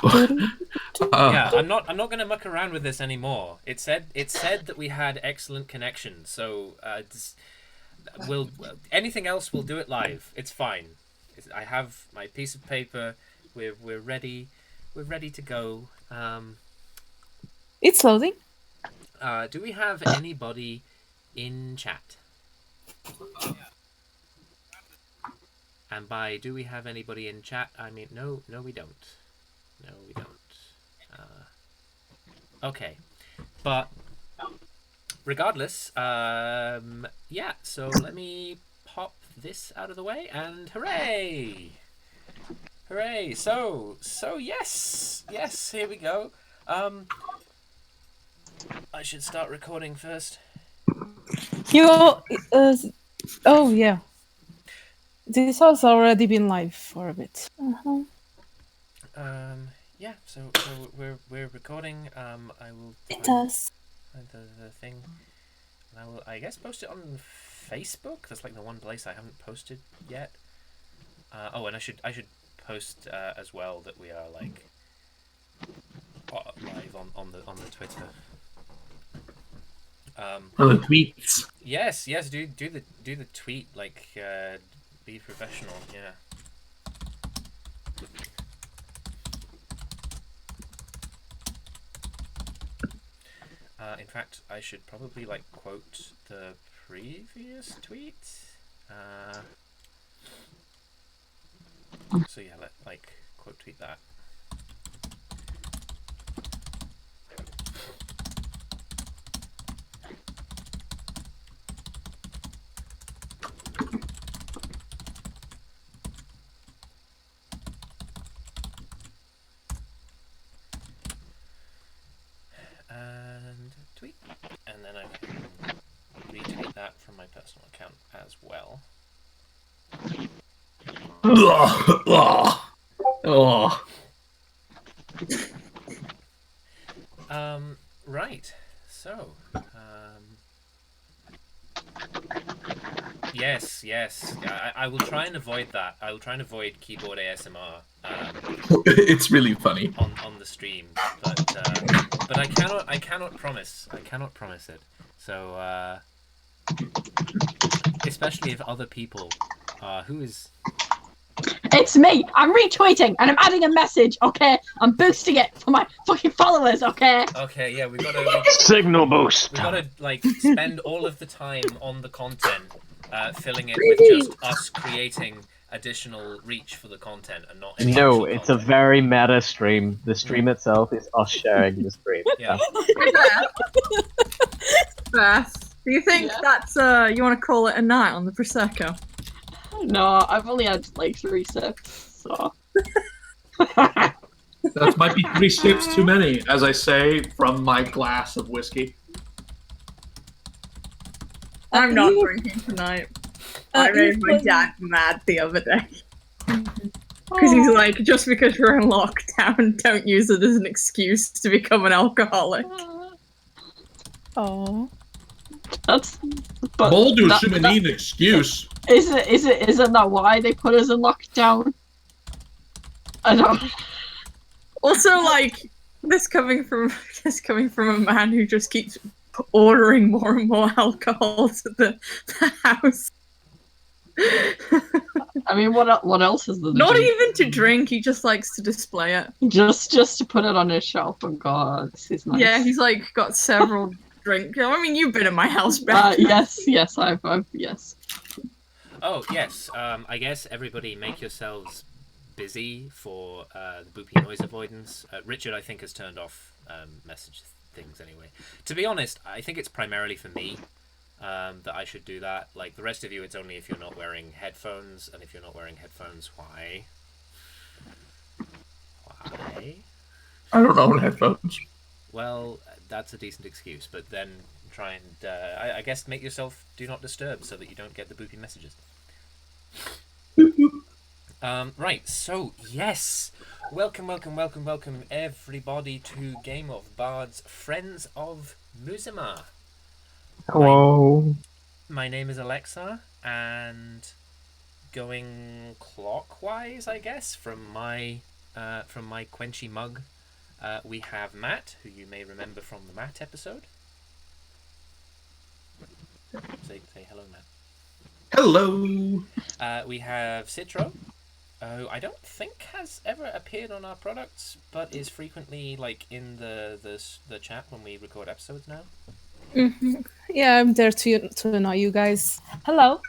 Yeah, I'm not gonna muck around with this anymore. It said that we had excellent connection, so we'll anything else we'll do it live. It's fine. I have my piece of paper. We're ready. We're ready to go. It's loading. Do we have anybody in chat? And by do we have anybody in chat, I mean no, we don't. No, we don't. Okay, but regardless, yeah. So let me pop this out of the way, and hooray! Hooray! So yes, here we go. I should start recording first. You, oh yeah. This has already been live for a bit. Yeah. So we're recording. I will. It does. The thing. And I will, I guess, post it on Facebook. That's like the one place I haven't posted yet. Oh, and I should post as well that we are like live on the Twitter. On the tweets. Yes. Do the tweet, like be professional. Yeah. In fact, I should probably like quote the previous tweet. So yeah, like quote tweet that. And tweet, and then I can retweet that from my personal account as well. Right. So, yes. I will try and avoid that. I will try and avoid keyboard ASMR. It's really funny on the stream, but I cannot promise. I cannot promise it. So, especially if other people, who is. It's me. I'm retweeting and I'm adding a message. Okay, I'm boosting it for my fucking followers. Okay. Okay, yeah, we gotta signal boost. We gotta like spend all of the time on the content, filling it with just us creating additional reach for the content and not. No, it's a very meta stream. The stream itself is us sharing the stream. Yeah. Beth, do you think that's you want to call it a night on the prosecco? No, I've only had like 3 sips, so. That might be 3 sips too many, as I say from my glass of whiskey. I'm not drinking tonight. I made my dad mad the other day. Because he's like, just because we're in lockdown, don't use it as an excuse to become an alcoholic. Oh. That's. Boulder shouldn't need an excuse. Isn't that why they put us in lockdown? I don't. Also, like, this coming from a man who just keeps ordering more and more alcohol to the house. I mean, what else is there? Not even to drink. He just likes to display it. Just to put it on his shelf. Oh God, this is nice. Yeah, he's like got several drinks. I mean, you've been in my house, Beth. Yes, I've yes. Oh yes. I guess everybody make yourselves busy for the boopy noise avoidance. Richard, I think, has turned off message things anyway. To be honest, I think it's primarily for me that I should do that. Like the rest of you, it's only if you're not wearing headphones, and if you're not wearing headphones, why? Why? I don't own headphones. Well, that's a decent excuse, but then try and, I guess, make yourself do not disturb so that you don't get the boopy messages. Right, so, yes! Welcome everybody to Game of Bards, Friends of Muzema. Hello. My name is Alexa, and going clockwise, I guess, from my from my Quenchy mug, we have Matt, who you may remember from the Matt episode. Say hello, Matt. Hello. We have Citro, who I don't think has ever appeared on our products, but is frequently like in the chat when we record episodes now. Yeah, I'm there to annoy you guys. Hello.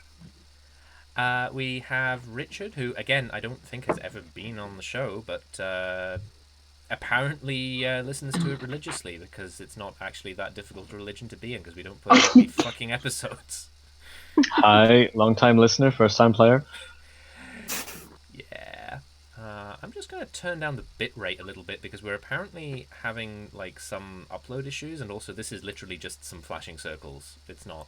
We have Richard, who again I don't think has ever been on the show, but apparently listens to it religiously because it's not actually that difficult a religion to be in because we don't put out any fucking episodes. Hi, long-time listener, first-time player. Yeah. I'm just going to turn down the bitrate a little bit because we're apparently having like some upload issues, and also this is literally just some flashing circles. It's not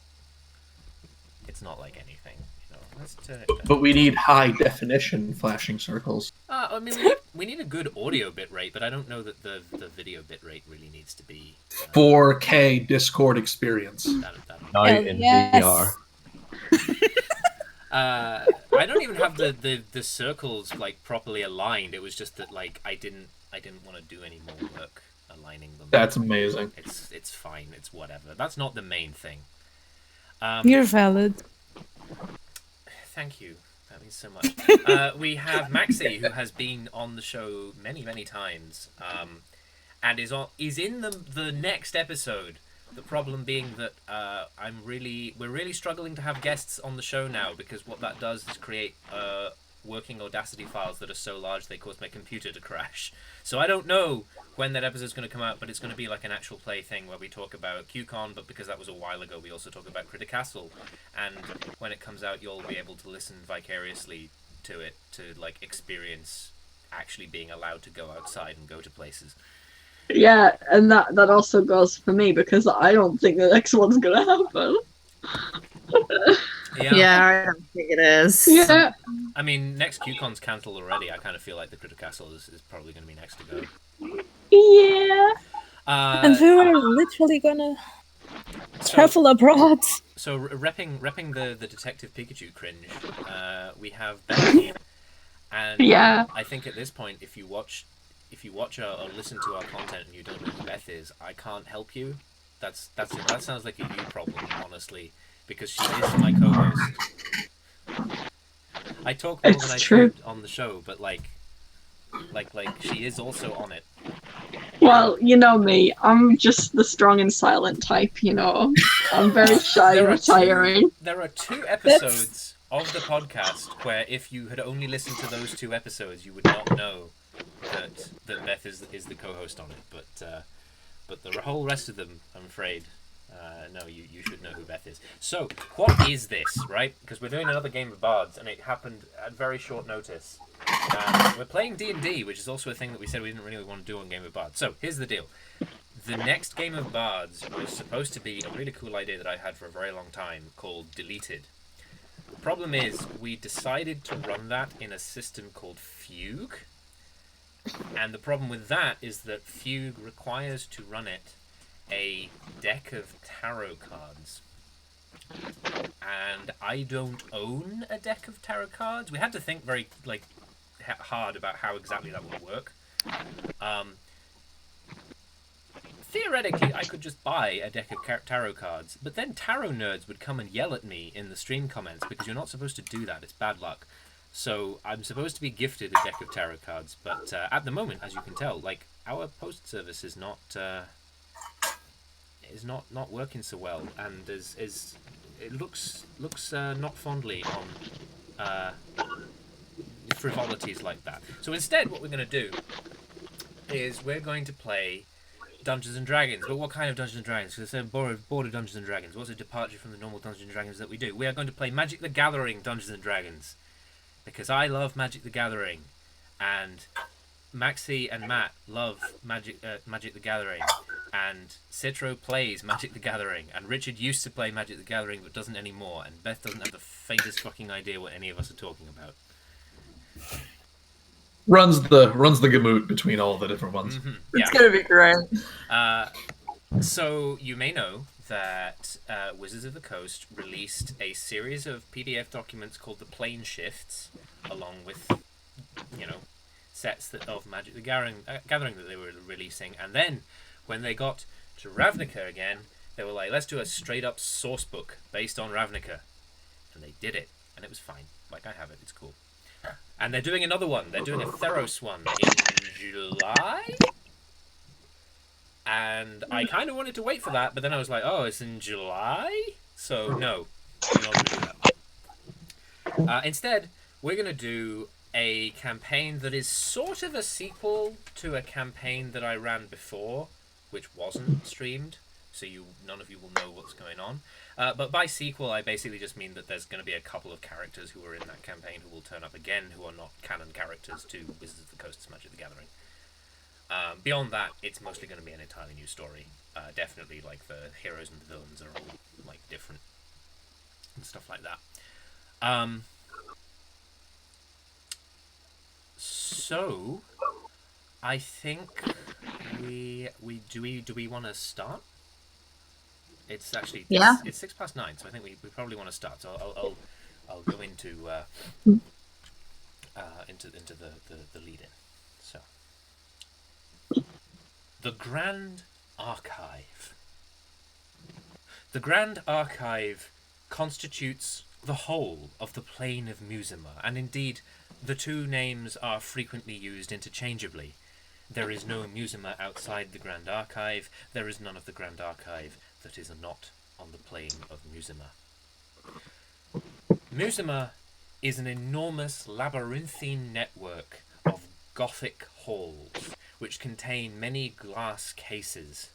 like anything. You know, let's turn it down. But we need high definition flashing circles. I mean, we need a good audio bitrate, but I don't know that the video bitrate really needs to be 4K Discord experience. Now in VR. I don't even have the circles like properly aligned. It was just that like I didn't want to do any more work aligning them. That's amazing. It's fine. It's whatever. That's not the main thing. You're valid. Thank you. That means so much. We have Maxi, who has been on the show many times, and is in the next episode. The problem being that we're really struggling to have guests on the show now because what that does is create working Audacity files that are so large they cause my computer to crash. So I don't know when that episode's going to come out, but it's going to be like an actual play thing where we talk about QCon, but because that was a while ago, we also talk about Critter Castle. And when it comes out, you'll be able to listen vicariously to it to like experience actually being allowed to go outside and go to places. Yeah, and that also goes for me because I don't think the next one's gonna happen. Yeah, I don't think it is. Yeah. I mean, next QCon's cancelled already. I kind of feel like the Critter Castle is probably going to be next to go. Yeah. And we were literally gonna travel abroad. So repping the Detective Pikachu cringe, we have Beth, and Yeah. I think at this point, if you watch or listen to our content and you don't know who Beth is, I can't help you. That sounds like a you problem, honestly, because she is my co-host. I talk more than I should on the show, but like she is also on it. Well, you know me. I'm just the strong and silent type, you know. I'm very shy and retiring. There are two episodes of the podcast where if you had only listened to those two episodes, you would not know that Beth is the co-host on it. But the whole rest of them, I'm afraid, no, you should know who Beth is. So, what is this, right? Because we're doing another game of Bards, and it happened at very short notice. We're playing D&D, which is also a thing that we said we didn't really want to do on Game of Bards. So, here's the deal. The next game of Bards was supposed to be a really cool idea that I had for a very long time called Deleted. The problem is, we decided to run that in a system called Fugue. And the problem with that is that Fugue requires to run it a deck of tarot cards. And I don't own a deck of tarot cards. We had to think very hard about how exactly that would work. Theoretically, I could just buy a deck of tarot cards, but then tarot nerds would come and yell at me in the stream comments because you're not supposed to do that. It's bad luck. So I'm supposed to be gifted a deck of tarot cards, but at the moment, as you can tell, like our post service is not working so well, and it looks not fondly on frivolities like that. So instead, what we're going to do is we're going to play Dungeons and Dragons. But what kind of Dungeons and Dragons? Because it's a board of Dungeons and Dragons. What's a departure from the normal Dungeons and Dragons that we do? We are going to play Magic the Gathering Dungeons and Dragons. Because I love Magic the Gathering, and Maxi and Matt love Magic the Gathering, and Citro plays Magic the Gathering, and Richard used to play Magic the Gathering but doesn't anymore, and Beth doesn't have the faintest fucking idea what any of us are talking about. Runs the gamut between all the different ones. Mm-hmm. It's gonna be great. So you may know that Wizards of the Coast released a series of PDF documents called the Plane Shifts, along with, sets of Magic the Gathering that they were releasing, and then when they got to Ravnica again, they were like, let's do a straight up source book based on Ravnica, and they did it, and it was fine. Like, I have it, it's cool. And they're doing another one. They're doing a Theros one in July. And I kind of wanted to wait for that, but then I was like, oh, it's in July? So, no. We're not going to do that. Instead, we're going to do a campaign that is sort of a sequel to a campaign that I ran before, which wasn't streamed, so none of you will know what's going on. But by sequel, I basically just mean that there's going to be a couple of characters who are in that campaign who will turn up again, who are not canon characters to Wizards of the Coast's Magic the Gathering. Beyond that, it's mostly going to be an entirely new story. Definitely, like, the heroes and the villains are all, like, different and stuff like that. So, I think do we want to start? It's actually it's 9:06, so I think we probably want to start. So I'll go into the lead in. So, the Grand Archive. The Grand Archive constitutes the whole of the plane of Muzema, and indeed, the two names are frequently used interchangeably. There is no Muzema outside the Grand Archive. There is none of the Grand Archive that is not on the plane of Muzema. Muzema is an enormous labyrinthine network of Gothic halls, which contain many glass cases,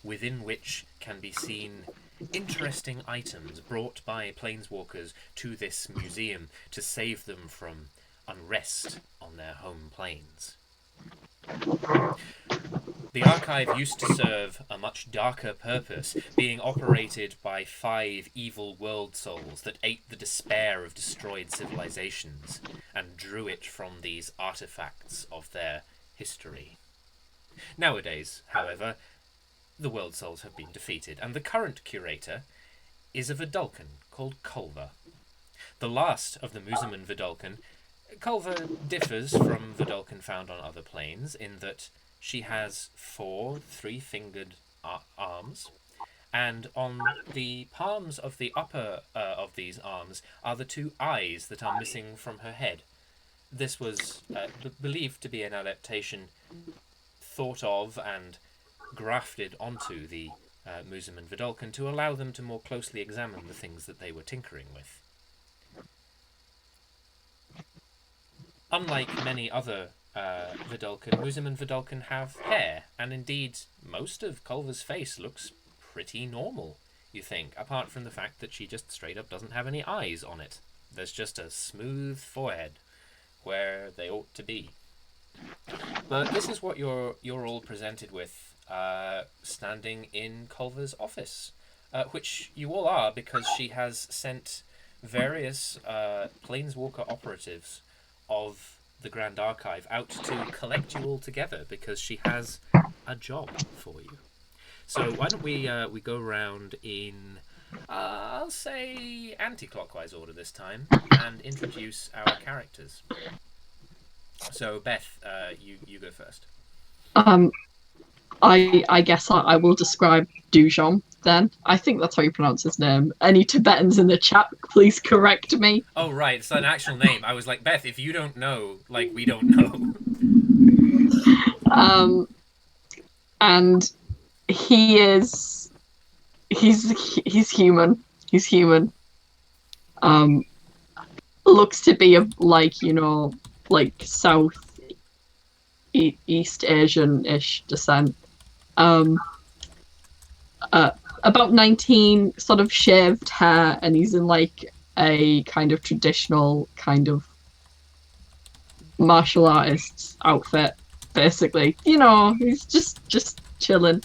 within which can be seen interesting items brought by planeswalkers to this museum to save them from unrest on their home planes. The archive used to serve a much darker purpose, being operated by 5 evil world souls that ate the despair of destroyed civilizations and drew it from these artifacts of their history. Nowadays, however, the world souls have been defeated, and the current curator is a Vidalcan called Culver. The last of the Muzeman Vidalcan, Culver differs from Vidalcan found on other planes in that she has 4 3-fingered arms, and on the palms of the upper of these arms are the 2 eyes that are missing from her head. This was believed to be an adaptation thought of and grafted onto the Muzeman Vidalcan to allow them to more closely examine the things that they were tinkering with. Unlike many other Vidalcan, Muzeman Vidalcan have hair, and indeed most of Culver's face looks pretty normal, you think, apart from the fact that she just straight up doesn't have any eyes on it. There's just a smooth forehead where they ought to be. But this is what you're all presented with standing in Culver's office, which you all are because she has sent various planeswalker operatives of the Grand Archive out to collect you all together because she has a job for you. So why don't we go around in, I'll say, anti-clockwise order this time and introduce our characters. So Beth, you go first. I guess I will describe Dujon then. I think that's how you pronounce his name. Any Tibetans in the chat, please correct me. Oh, right, it's an actual name. I was like, Beth, if you don't know, like, we don't know. And he's human. He's human. Looks to be of, like, you know, like South East Asian-ish descent. About 19, sort of shaved hair, and he's in like a kind of traditional kind of martial artist's outfit, basically. You know, he's just chilling.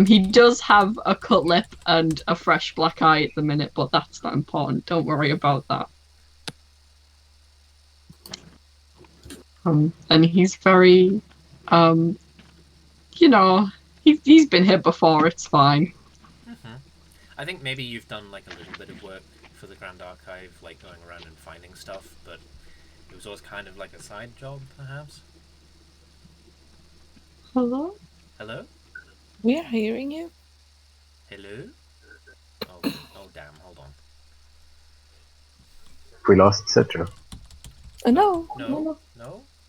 He does have a cut lip and a fresh black eye at the minute, but that's not important. Don't worry about that. And he's very, you know, he's been here before. It's fine. Mm-hmm. I think maybe you've done like a little bit of work for the Grand Archive, like going around and finding stuff, but it was always kind of like a side job, perhaps. Hello? Hello? We are hearing you. Hello? Oh, oh damn, hold on. We lost Citra. No. No?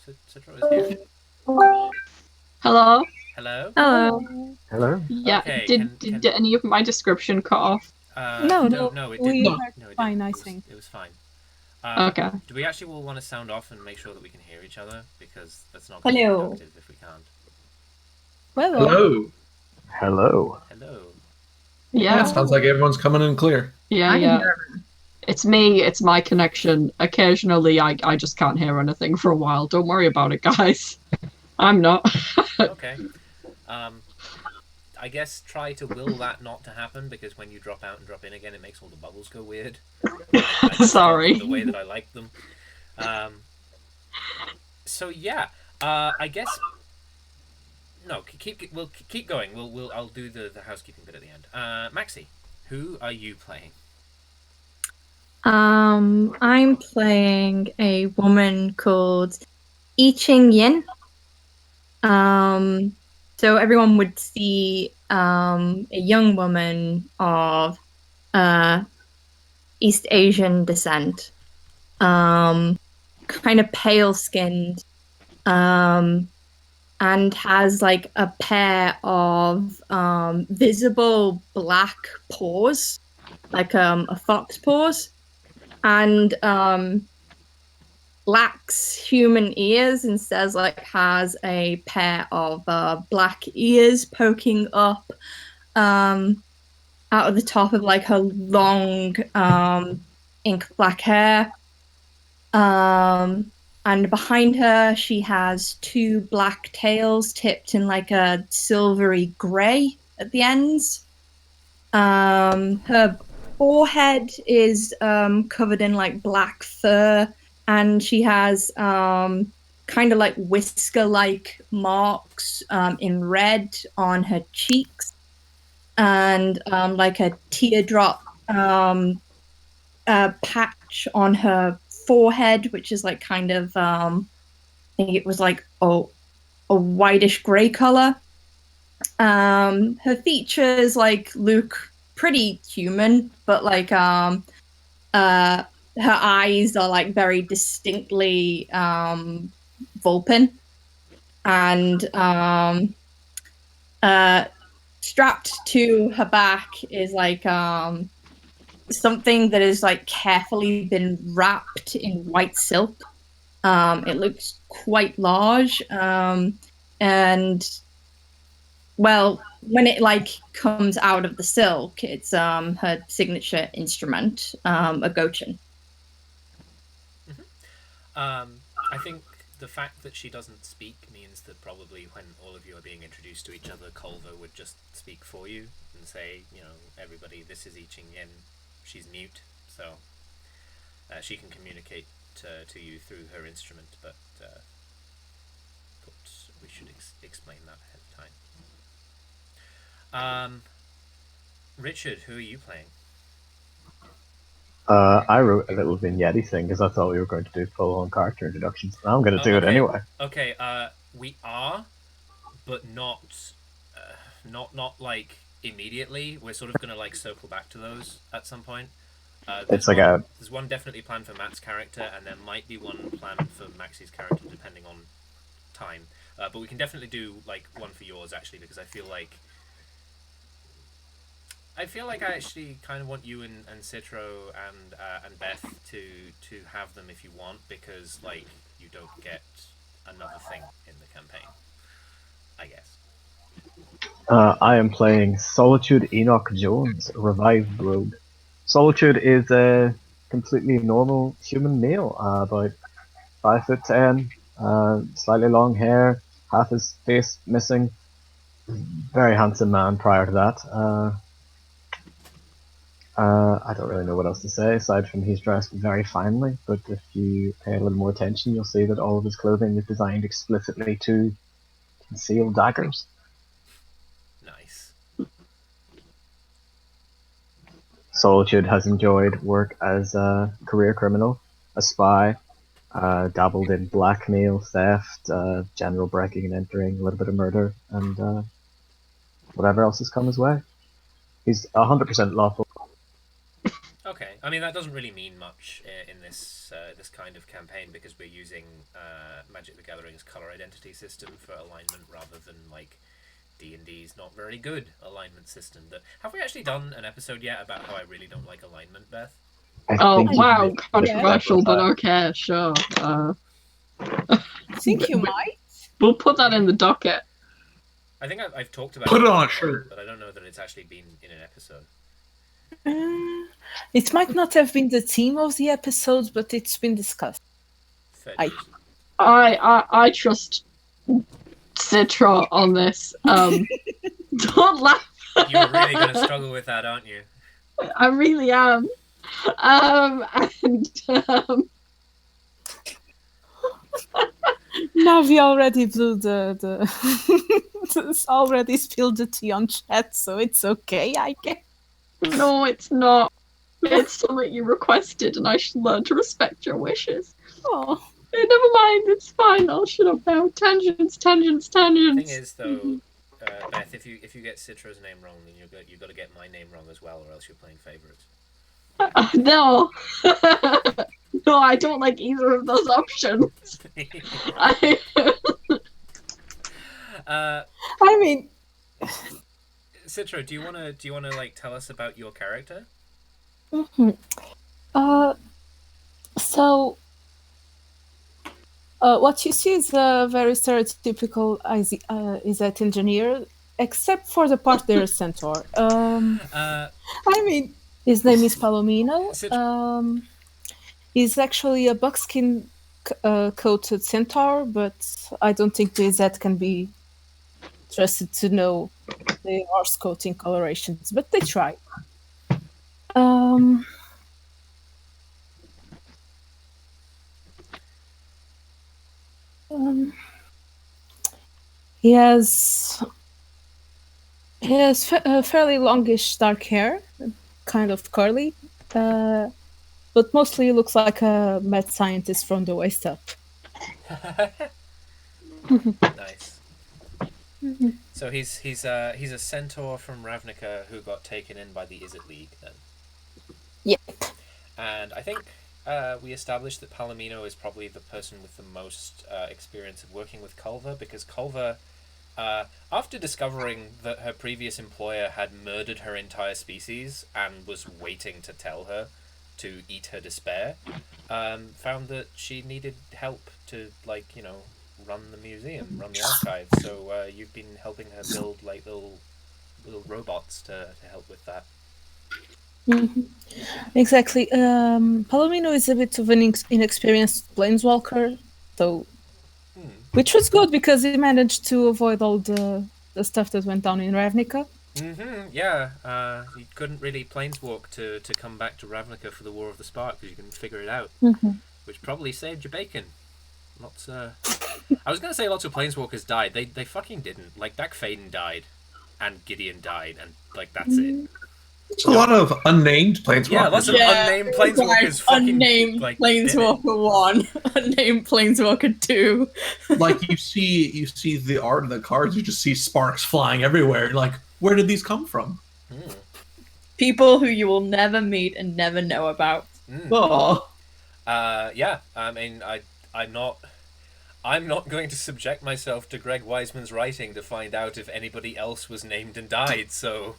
Citra is here. Hello? Hello? Hello. Hello? Yeah, Okay, did any of my description cut off? No, no, it we didn't. heard No, it fine, didn't. I It was, think. it was fine. Okay. Do we actually all want to sound off and make sure that we can hear each other? Because that's not going to be Hello. productive if we can't. Well, Hello. Hello. Hello. Yeah, Yeah, sounds like everyone's coming in clear. yeah, I can yeah. hear him. It's me, it's my connection. Occasionally I just can't hear anything for a while. Don't worry about it, guys. I'm not. Okay. I guess try to will that not to happen, because when you drop out and drop in again, it makes all the bubbles go weird. I just Sorry. got them the way that I like them. So yeah, I guess. No, we'll keep going. I'll do the housekeeping bit at the end. Maxi, who are you playing? I'm playing a woman called I Ching Yin. So everyone would see a young woman of East Asian descent, kind of pale skinned, and has like a pair of visible black paws, like a fox paws, and lacks human ears, and says like has a pair of black ears poking up out of the top of like her long ink black hair. And behind her, she has two black tails tipped in like a silvery grey at the ends. Her forehead is covered in like black fur, and she has kind of like whisker-like marks in red on her cheeks, and like a teardrop patch on her forehead, which is like kind of I think it was like a whitish grey color. Her features like look pretty human, but like her eyes are like very distinctly Vulpin, and strapped to her back is like something that is like carefully been wrapped in white silk. It looks quite large, and well, when it like comes out of the silk, it's her signature instrument, a gochin. I think the fact that she doesn't speak means that probably when all of you are being introduced to each other, Culver would just speak for you and say, everybody, this is I Ching Yin. She's mute, so she can communicate to you through her instrument, but we should explain that ahead of time. Richard, who are you playing? I wrote a little vignette thing because I thought we were going to do full-on character introductions, and I'm going to do it anyway. Okay, we are, but not like immediately. We're sort of going to like circle back to those at some point. There's one definitely planned for Matt's character, and there might be one planned for Maxi's character, depending on time. But we can definitely do like one for yours actually, because I feel like I actually kind of want you and Citro and Beth to have them if you want, because like you don't get another thing in the campaign, I guess. I am playing Solitude Enoch Jones, Revived Rogue. Solitude is a completely normal human male, about 5'10", slightly long hair, half his face missing. Very handsome man prior to that. I don't really know what else to say, aside from he's dressed very finely, but if you pay a little more attention, you'll see that all of his clothing is designed explicitly to conceal daggers. Nice. Solitude has enjoyed work as a career criminal, a spy, Dabbled in blackmail, theft, general breaking and entering, a little bit of murder, and whatever else has come his way. He's 100% lawful. Okay, I mean that doesn't really mean much in this this kind of campaign because we're using Magic the Gathering's color identity system for alignment rather than like D&D's not very good alignment system. Have we actually done an episode yet about how I really don't like alignment, Beth? Oh wow, controversial, but okay, sure. I think you might. We'll put that in the docket. I think I've talked about Put it on a before, shirt. but I don't know that it's actually been in an episode. It might not have been the theme of the episode, but it's been discussed. Fair I- dues. I trust Citra on this. Don't laugh. You're really going to struggle with that, aren't you? I really am. Navi already blew the already spilled the tea on chat, so it's okay, I guess. No, it's not. It's something you requested, and I should learn to respect your wishes. Oh, Hey, never mind, it's fine. I'll shut up now. Tangents. The thing is, though, Beth, if you get Citra's name wrong, then you've got to get my name wrong as well, or else you're playing favourites. No. No, I don't like either of those options. I mean, Citra, do you wanna like tell us about your character? So what you see is a very stereotypical Izet engineer, except for the part they're a centaur. I mean, his name is Palomino. He's actually a buckskin coated centaur, but I don't think the Izet can be trusted to know the horse coating colorations, but they try. He has fairly longish dark hair, kind of curly, but mostly looks like a mad scientist from the waist up. Nice. So he's a centaur from Ravnica who got taken in by the Izzet League then. Yep. And I think we established that Palomino is probably the person with the most experience of working with Culver, because Culver, after discovering that her previous employer had murdered her entire species and was waiting to tell her to eat her despair, found that she needed help to, like, you know, run the museum, run the archive. So you've been helping her build like little robots to help with that. Mm-hmm. Exactly. Palomino is a bit of an inexperienced planeswalker, so which was good because he managed to avoid all the stuff that went down in Ravnica. Yeah. You couldn't really planeswalk to come back to Ravnica for the War of the Spark because you couldn't figure it out, which probably saved your bacon. Lots. I was gonna say lots of planeswalkers died. They fucking didn't. Like Dak Faden died, and Gideon died, and like that's it. It's a lot of unnamed planeswalkers. Yeah, lots of unnamed planeswalkers. Fucking, unnamed like, planeswalker 1, unnamed planeswalker 2. Like you see the art of the cards, you just see sparks flying everywhere. You're like, where did these come from? People who you will never meet and never know about. Oh, yeah. I mean, I'm not going to subject myself to Greg Wiseman's writing to find out if anybody else was named and died, so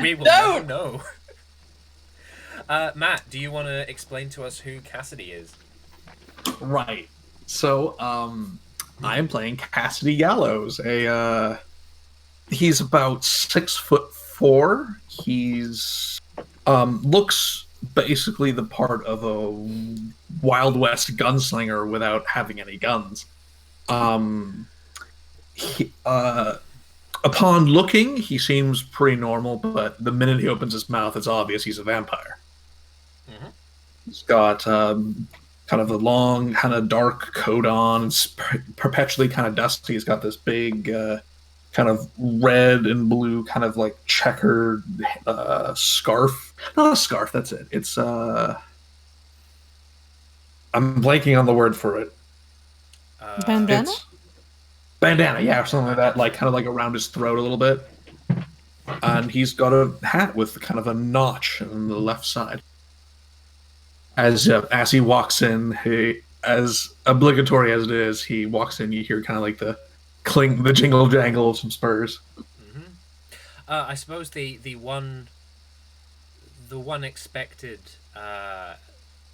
we will never know. Matt, do you want to explain to us who Cassidy is? right. So, I am playing Cassidy Gallows. He's about 6'4". He's looks basically the part of a Wild West gunslinger without having any guns. Upon looking, he seems pretty normal, but the minute he opens his mouth, it's obvious he's a vampire. He's got kind of a long, kind of dark coat on. It's perpetually kind of dusty. He's got this big kind of red and blue kind of like checkered scarf. Not a scarf, that's it. It's I'm blanking on the word for it. Bandana? It's bandana, yeah, or something like that, like kind of like around his throat a little bit. And he's got a hat with kind of a notch on the left side. As he walks in, as obligatory as it is, he walks in. You hear kind of like the clink, the jingle jangle of some spurs. Mm-hmm. I suppose the one expected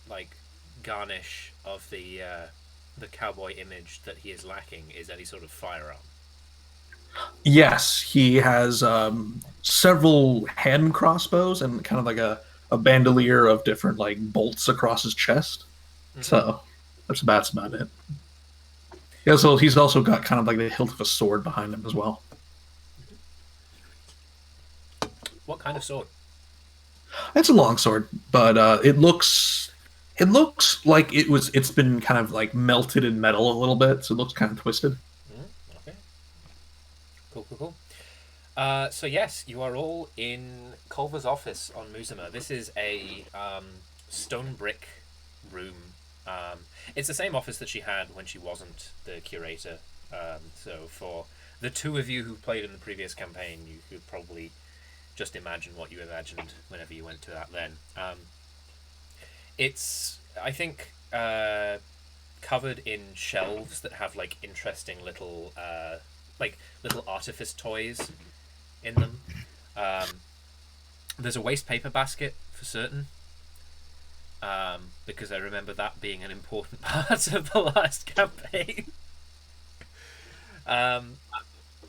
like garnish of the cowboy image that he is lacking is any sort of firearm. Yes, he has several hand crossbows and kind of like a bandolier of different like bolts across his chest. Mm-hmm. So that's about it. Yeah, so he's also got kind of like the hilt of a sword behind him as well. What kind of sword? It's a long sword, but it looks like it's been kind of like melted in metal a little bit, so it looks kind of twisted. Okay. Cool. So yes, you are all in Culver's office on Muzema. This is a stone brick room. It's the same office that she had when she wasn't the curator. So for the two of you who played in the previous campaign, you could probably just imagine what you imagined whenever you went to that then. It's, I think, covered in shelves that have like interesting little artifice toys in them. There's a waste paper basket for certain, because I remember that being an important part of the last campaign.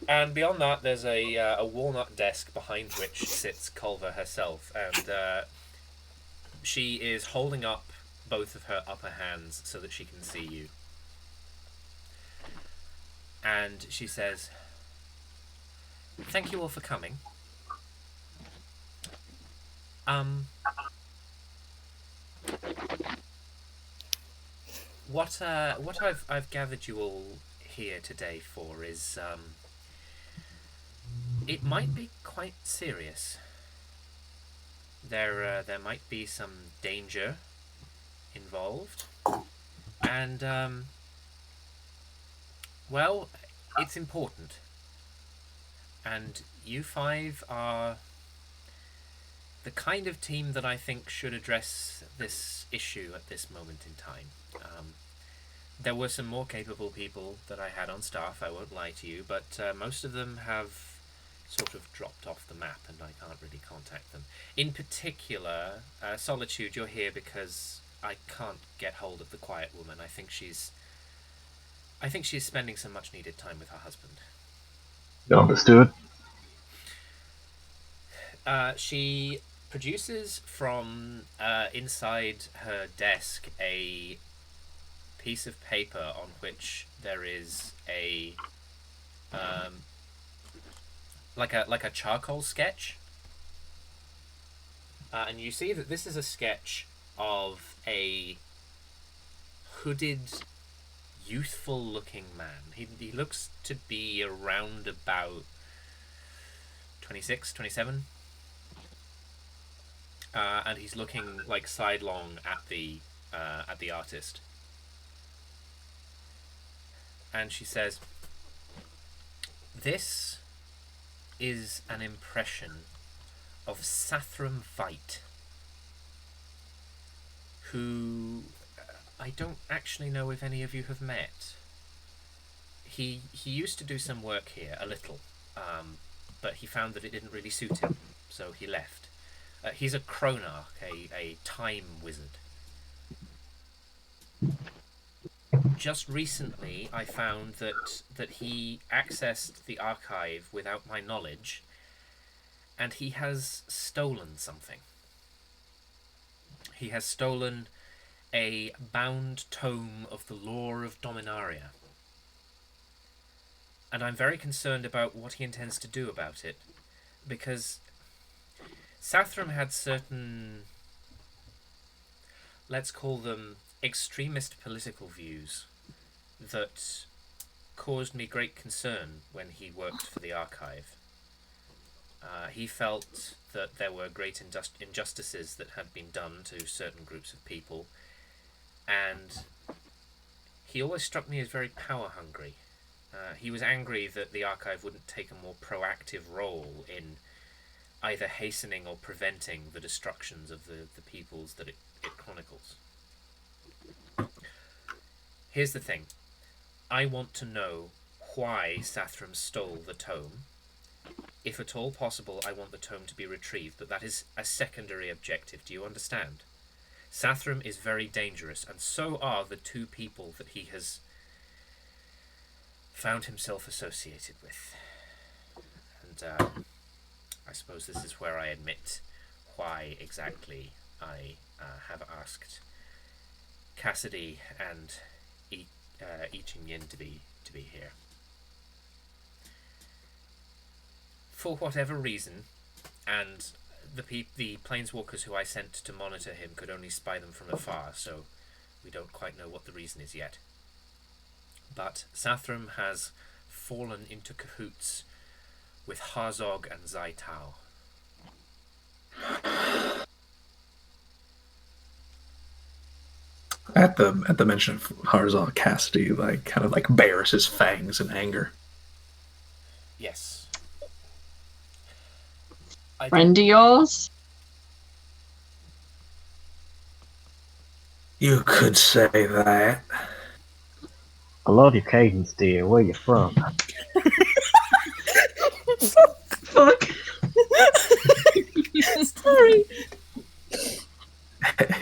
And beyond that, there's a walnut desk behind which sits Culver herself, and she is holding up both of her upper hands so that she can see you. And she says, "Thank you all for coming. What I've gathered you all here today for is it might be quite serious. There might be some danger involved, and well, it's important. And you five are the kind of team that I think should address this issue at this moment in time. There were some more capable people that I had on staff, I won't lie to you, but most of them have sort of dropped off the map and I can't really contact them. In particular, Solitude, you're here because I can't get hold of the Quiet Woman. I think she's spending some much needed time with her husband. Understood. She produces from inside her desk a piece of paper on which there is a like a charcoal sketch, and you see that this is a sketch of a hooded, youthful-looking man. He looks to be around about 26, 27. And he's looking like sidelong at the artist. And she says, "This is an impression of Sathram Vight, who I don't actually know if any of you have met. He used to do some work here, a little, but he found that it didn't really suit him, so he left. He's a chronarch, a time wizard. Just recently, I found that he accessed the archive without my knowledge, and he has stolen something. He has stolen a bound tome of the lore of Dominaria. And I'm very concerned about what he intends to do about it, because Sathram had certain, let's call them extremist political views that caused me great concern when he worked for the archive. He felt that there were great injustices that had been done to certain groups of people, and he always struck me as very power-hungry. He was angry that the Archive wouldn't take a more proactive role in either hastening or preventing the destructions of the peoples that it chronicles. Here's the thing. I want to know why Sathram stole the tome. If at all possible, I want the tome to be retrieved, but that is a secondary objective. Do you understand? Sathram is very dangerous, and so are the two people that he has found himself associated with. And I suppose this is where I admit why exactly I have asked Cassidy and I Ching Yin to be here. For whatever reason, and the planeswalkers who I sent to monitor him could only spy them from afar, so we don't quite know what the reason is yet. But Sathram has fallen into cahoots with Harzog and Zai Tao. At the mention of Harzog, Cassidy kind of bares his fangs in anger. Yes. Friend of yours? You could say that. I love your cadence, dear. Where you from? Fuck. Sorry.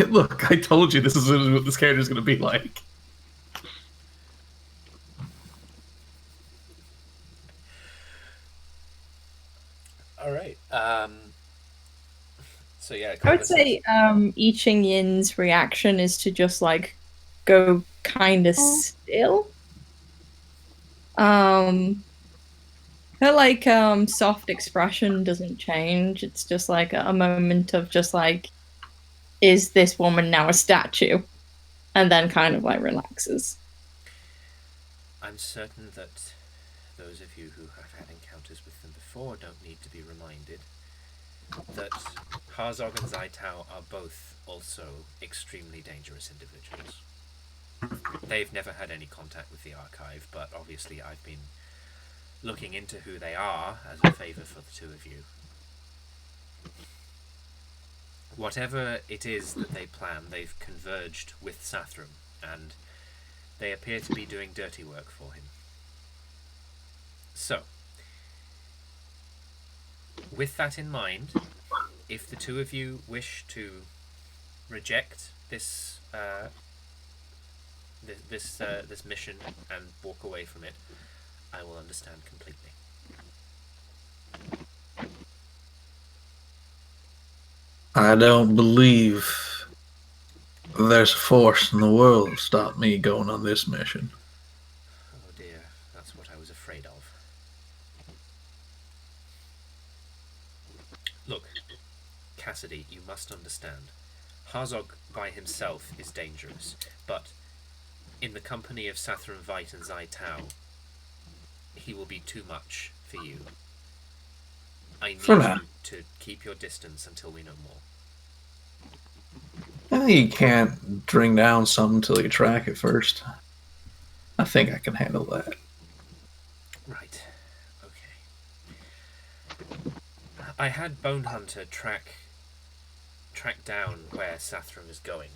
Look, I told you this is what this character is going to be like. All right. So yeah, I would say I Ching Yin's reaction is to just go kind of still. Her soft expression doesn't change. It's just a moment of just is this woman now a statue? And then kind of relaxes. I'm certain that those of you who have had encounters with them before don't need to be reminded that Harzog and Zai Tao are both also extremely dangerous individuals. They've never had any contact with the Archive, but obviously I've been looking into who they are as a favour for the two of you. Whatever it is that they plan, they've converged with Sathram, and they appear to be doing dirty work for him. So, with that in mind, if the two of you wish to reject this this mission and walk away from it, I will understand completely. I don't believe there's a force in the world to stop me going on this mission. Oh dear, that's what I was afraid of. Look, Cassidy, you must understand. Harzog by himself is dangerous, but in the company of Sathram Vight and Zai Tao, he will be too much for you. I need you to keep your distance until we know more. You can't bring down something until you track it first. I think I can handle that. Right. Okay. I had Bone Hunter track down where Sathram is going.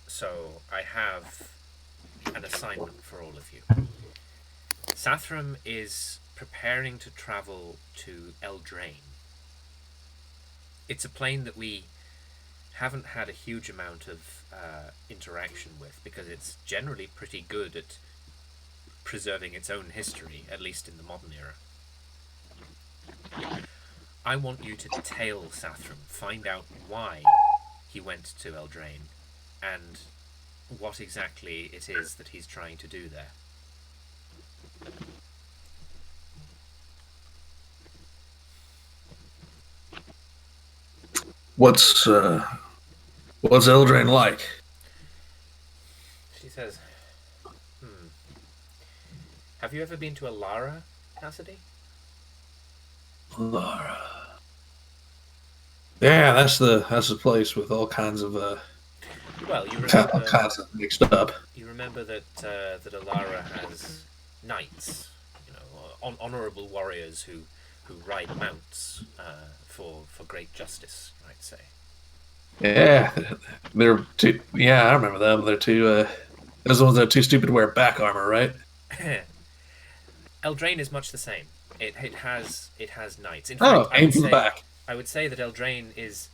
So I have an assignment for all of you. Sathram is preparing to travel to Eldraine. It's a plane that we haven't had a huge amount of interaction with because it's generally pretty good at preserving its own history, at least in the modern era. I want you to tail Sathram, find out why he went to Eldraine, and what exactly it is that he's trying to do there. What's Eldraine like? She says, Have you ever been to Alara, Cassidy? Alara. Yeah, that's the place with all kinds of Well, you remember constantly mixed up. You remember that that Alara has knights, honourable warriors who ride mounts for great justice, you might say. Yeah, they're too. Yeah, I remember them. They're too. Those ones that are too stupid to wear back armor, right? Eldraine is much the same. It has knights. In fact, aim for the back. I would say that Eldraine is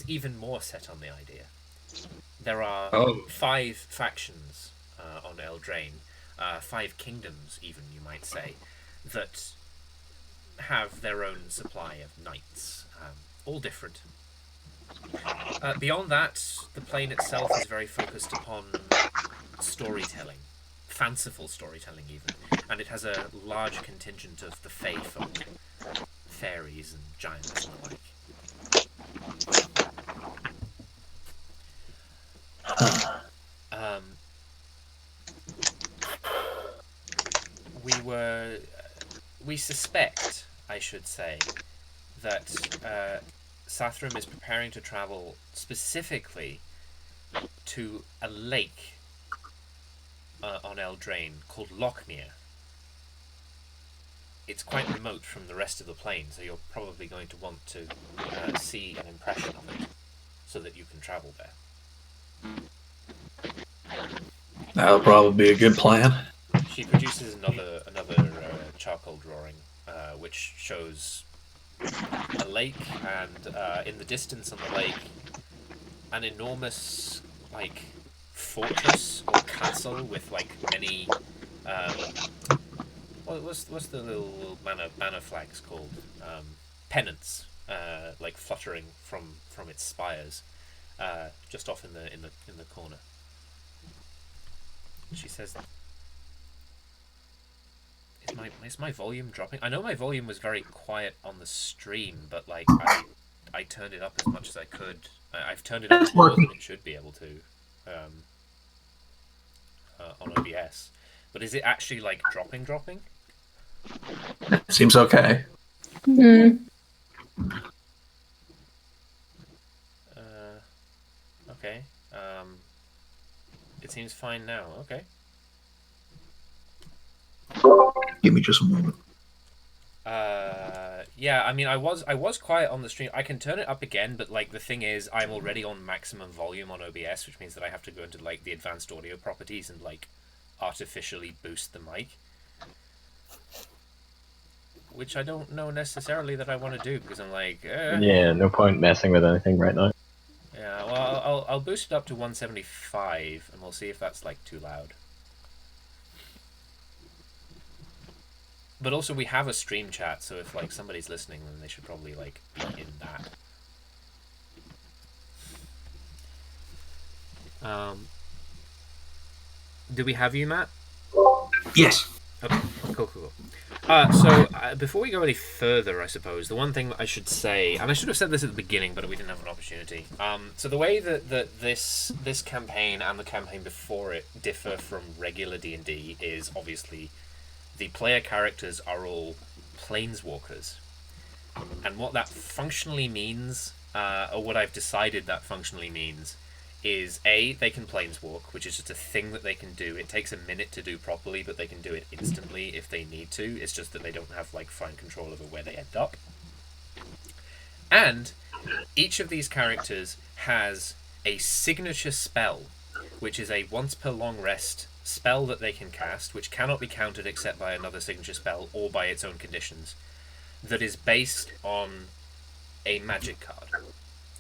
even more set on the idea. There are 5 factions on Eldraine, 5 kingdoms, even you might say, that have their own supply of knights, all different. Beyond that, the plane itself is very focused upon storytelling, fanciful storytelling even, and it has a large contingent of the Fae folk, fairies and giants and the like. We suspect, I should say, that Sathram is preparing to travel specifically to a lake on Eldraine called Lochmere. It's quite remote from the rest of the plane, so you're probably going to want to see an impression of it so that you can travel there. That'll probably be a good plan. She produces another charcoal drawing, which shows a lake, and in the distance on the lake, an enormous fortress or castle with many. What's the little banner flags called? Pennants, fluttering from its spires, just off in the corner. She says, "Is my volume dropping? I know my volume was very quiet on the stream, but I turned it up as much as I could. I've turned it up more than it should be able to on OBS. But is it actually dropping? It seems okay. Okay. It seems fine now. Okay. Give me just a moment. Yeah, I mean, I was quiet on the stream. I can turn it up again, but the thing is, I'm already on maximum volume on OBS, which means that I have to go into the advanced audio properties and artificially boost the mic, which I don't know necessarily that I want to do, because I'm yeah, no point messing with anything right now. Yeah, well, I'll boost it up to 175, and we'll see if that's too loud. But also, we have a stream chat, so if somebody's listening, then they should probably be in that. Do we have you, Matt? Yes. Okay, cool. So before we go any further, I suppose the one thing I should say, and I should have said this at the beginning, but we didn't have an opportunity. So the way that this campaign and the campaign before it differ from regular D&D is obviously the player characters are all planeswalkers, and what that functionally means, or what I've decided that functionally means, is they can planeswalk, which is just a thing that they can do. It takes a minute to do properly, but they can do it instantly if they need to. It's just that they don't have fine control over where they end up. And each of these characters has a signature spell, which is a once per long rest spell that they can cast, which cannot be countered except by another signature spell or by its own conditions, that is based on a magic card.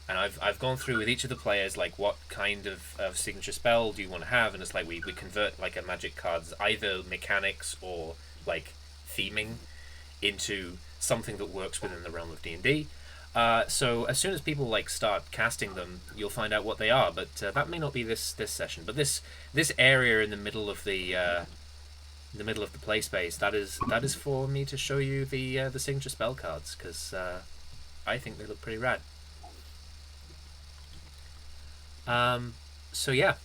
And I've gone through with each of the players what kind of signature spell do you want to have, and it's we convert a magic card's either mechanics or theming into something that works within the realm of D&D. So as soon as people start casting them, you'll find out what they are. But that may not be this session. But this area in the middle of the play space, that is for me to show you the signature spell cards, because I think they look pretty rad. So yeah,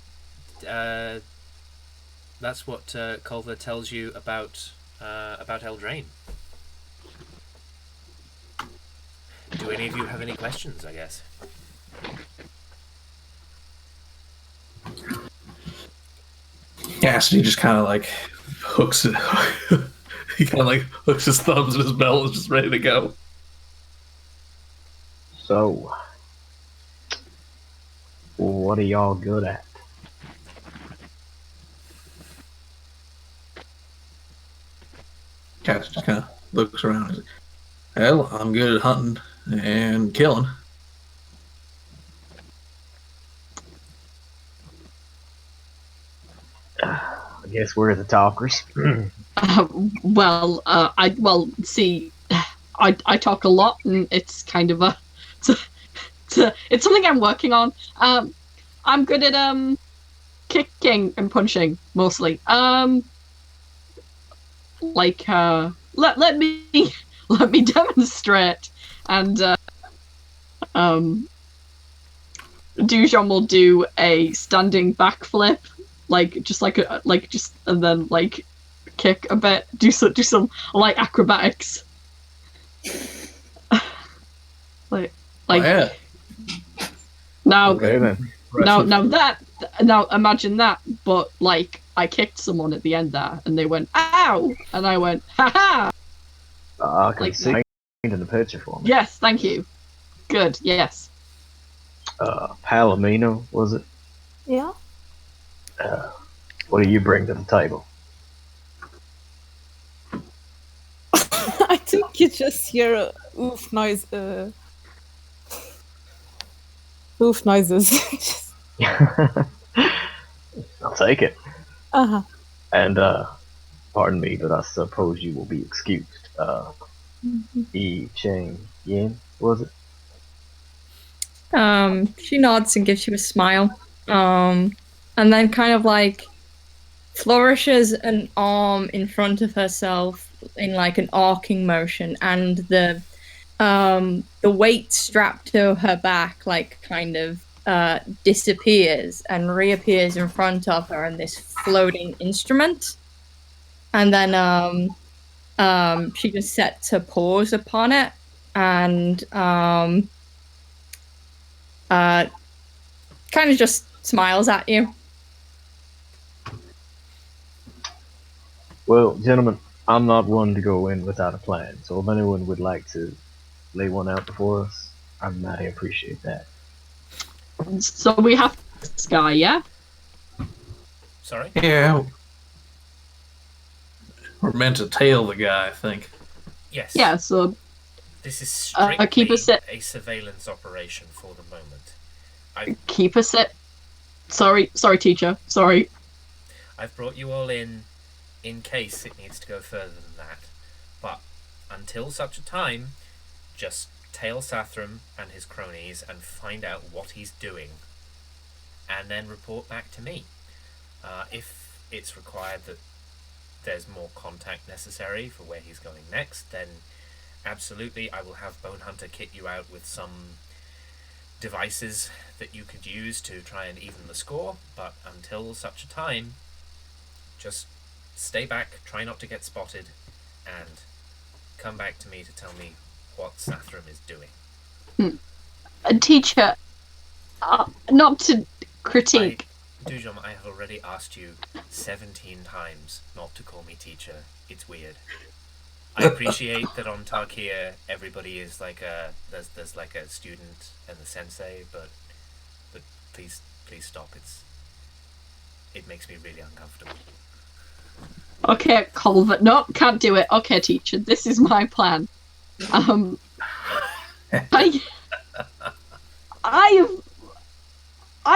that's what Culver tells you about Eldraine. Do any of you have any questions, I guess? Cassidy just kind of like hooks it. He kind of like hooks his thumbs in his belt and is just ready to go. So, what are y'all good at? Cassidy just kind of looks around. And says, well, I'm good at hunting and killing. I guess we're the talkers. I talk a lot, and it's kind of it's something I'm working on. I'm good at kicking and punching mostly. Let me demonstrate, and Dujon will do a standing backflip, and then like kick a bit, do some like acrobatics. Oh, yeah. Now, Okay then. now imagine that, but like I kicked someone at the end there, and they went ow, and I went ha ha. I can Like- see in the picture for me. Yes, thank you. Good. Yes. Palomino, was it? Yeah. What do you bring to the table? I think you just hear a oof noise. Oof noises. I'll take it. Uh-huh. And pardon me, but I suppose you will be excused. Yi Cheng Yin, was it? She nods and gives you a smile. And then kind of like flourishes an arm in front of herself in like an arcing motion, and the weight strapped to her back like kind of disappears and reappears in front of her in this floating instrument. And then she just sets her paws upon it and kind of just smiles at you. Well, gentlemen, I'm not one to go in without a plan, so if anyone would like to lay one out before us, I mighty appreciate that. So we have this guy, yeah? Sorry? Yeah. We're meant to tail the guy, I think. Yes. Yeah, so This is strictly keep us at- a surveillance operation for the moment. keep us at... Sorry, teacher. Sorry. I've brought you all in case it needs to go further than that. But until such a time, just tail Sathram and his cronies and find out what he's doing. And then report back to me. If it's required that there's more contact necessary for where he's going next, then absolutely I will have Bone Hunter kit you out with some devices that you could use to try and even the score. But until such a time, just stay back, try not to get spotted, and come back to me to tell me what Sathram is doing. Teacher, not to critique. Dujom, I have already asked you 17 times not to call me teacher. It's weird. I appreciate that on Tarkia everybody is like there's like a student and the sensei, but please stop. It makes me really uncomfortable. Okay, Culver. No, can't do it. Okay, teacher, this is my plan. I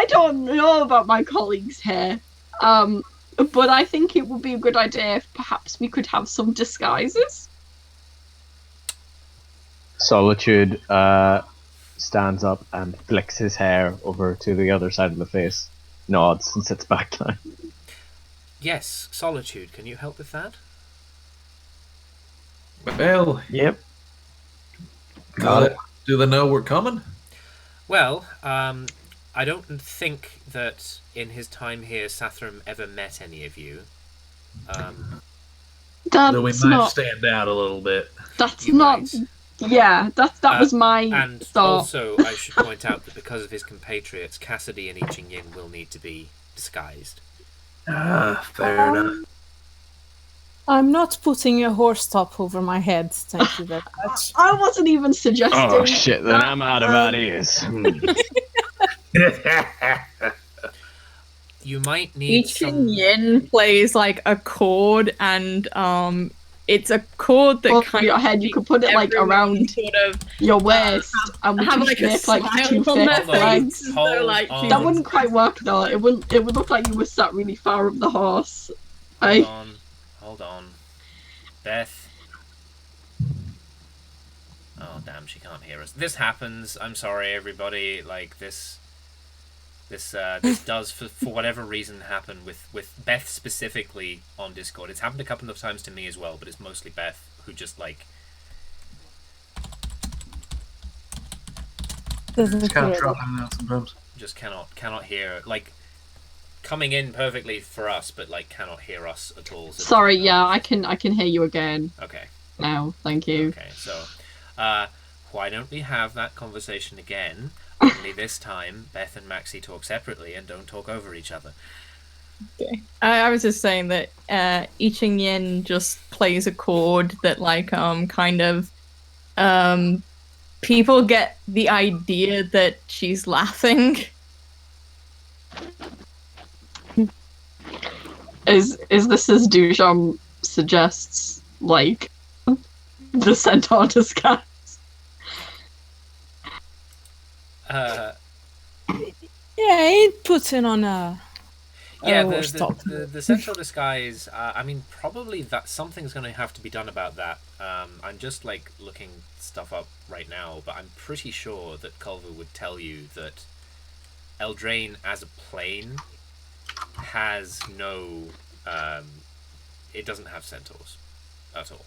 don't know about my colleagues here, but I think it would be a good idea if perhaps we could have some disguises. Solitude stands up and flicks his hair over to the other side of the face, nods, and sits back down. Yes, Solitude, can you help with that? Well, Yep. do they know we're coming? Well, I don't think that in his time here Sathram ever met any of you. Though we That's might not. stand out a little bit. That's You not. might. Yeah, that was my and thought. Also, I should point out that because of his compatriots, Cassidy and I Ching Yin will need to be disguised. Fair enough. I'm not putting a horse top over my head. Thank you very much. I wasn't even suggesting. Oh shit! Then I'm out of ideas. You might need Ching Yin plays like a chord, and it's a chord that kind of your head. You could put it like around sort of your waist, and we have could like a make like smile two on their thick legs. face. So, like, That wouldn't quite work though. It would look like you were sat really far up the horse. Hold on. Beth. Oh damn, she can't hear us. This happens. I'm sorry, everybody. Like this does for whatever reason happen with Beth specifically on Discord. It's happened a couple of times to me as well, but it's mostly Beth who just like Doesn't Kind of hear. dropping out sometimes. just cannot hear, like coming in perfectly for us, but like cannot hear us at all. So Sorry, yeah, I can hear you again Okay. now. Thank you. Okay, so why don't we have that conversation again? Only this time, Beth and Maxie talk separately and don't talk over each other. Okay. I was just saying that I Ching Yin just plays a chord that like kind of people get the idea that she's laughing. Is this as Duchamp suggests, like the centaur disguise? Yeah, he puts it on a. Yeah, horse top. the central disguise. I mean, probably that something's going to have to be done about that. I'm just like looking stuff up right now, but I'm pretty sure that Culver would tell you that Eldraine as a plane has no. It doesn't have centaurs at all.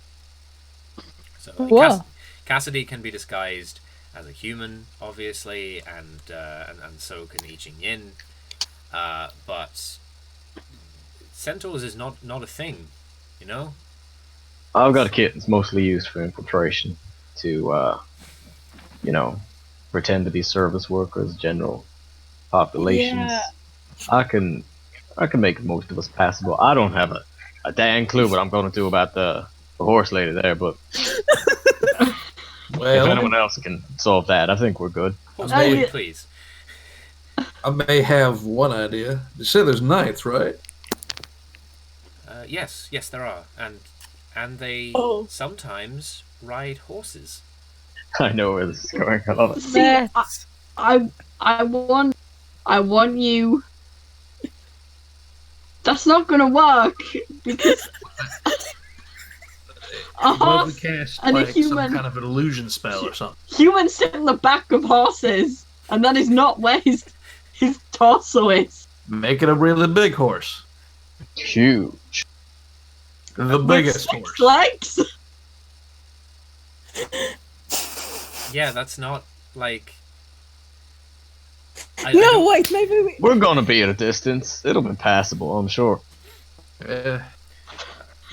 So Wow. Cassidy can be disguised as a human, obviously, and so can I Ching Yin. But centaurs is not a thing, you know. I've got a kit that's mostly used for infiltration to, pretend to be service workers, general populations. Yeah. I can make most of us passable. I don't have a dang clue what I'm going to do about the horse lady there, but if anyone else can solve that, I think we're good. Horse lady, please. I may have one idea. You say there's knights, right? Yes, there are, and they sometimes ride horses. I know where this is going. I love it. See, I want you. That's not gonna work because a horse cast, and like, a human. some kind of an illusion spell or something. Humans sit in the back of horses, and that is not where his torso is. Make it a really big horse. Huge. The biggest With 6 horse. legs. Yeah, that's not like. No, wait, maybe We're gonna be at a distance. It'll be passable, I'm sure. maybe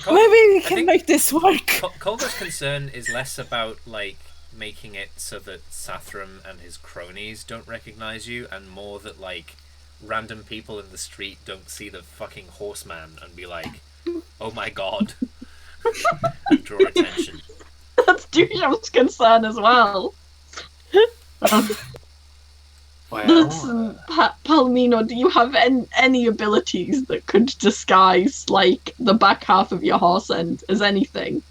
we can make this work. Culver's concern is less about like making it so that Sathram and his cronies don't recognize you, and more that like random people in the street don't see the fucking horseman and be like, "Oh my god," and draw attention. That's Duchamp's concern as well. Listen, Palomino, do you have any abilities that could disguise, like, the back half of your horse end as anything?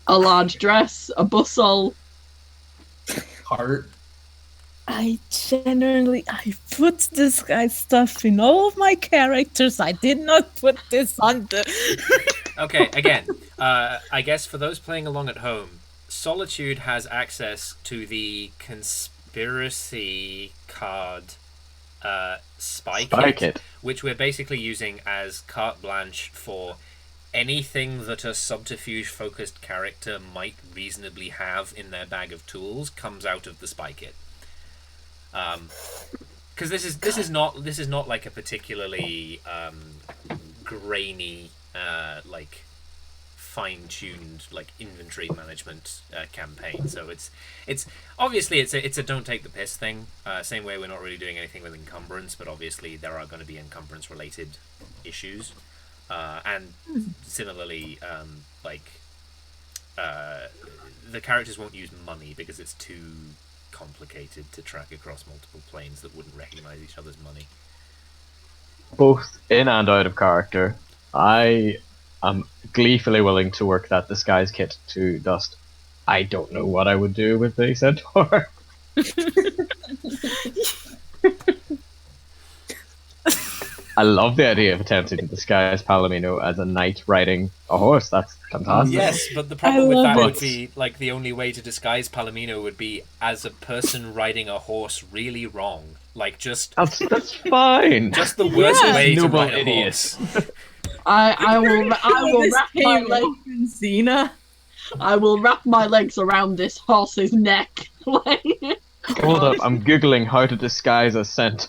A large dress, a bustle? Heart. I put this guy's stuff in all of my characters. I did not put this on the. Okay, again, I guess for those playing along at home, Solitude has access to the conspiracy card spy kit, which we're basically using as carte blanche for anything that a subterfuge-focused character might reasonably have in their bag of tools comes out of the spy kit. Because this is not like a particularly grainy like fine-tuned like inventory management campaign. So it's obviously it's a don't take the piss thing. Same way we're not really doing anything with encumbrance, but obviously there are going to be encumbrance related issues, and similarly the characters won't use money because it's too complicated to track across multiple planes that wouldn't recognize each other's money. Both in and out of character, I am gleefully willing to work that disguise kit to dust. I don't know what I would do with the centaur. I love the idea of attempting to disguise Palomino as a knight riding a horse. That's fantastic. Yes, but the problem with that would be, like, the only way to disguise Palomino would be as a person riding a horse really wrong. Like, just... That's fine. Just the worst way to ride a horse. I will wrap my legs... Xena. I will wrap my legs around this horse's neck. Hold up, I'm googling how to disguise a centaur.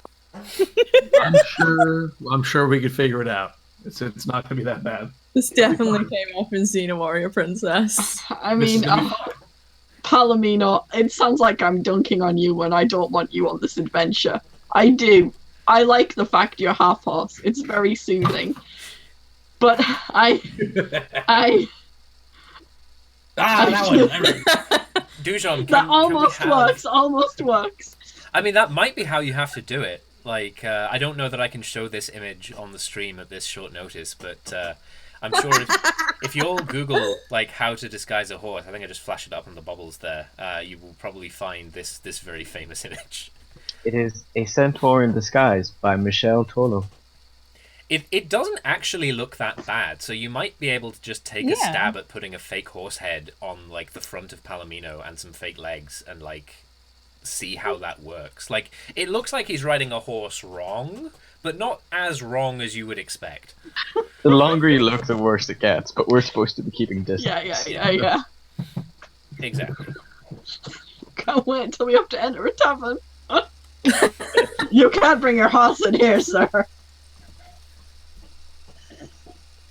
I'm sure we could figure it out. It's not going to be that bad. This definitely came off in Xena Warrior Princess. I mean, Palomino, it sounds like I'm dunking on you when I don't want you on this adventure. I do. I like the fact you're half horse. It's very soothing. But Dujon, that almost works. I mean, that might be how you have to do it. Like, I don't know that I can show this image on the stream at this short notice, but I'm sure if you all Google like how to disguise a horse, I think I just flashed it up on the bubbles there. You will probably find this very famous image. It is A Centaur in Disguise by Michelle Tolo. It doesn't actually look that bad, so you might be able to just take a stab at putting a fake horse head on like the front of Palomino and some fake legs and like see how that works. Like, it looks like he's riding a horse wrong, but not as wrong as you would expect. The longer you look, the worse it gets, but we're supposed to be keeping distance. Yeah. Exactly. Can't wait until we have to enter a tavern. You can't bring your horse in here, sir.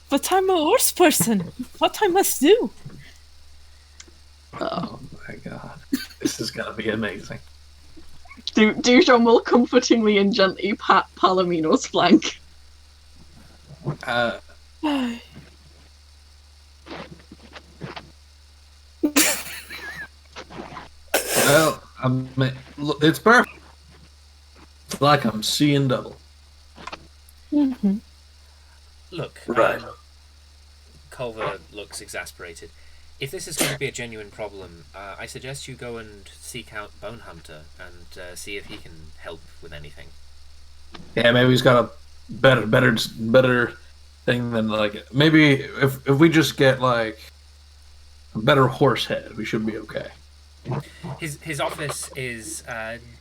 But I'm a horse person. What I must do? Oh my god. This is gonna be amazing. Dujon will comfortingly and gently pat Palomino's flank. Well, look, it's perfect. It's like I'm seeing double. Mm-hmm. Look, Right. Culver looks exasperated. If this is going to be a genuine problem, I suggest you go and seek out Bone Hunter and see if he can help with anything. Yeah, maybe he's got a better thing than like maybe if we just get like a better horse head, we should be okay. His office is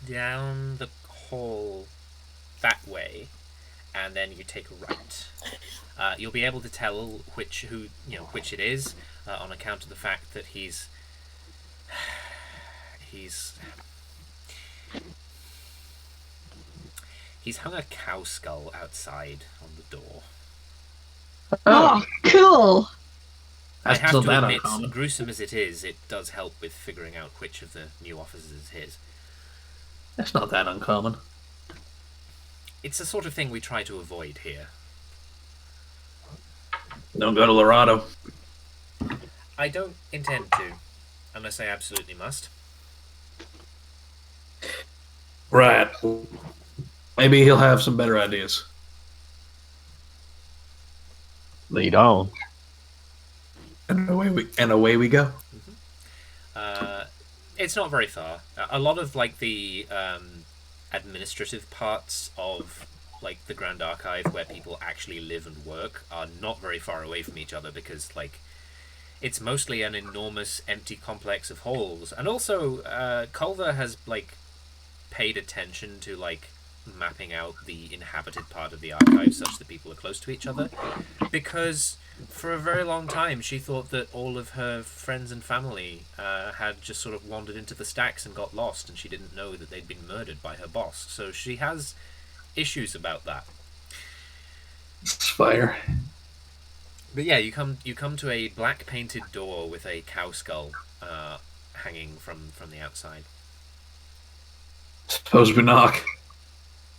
down the hall that way, and then you take a right. You'll be able to tell which it is on account of the fact that he's hung a cow skull outside on the door. Oh, cool! I That's have not to that admit, uncommon. gruesome as it is, it does help with figuring out which of the new officers is his. That's not that uncommon. It's the sort of thing we try to avoid here. Don't go to Lorado. I don't intend to, unless I absolutely must. Right. Maybe he'll have some better ideas. Lead on. And away we go. It's not very far. A lot of like the administrative parts of like the Grand Archive, where people actually live and work, are not very far away from each other because like it's mostly an enormous empty complex of halls. And also Culver has like paid attention to like mapping out the inhabited part of the archive such that people are close to each other, because for a very long time she thought that all of her friends and family had just sort of wandered into the stacks and got lost, and she didn't know that they'd been murdered by her boss. So she has issues about that. It's fire. But yeah, you come to a black painted door with a cow skull hanging from the outside. Suppose we knock.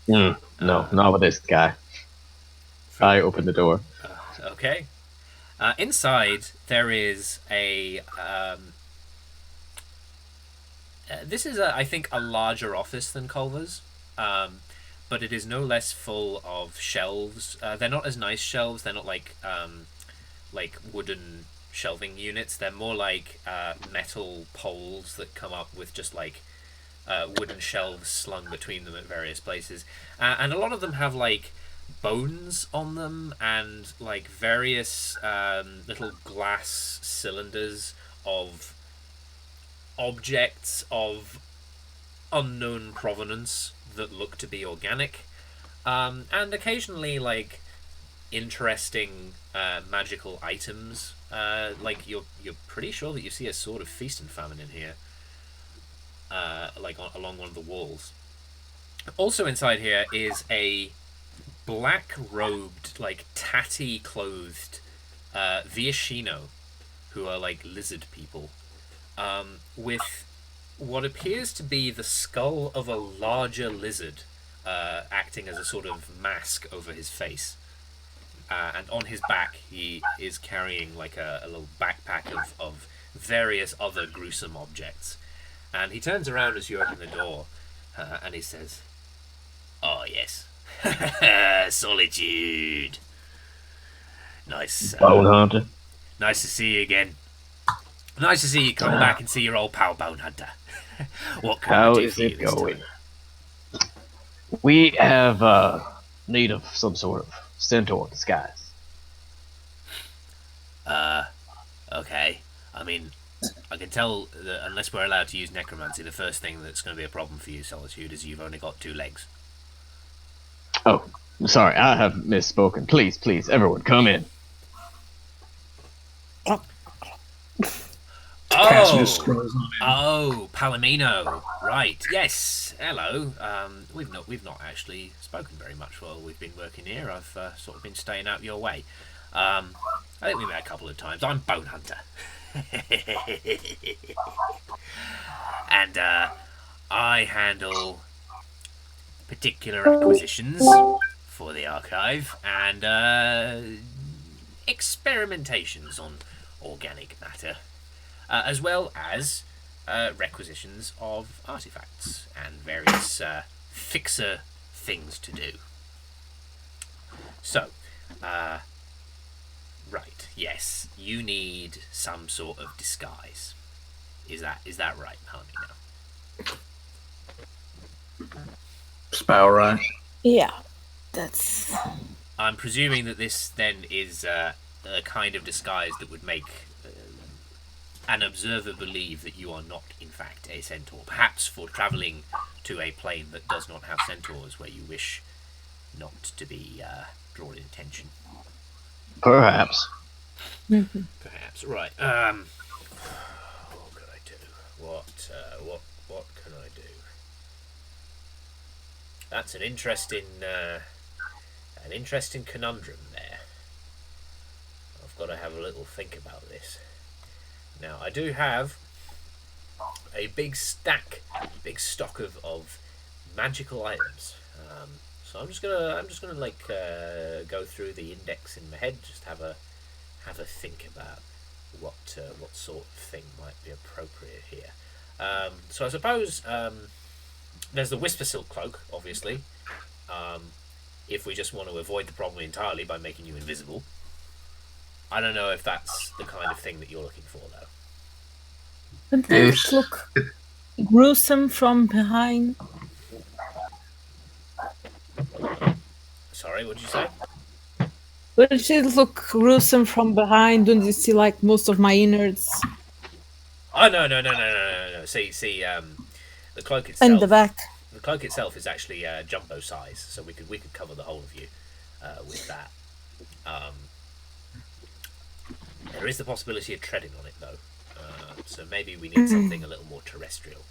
No, not with this guy. I open the door. Okay. Inside there is a. This is, I think, a larger office than Culver's, but it is no less full of shelves. They're not as nice shelves. They're not like wooden shelving units. They're more like metal poles that come up with just like wooden shelves slung between them at various places, and a lot of them have like bones on them and like various little glass cylinders of objects of unknown provenance that look to be organic, and occasionally like interesting magical items. Like you're pretty sure that you see a sort of feast and famine in here, along one of the walls. Also inside here is a black-robed, like tatty-clothed Viashino, who are like lizard people, with what appears to be the skull of a larger lizard acting as a sort of mask over his face. And on his back, he is carrying like a little backpack of various other gruesome objects. And he turns around as you open the door, and he says, "Oh, yes. Solitude. Nice. Bone Hunter. Nice to see you again. Nice to see you come back and see your old pal Bone Hunter. What can I do for you this time?" We have need of some sort of centaur disguise. Okay. I mean, I can tell that unless we're allowed to use necromancy, the first thing that's going to be a problem for you, Solitude, is you've only got 2 legs. Oh, sorry, I have misspoken. Please, everyone, come in. Oh, Palomino. Right. Yes. Hello. We've not actually spoken very much while we've been working here. I've sort of been staying out your way. I think we met a couple of times. I'm Bone Hunter. And I handle particular acquisitions for the archive and experimentations on organic matter, as well as requisitions of artifacts and various fixer things to do. So, right, yes, you need some sort of disguise. Is that right, Palomino? Spout right. Yeah, that's. I'm presuming that this then is a kind of disguise that would make an observer believe that you are not, in fact, a centaur. Perhaps for travelling to a plane that does not have centaurs, where you wish not to be drawn in attention. Perhaps. Mm-hmm. Perhaps, right. What could I do? What can I do? That's an interesting conundrum there. I've got to have a little think about this. Now, I do have a big stock of magical items. So I'm just gonna like go through the index in my head, just have a think about what sort of thing might be appropriate here. So I suppose there's the Whisper Silk Cloak, obviously. If we just want to avoid the problem entirely by making you invisible. I don't know if that's the kind of thing that you're looking for, though. But those look gruesome from behind. Sorry, what did you say? But it look gruesome from behind. Don't you see like most of my innards? Oh no! See, the cloak itself. And the back. The cloak itself is actually jumbo size, so we could cover the whole of you with that. There is the possibility of treading on it, though. So maybe we need something a little more terrestrial.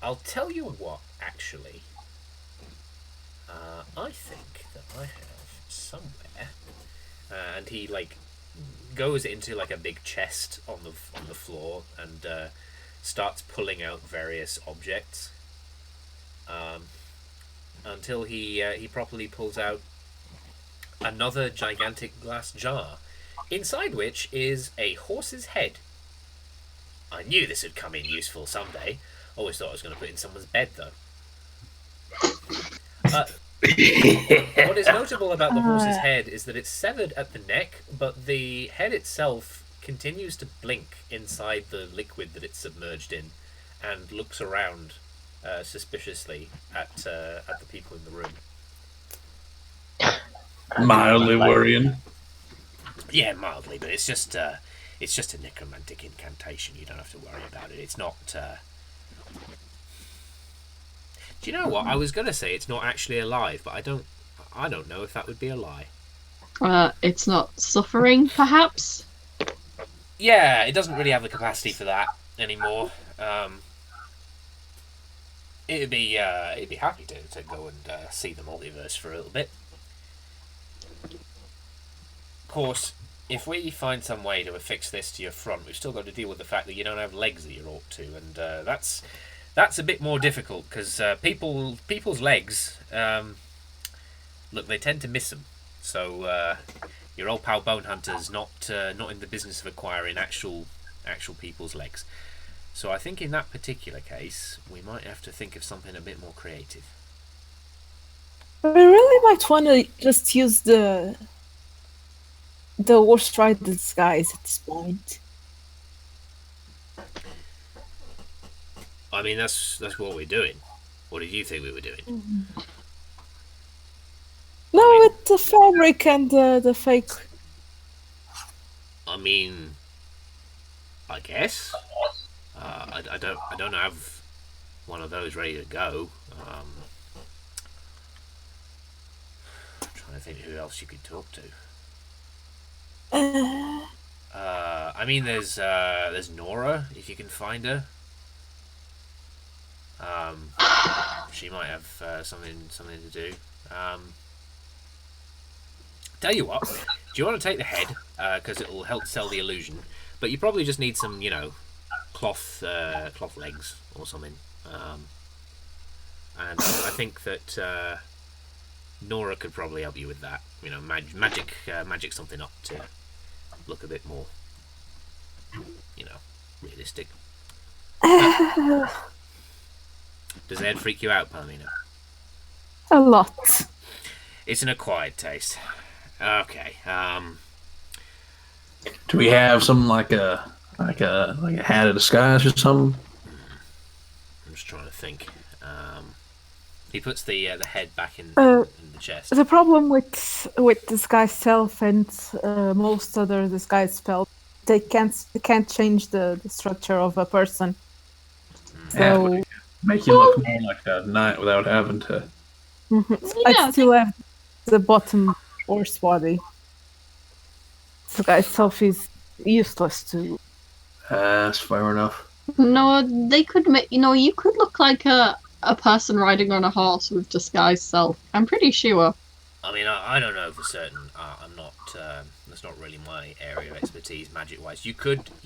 I'll tell you what, actually. I think that I have somewhere and he like goes into like a big chest on the floor and starts pulling out various objects until he properly pulls out another gigantic glass jar, inside which is a horse's head. I knew this would come in useful someday. Always thought I was going to put it in someone's bed, though. What is notable about the horse's head is that it's severed at the neck, but the head itself continues to blink inside the liquid that it's submerged in, and looks around suspiciously at the people in the room. Mildly worrying. Yeah, mildly, but it's just a necromantic incantation. You don't have to worry about it. It's not. Do you know what? I was gonna say it's not actually alive, but I don't know if that would be a lie. It's not suffering, perhaps. Yeah, it doesn't really have the capacity for that anymore. It'd be happy to go and see the multiverse for a little bit. Of course, if we find some way to affix this to your front, we've still got to deal with the fact that you don't have legs that you ought to, and that's a bit more difficult because people's legs, look, they tend to miss them. So your old pal Bone Hunter's not in the business of acquiring actual people's legs. So I think in that particular case, we might have to think of something a bit more creative. We really might want to just use the Horse Rider disguise at this point. I mean, that's what we're doing. What did you think we were doing? Mm-hmm. No, with the fabric and the fake. I mean, I guess. I don't have one of those ready to go. I'm trying to think who else you could talk to. I mean, there's Nora, if you can find her. She might have something to do. Tell you what, do you want to take the head? Because it will help sell the illusion. But you probably just need some, cloth legs or something. And I think that Nora could probably help you with that. Magic something up to look a bit more, realistic. Does Ed freak you out, Palomino? A lot. It's an acquired taste. Okay. Do we have something like a hat of disguise or something? I'm just trying to think. He puts the head back in the chest. The problem with disguise self and most other disguise spells, they can't change the structure of a person. So make you look more like a knight without having to. I still have the bottom horse body. Disguise self is useless to. That's fair enough. No, they could make. You could look like a person riding on a horse with disguised self. I'm pretty sure. I mean, I don't know for certain. I'm not. That's not really my area of expertise, magic-wise. You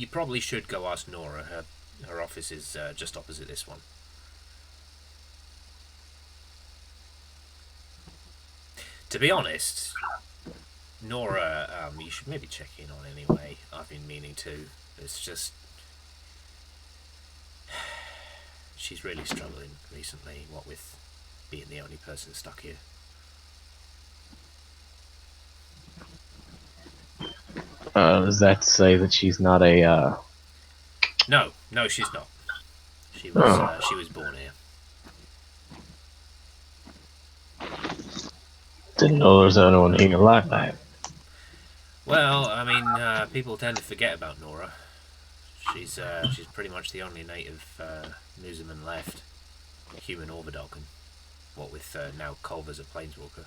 probably should go ask Nora. Her office is just opposite this one. To be honest, Nora, you should maybe check in on anyway. I've been meaning to. It's just she's really struggling recently, what with being the only person stuck here. Does that say that she's not a? No, she's not. She was born here. Didn't know there was anyone here like that. Well, I mean, people tend to forget about Nora. She's pretty much the only native Muzema left, human or Vidalcan. What with now Culver's a planeswalker.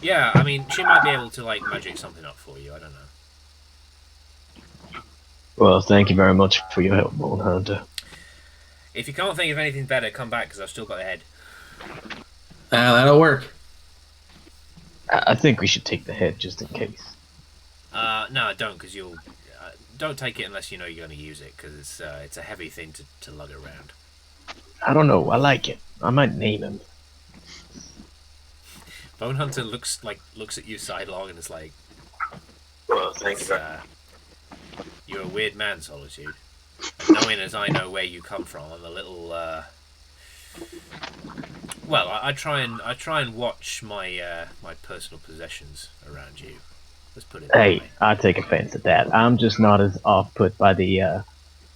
Yeah, I mean, she might be able to magic something up for you. I don't know. Well, thank you very much for your help, Bone Hunter. If you can't think of anything better, come back because I've still got a head. That'll work. I think we should take the head just in case. No, don't, because you'll... don't take it unless you know you're going to use it, because it's a heavy thing to lug around. I don't know. I like it. I might name him. Bone Hunter looks at you sidelong and is like, Well, thank you. "You're a weird man, Solitude. And knowing as I know where you come from, I'm a little. Well, I try and watch my my personal possessions around you. Let's put it that Hey, way. I take offense at that. I'm just not as off-put by the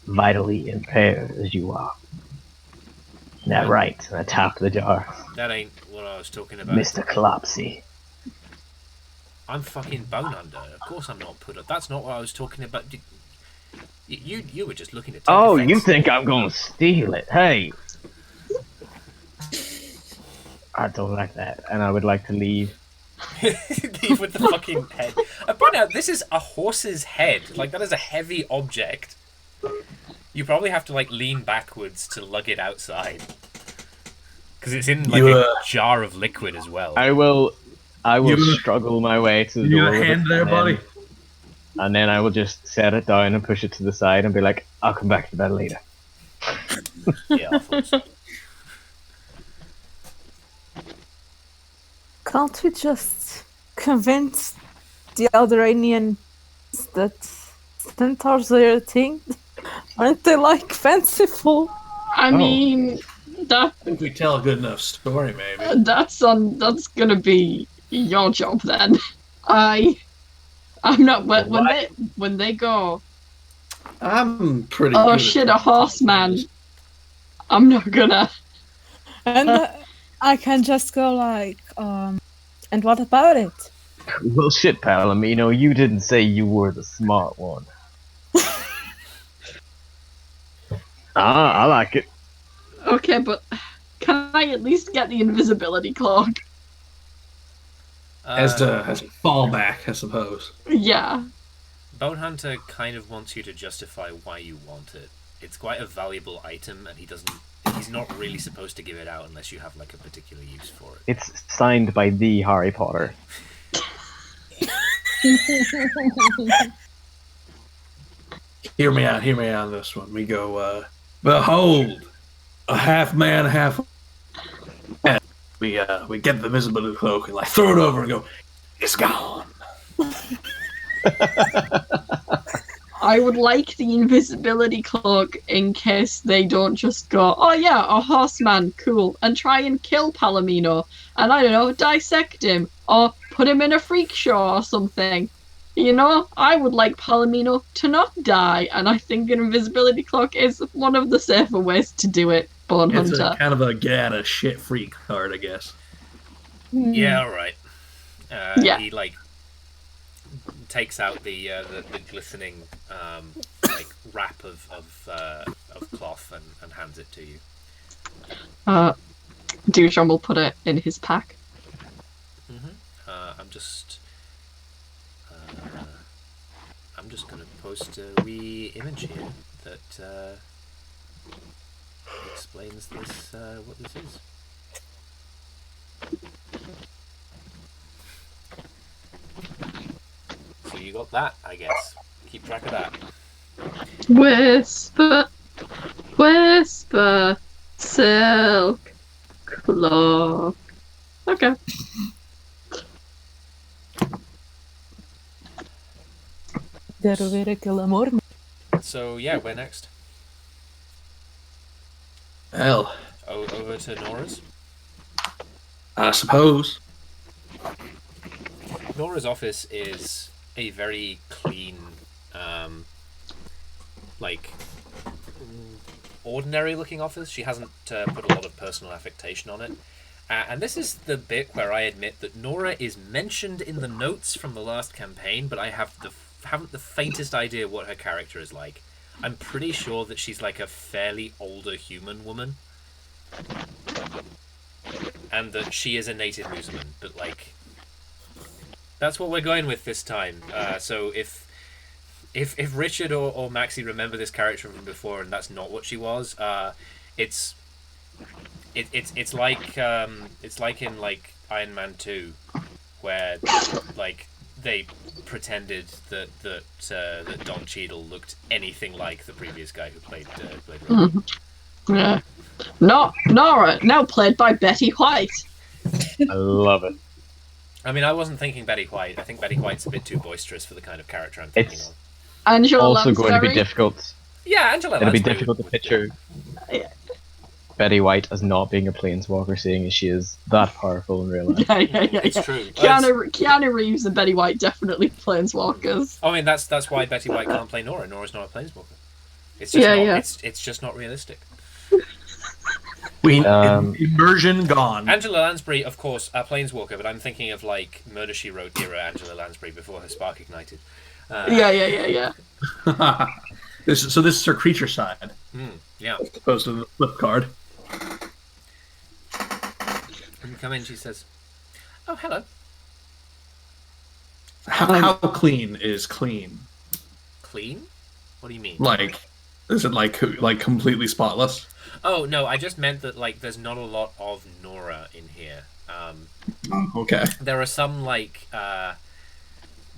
vitally impaired as you are. Isn't that right? And I tapped the jar. That ain't what I was talking about. Mr. Clopsy. I'm fucking Bone Hunter. Of course I'm not put up. That's not what I was talking about. You were just looking to take Oh, offense. you think I'm gonna steal it? Hey! I don't like that, and I would like to leave. Leave with the fucking head. I point out, this is a horse's head. Like, that is a heavy object. You probably have to, like, lean backwards to lug it outside. Because it's in, like, a jar of liquid as well. I will struggle my way to the You door. got a hand there, buddy? And then I will just set it down and push it to the side and be like, I'll come back to that later. Yeah, I thought so. Can't we just convince the Alderanians that centaurs are a thing? Aren't they, like, fanciful? I mean, that I think we tell a good enough story, maybe. that's gonna be your job then. I'm not when they go, I'm pretty oh good shit, at a horseman. I'm not gonna. And I can just go like, and what about it? Well, shit, Palomino, you didn't say you were the smart one. I like it. Okay, but can I at least get the invisibility cloak? as a fallback, I suppose. Yeah. Bone Hunter kind of wants you to justify why you want it. It's quite a valuable item, and he's not really supposed to give it out unless you have like a particular use for it. It's signed by the Harry Potter. Hear me out on this one. We go, behold, a half man, half... And we get the invisibility cloak and like throw it over and go, it's gone. I would like the invisibility cloak in case they don't just go, oh yeah, a horseman, cool, and try and kill Palomino, and I don't know, dissect him, or put him in a freak show or something. You know, I would like Palomino to not die, and I think an invisibility cloak is one of the safer ways to do it, Bone It's Hunter. a kind of a get out of shit free card, I guess. Yeah, all right. Yeah. He like takes out the glistening like wrap of cloth and hands it to you. Dujon will put it in his pack. I'm just gonna post a wee image here that explains this what this is. So you got that, I guess. Keep track of that. Whisper, whisper, silk cloak. Okay. So yeah, where next? Hell, Over to Nora's. I suppose. Nora's office is a very clean, like, ordinary-looking office. She hasn't put a lot of personal affectation on it. And this is the bit where I admit that Nora is mentioned in the notes from the last campaign, but I haven't the faintest idea what her character is like. I'm pretty sure that she's like a fairly older human woman. And that she is a native Muzema, but like... That's what we're going with this time. So if Richard or Maxie remember this character from before and that's not what she was, it's like in like Iron Man 2, where like they pretended that Don Cheadle looked anything like the previous guy who played Rogue. Yeah. Nora, now played by Betty White. I love it. I mean, I wasn't thinking Betty White. I think Betty White's a bit too boisterous for the kind of character I'm thinking of. Angela Also going to be Lansbury. difficult. Yeah, Angela It'll be Lansbury difficult to would- picture Yeah. Betty White as not being a planeswalker, seeing as she is that powerful in real life. Yeah. It's true. Keanu Reeves and Betty White definitely planeswalkers. I mean, that's why Betty White can't play Nora. Nora's not a planeswalker. It's just it's just not realistic. Immersion gone. Angela Lansbury, of course, a planeswalker, but I'm thinking of like Murder She Wrote era Angela Lansbury before her spark ignited. Yeah. This is her creature side, Yeah. as opposed to the flip card. When you come in, she says, "Oh, hello." How clean is clean? Clean? What do you mean? Like, is it like completely spotless? Oh no, I just meant that like there's not a lot of Nora in here. Okay. There are some like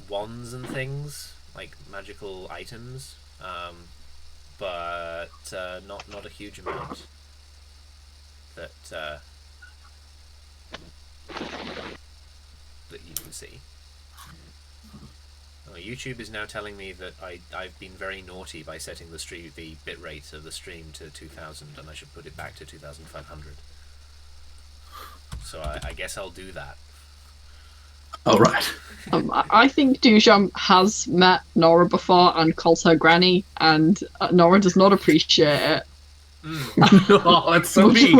wands and things, like magical items, but not a huge amount that you can see. Oh, YouTube is now telling me that I've been very naughty by setting the bit rate of the stream to 2000, and I should put it back to 2500. So I guess I'll do that. All right. I think Duchamp has met Nora before and calls her granny, and Nora does not appreciate it. Oh, that's so mean.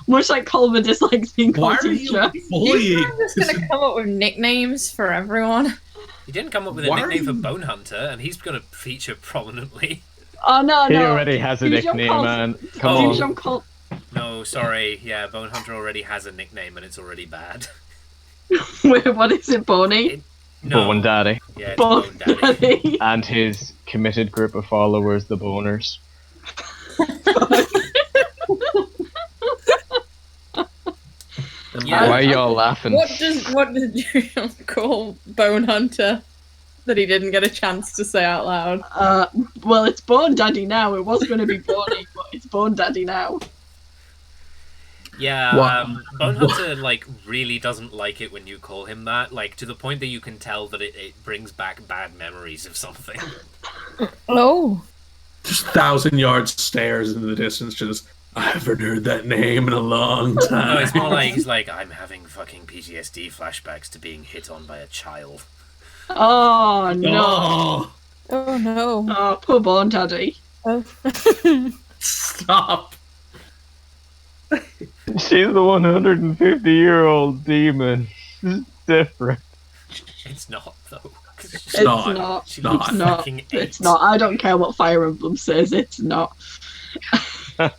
Much like Culver dislikes being called teacher. bullying? I'm just gonna come up with nicknames for everyone. He didn't come up with a nickname for Bone Hunter, and he's going to feature prominently. Oh no! He already has a Duchamp nickname, calls- man. Come on. Duchamp No, sorry. Yeah, Bone Hunter already has a nickname, and it's already bad. Wait, what is it, Boney? No. Bone Daddy. Yeah, it's Bone Daddy. And his committed group of followers, the Boners. Yeah. Why are y'all laughing? What did you call Bone Hunter that he didn't get a chance to say out loud? Well, it's Bone Daddy now. It was going to be Boney, but it's Bone Daddy now. Yeah, Bone Hunter like really doesn't like it when you call him that, like to the point that you can tell that it brings back bad memories of something. Oh. Just 1,000-yard stares into the distance. Just, I haven't heard that name in a long time. No, it's more like he's like, I'm having fucking PTSD flashbacks to being hit on by a child. Oh no! Oh, Oh no. Oh, poor Bone Daddy. Oh. stop. She's the 150-year-old demon. It's different. It's not though. It's not. She Not. looks It's not. fucking It's eight. not. I don't care what Fire Emblem says. It's not. That's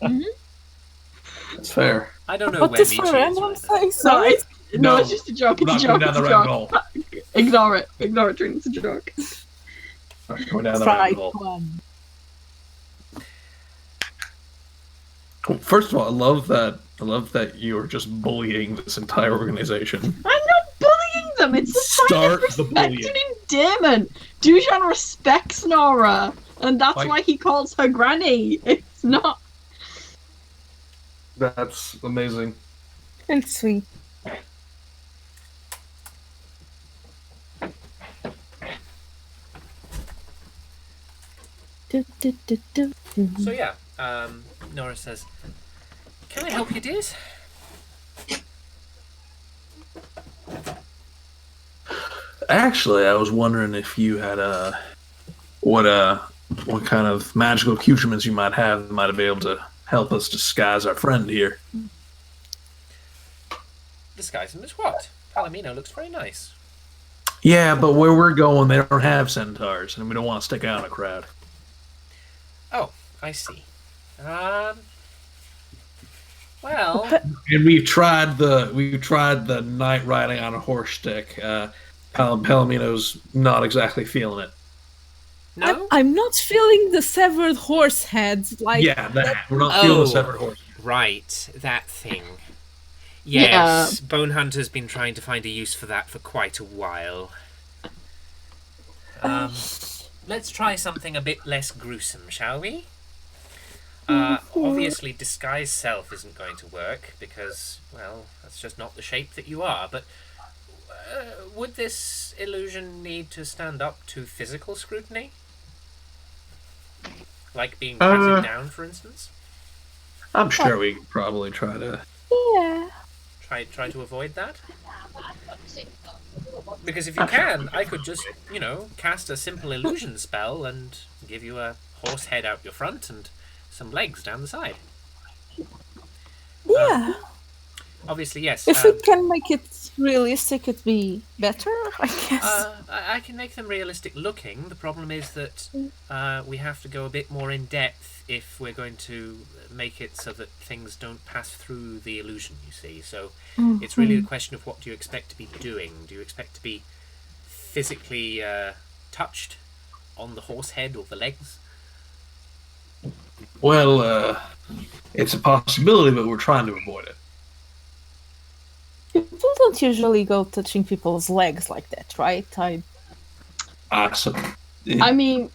fair. I don't know What where does Nietzsche Fire is Emblem right now. say? No, Sorry. it's just a joke. It's We're a not going joke. down It's the a rabbit joke. hole. Ignore it. Ignore it, Trin. It's a joke. We're going down the Right rabbit hole. one. Well, first of all, I love that you are just bullying this entire organization. I'm not bullying them. It's a sign Start of the respect bullying. and endearment. Dujan respects Nora, and that's Like- why he calls her granny. It's not. That's amazing. And sweet. Do, do, do, do, do. So yeah, Nora says, "Can I help you, dears?" Actually, I was wondering if you had what kind of magical accoutrements you might have that might be able to help us disguise our friend here. Disguise him as what? Palomino looks very nice. Yeah, but where we're going, they don't have centaurs, and we don't want to stick out in a crowd. Oh, I see. Well, And we've tried the knight riding on a horse stick. Palomino's not exactly feeling it. No? I'm not feeling the severed horse head. Like, yeah, that. We're not feeling the severed horse. Right, that thing. Yes, Bone Hunter's been trying to find a use for that for quite a while. Let's try something a bit less gruesome, shall we? Obviously, disguise self isn't going to work because, well, that's just not the shape that you are. But would this illusion need to stand up to physical scrutiny? Like being patted down, for instance? I'm sure we could probably try to... Yeah. Try to avoid that? Because if you can, I could just, cast a simple illusion spell and give you a horse head out your front and some legs down the side. Yeah. Obviously, yes. If we can make it realistic, it'd be better, I guess. I can make them realistic looking. The problem is that we have to go a bit more in depth if we're going to make it so that things don't pass through the illusion, you see. So it's really a question of what do you expect to be doing. Do you expect to be physically touched on the horse head or the legs? Well, it's a possibility, but we're trying to avoid it. People don't usually go touching people's legs like that, right? I mean,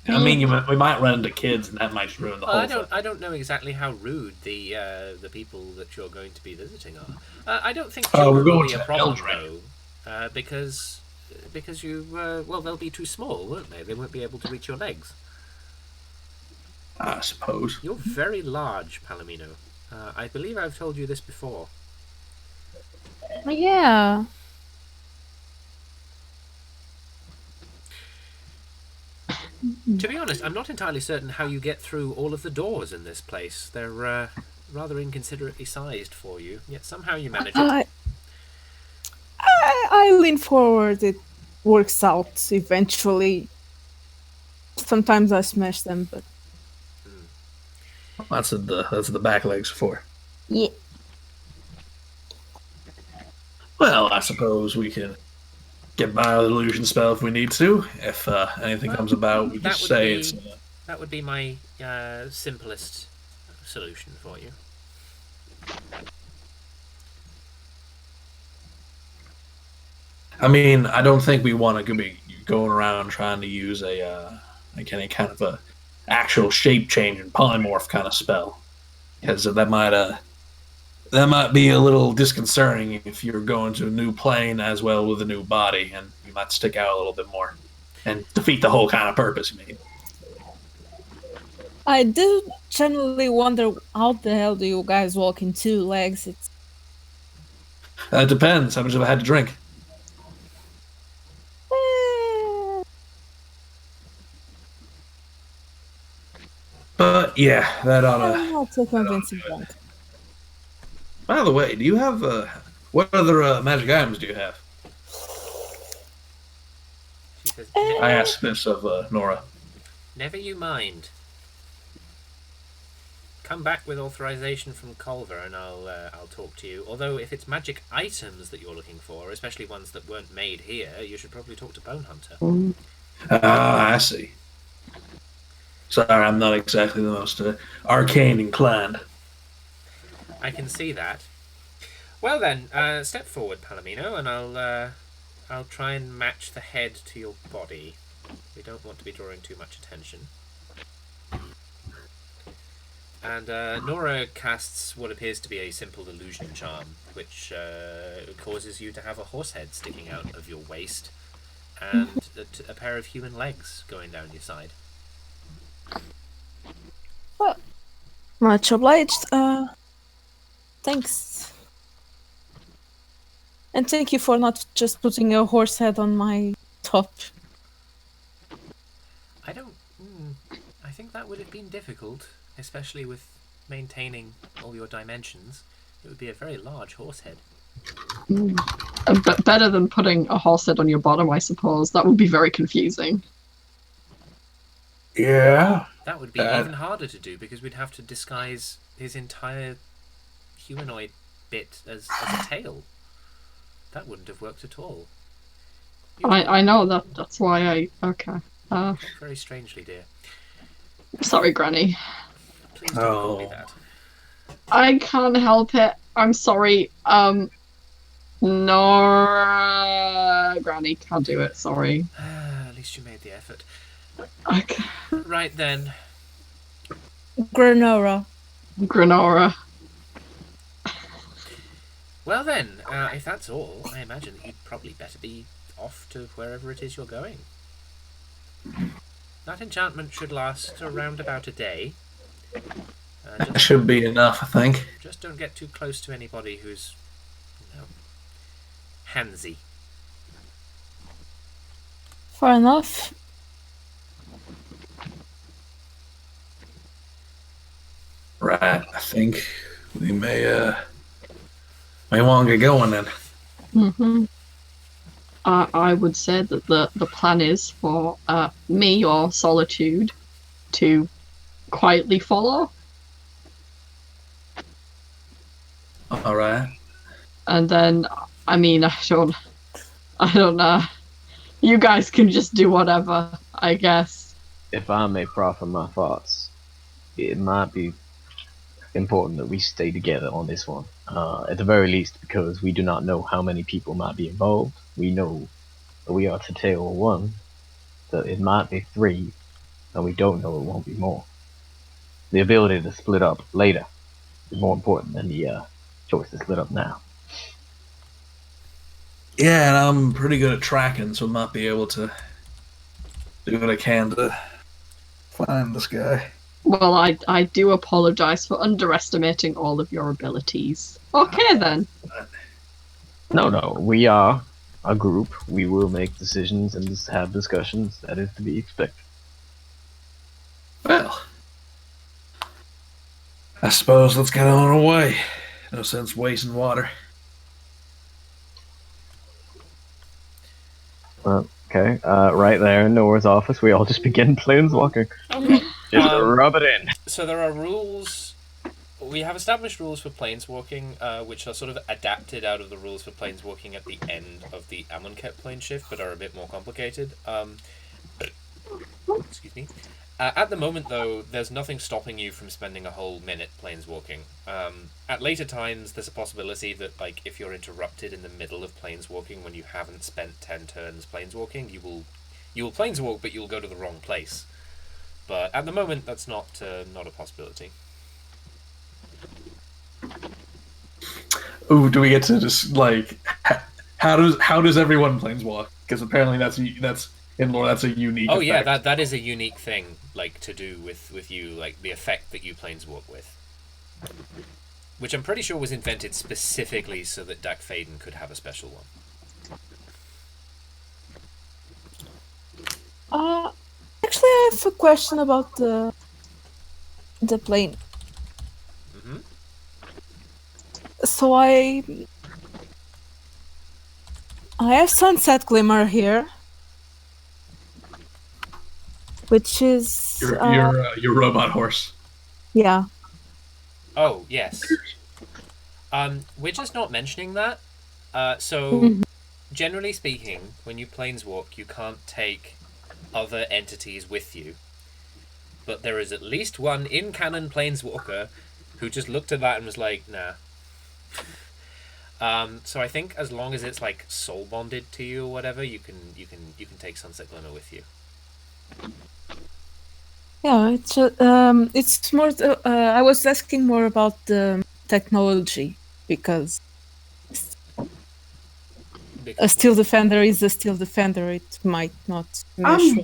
we might run into kids, and that might ruin the whole thing. I don't know exactly how rude the people that you're going to be visiting are. I don't think children will be a problem though, because you they'll be too small, won't they? They won't be able to reach your legs. I suppose. You're very large, Palomino. I believe I've told you this before. Yeah. To be honest, I'm not entirely certain how you get through all of the doors in this place. They're rather inconsiderately sized for you, yet somehow you manage it. I lean forward. It works out eventually. Sometimes I smash them, but that's what the back legs for. Yeah. Well, I suppose we can get by with illusion spell if we need to. If anything comes about, we just say it's... That would be my simplest solution for you. I mean, I don't think we want to be going around trying to use any kind of a actual shape change and polymorph kind of spell, because that might be a little disconcerting if you're going to a new plane as well with a new body, and you might stick out a little bit more and defeat the whole kind of purpose. I do generally wonder how the hell do you guys walk in 2 legs? It depends. How much have I had to drink? But yeah, that ought to... I'll take convincing drunk. By the way, do you have what other magic items do you have? I asked this of Nora. Never you mind. Come back with authorization from Culver, and I'll talk to you. Although, if it's magic items that you're looking for, especially ones that weren't made here, you should probably talk to Bone Hunter. I see. Sorry, I'm not exactly the most arcane inclined. I can see that. Well then, step forward, Palomino, and I'll try and match the head to your body. We don't want to be drawing too much attention. And Nora casts what appears to be a simple illusion charm, which causes you to have a horse head sticking out of your waist, and a pair of human legs going down your side. Well, much obliged. Thanks. And thank you for not just putting a horse head on my top. I think that would have been difficult, especially with maintaining all your dimensions. It would be a very large horse head. But better than putting a horse head on your bottom, I suppose. That would be very confusing. Yeah. That would be even harder to do, because we'd have to disguise his entire humanoid bit as a tail. That wouldn't have worked at all. I know that's why okay. Very strangely, dear. Sorry, Granny. Please don't call me that. I can't help it. I'm sorry. No, Granny can't do it. Sorry. At least you made the effort. Okay. Right then. Granora. Well then, if that's all, I imagine that you'd probably better be off to wherever it is you're going. That enchantment should last around about a day. That should be enough, I think. Just don't get too close to anybody who's, handsy. Fair enough. Right, I think we may want to get going then. Mm-hmm. I would say that the plan is for me or Solitude to quietly follow. All right. And then, I mean, I don't know. You guys can just do whatever, I guess. If I may proffer my thoughts, it might be important that we stay together on this one. At the very least, because we do not know how many people might be involved. We know that we are to tail one, that it might be 3, and we don't know it won't be more. The ability to split up later is more important than the choice to split up now. Yeah, and I'm pretty good at tracking, so I might be able to do what I can to find this guy. Well, I do apologize for underestimating all of your abilities. Okay, then. No, we are a group. We will make decisions and just have discussions. That is to be expected. Well, I suppose let's get on our way. No sense wasting water. Okay, right there in Noah's office, we all just begin planeswalking. Okay. Just rub it in. So there are rules. We have established rules for planeswalking, which are sort of adapted out of the rules for planeswalking at the end of the Amonkhet plane shift, but are a bit more complicated. Excuse me. At the moment, though, there's nothing stopping you from spending a whole minute planeswalking. At later times, there's a possibility that, like, if you're interrupted in the middle of planeswalking when you haven't spent 10 turns planeswalking, you will planeswalk, but you'll go to the wrong place. But at the moment, that's not a possibility. Ooh, do we get to just like how does everyone planeswalk? Because apparently that's in lore that's a unique. Oh effect. yeah, that is a unique thing, like to do with you, like the effect that you planeswalk with, which I'm pretty sure was invented specifically so that Dak Faden could have a special one. Actually, I have a question about the plane. Mm-hmm. So I have Sunset Glimmer here, which is your robot horse. Yeah. Oh yes. We're just not mentioning that. So generally speaking, when you planeswalk, you can't take other entities with you. But there is at least one in-canon planeswalker who just looked at that and was like, nah. So I think as long as it's like soul bonded to you or whatever, you can take Sunset Glimmer with you. Yeah, it's more. I was asking more about the technology because a Steel Defender is a Steel Defender. It might not mesh.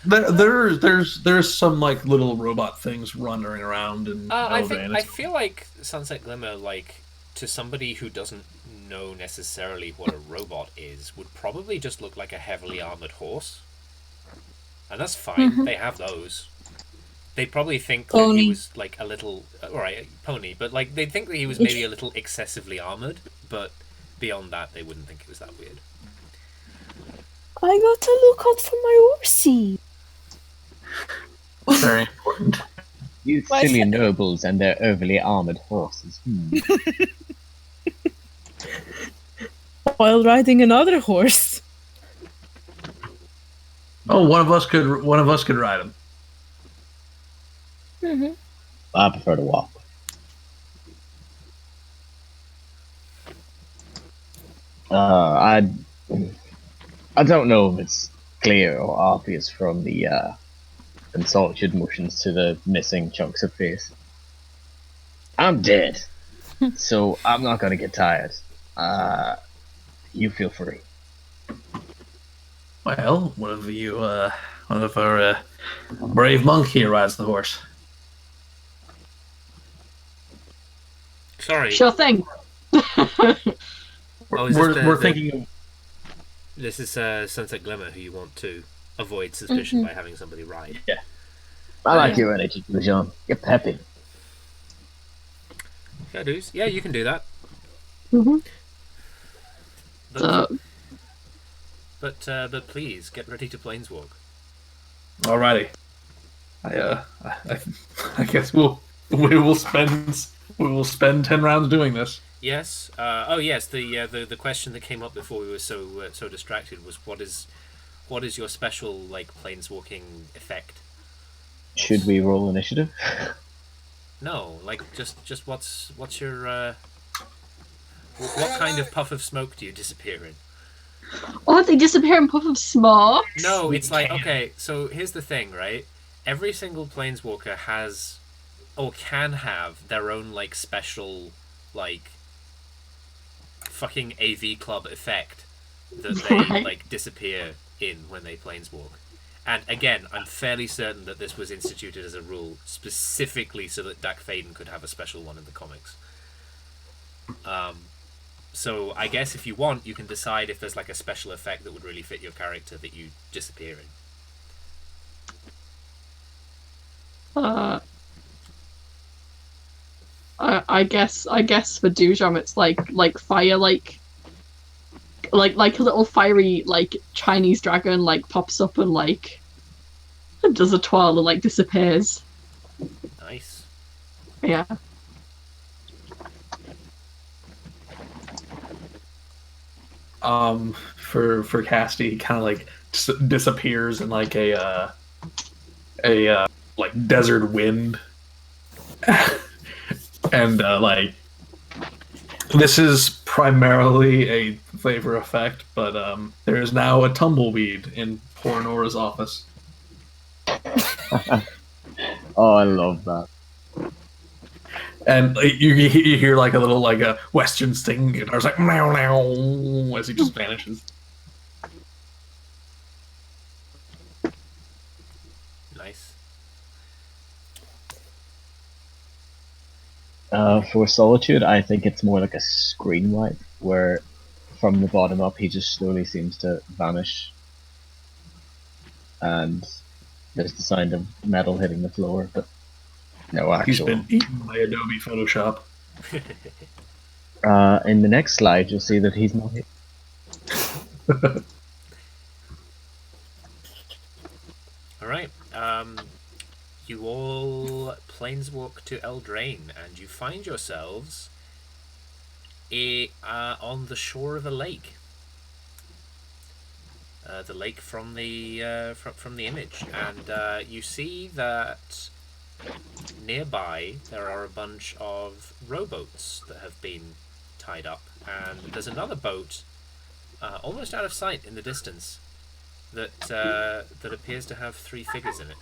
There's some like little robot things wandering around and I feel like Sunset Glimmer, like to somebody who doesn't know necessarily what a robot is, would probably just look like a heavily armored horse, and that's fine. Mm-hmm. They have those. They probably think that he was like a little, alright, pony, but like they'd think that he was maybe a little excessively armored, but beyond that, they wouldn't think it was that weird. I got to look out for my horsey. Very important. You silly nobles and their overly armored horses. While riding another horse. Oh, one of us could ride him. Mm-hmm. I prefer to walk. I don't know if it's clear or obvious from the Solitude motions to the missing chunks of face. I'm dead, so I'm not gonna get tired. You feel free. Well, one of our brave monk here rides the horse. Sorry. Sure thing. We're thinking of... This is Sunset Glimmer, who you want to avoid suspicion by having somebody ride. Yeah. I like your energy, John. You're peppy. Yeah, dudes. Yeah, you can do that. Mm-hmm. But please get ready to planeswalk. Alrighty. I guess we will spend 10 rounds doing this. Yes. Oh, yes. The question that came up before we were so distracted was what is your special planeswalking effect? Should we roll initiative? No, just what's your what kind of puff of smoke do you disappear in? Oh, they disappear in puff of smoke? No, it's okay, so here's the thing, right? Every single planeswalker has or can have their own special fucking AV club effect that they disappear in when they planeswalk. And again, I'm fairly certain that this was instituted as a rule specifically so that Dak Faden could have a special one in the comics. So I guess if you want, you can decide if there's a special effect that would really fit your character that you disappear in. I guess for Dujam it's like fire, like a little fiery Chinese dragon pops up and does a twirl and disappears. Nice. Yeah. For Casty, he kind of disappears in a desert wind, and this is primarily a flavor effect, but there is now a tumbleweed in poor Nora's office. Oh, I love that. And you hear a little a Western sting guitar, meow meow, as he just vanishes. Nice. For Solitude, I think it's more like a screen wipe, where from the bottom up he just slowly seems to vanish. And there's the sound of metal hitting the floor, but no actual. He's been eaten by Adobe Photoshop. In the next slide, you'll see that he's not hit. Alright. You all planeswalk to Eldraine, and you find yourselves on the shore of a lake. The lake from the from the image, and you see that nearby there are a bunch of rowboats that have been tied up, and there's another boat almost out of sight in the distance that appears to have 3 figures in it.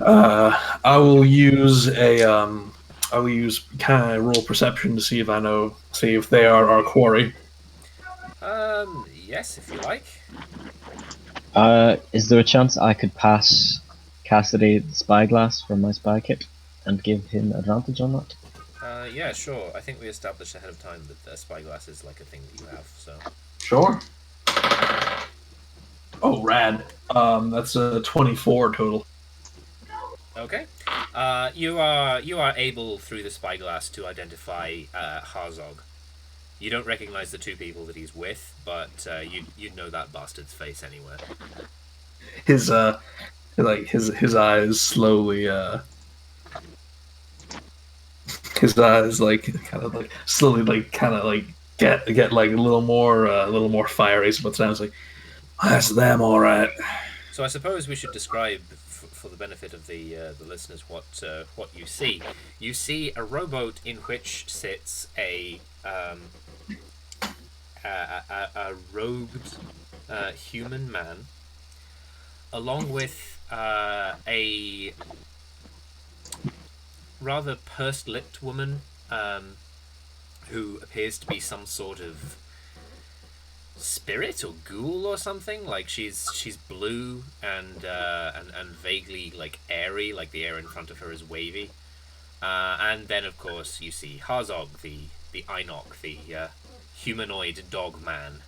I will use kind of roll perception to see if they are our quarry. Yes, if you like. Is there a chance I could pass Cassidy the spyglass from my spy kit and give him advantage on that? Yeah, sure. I think we established ahead of time that the spyglass is a thing that you have, so... Sure. Oh, rad. That's a 24 total. Okay. You are able, through the spyglass, to identify Harzog. You don't recognize the 2 people that he's with, but you'd know that bastard's face anywhere. His eyes slowly his eyes slowly get like a little more fiery. So it sounds like that's them, all right. So I suppose we should describe, for the benefit of the listeners, what you see. You see a rowboat in which sits a robed human man, along with a rather pursed-lipped woman who appears to be some sort of spirit or ghoul or something. Like she's blue and vaguely like airy, like the air in front of her is wavy. And then of course you see Harzog, the Einok, the humanoid dog man,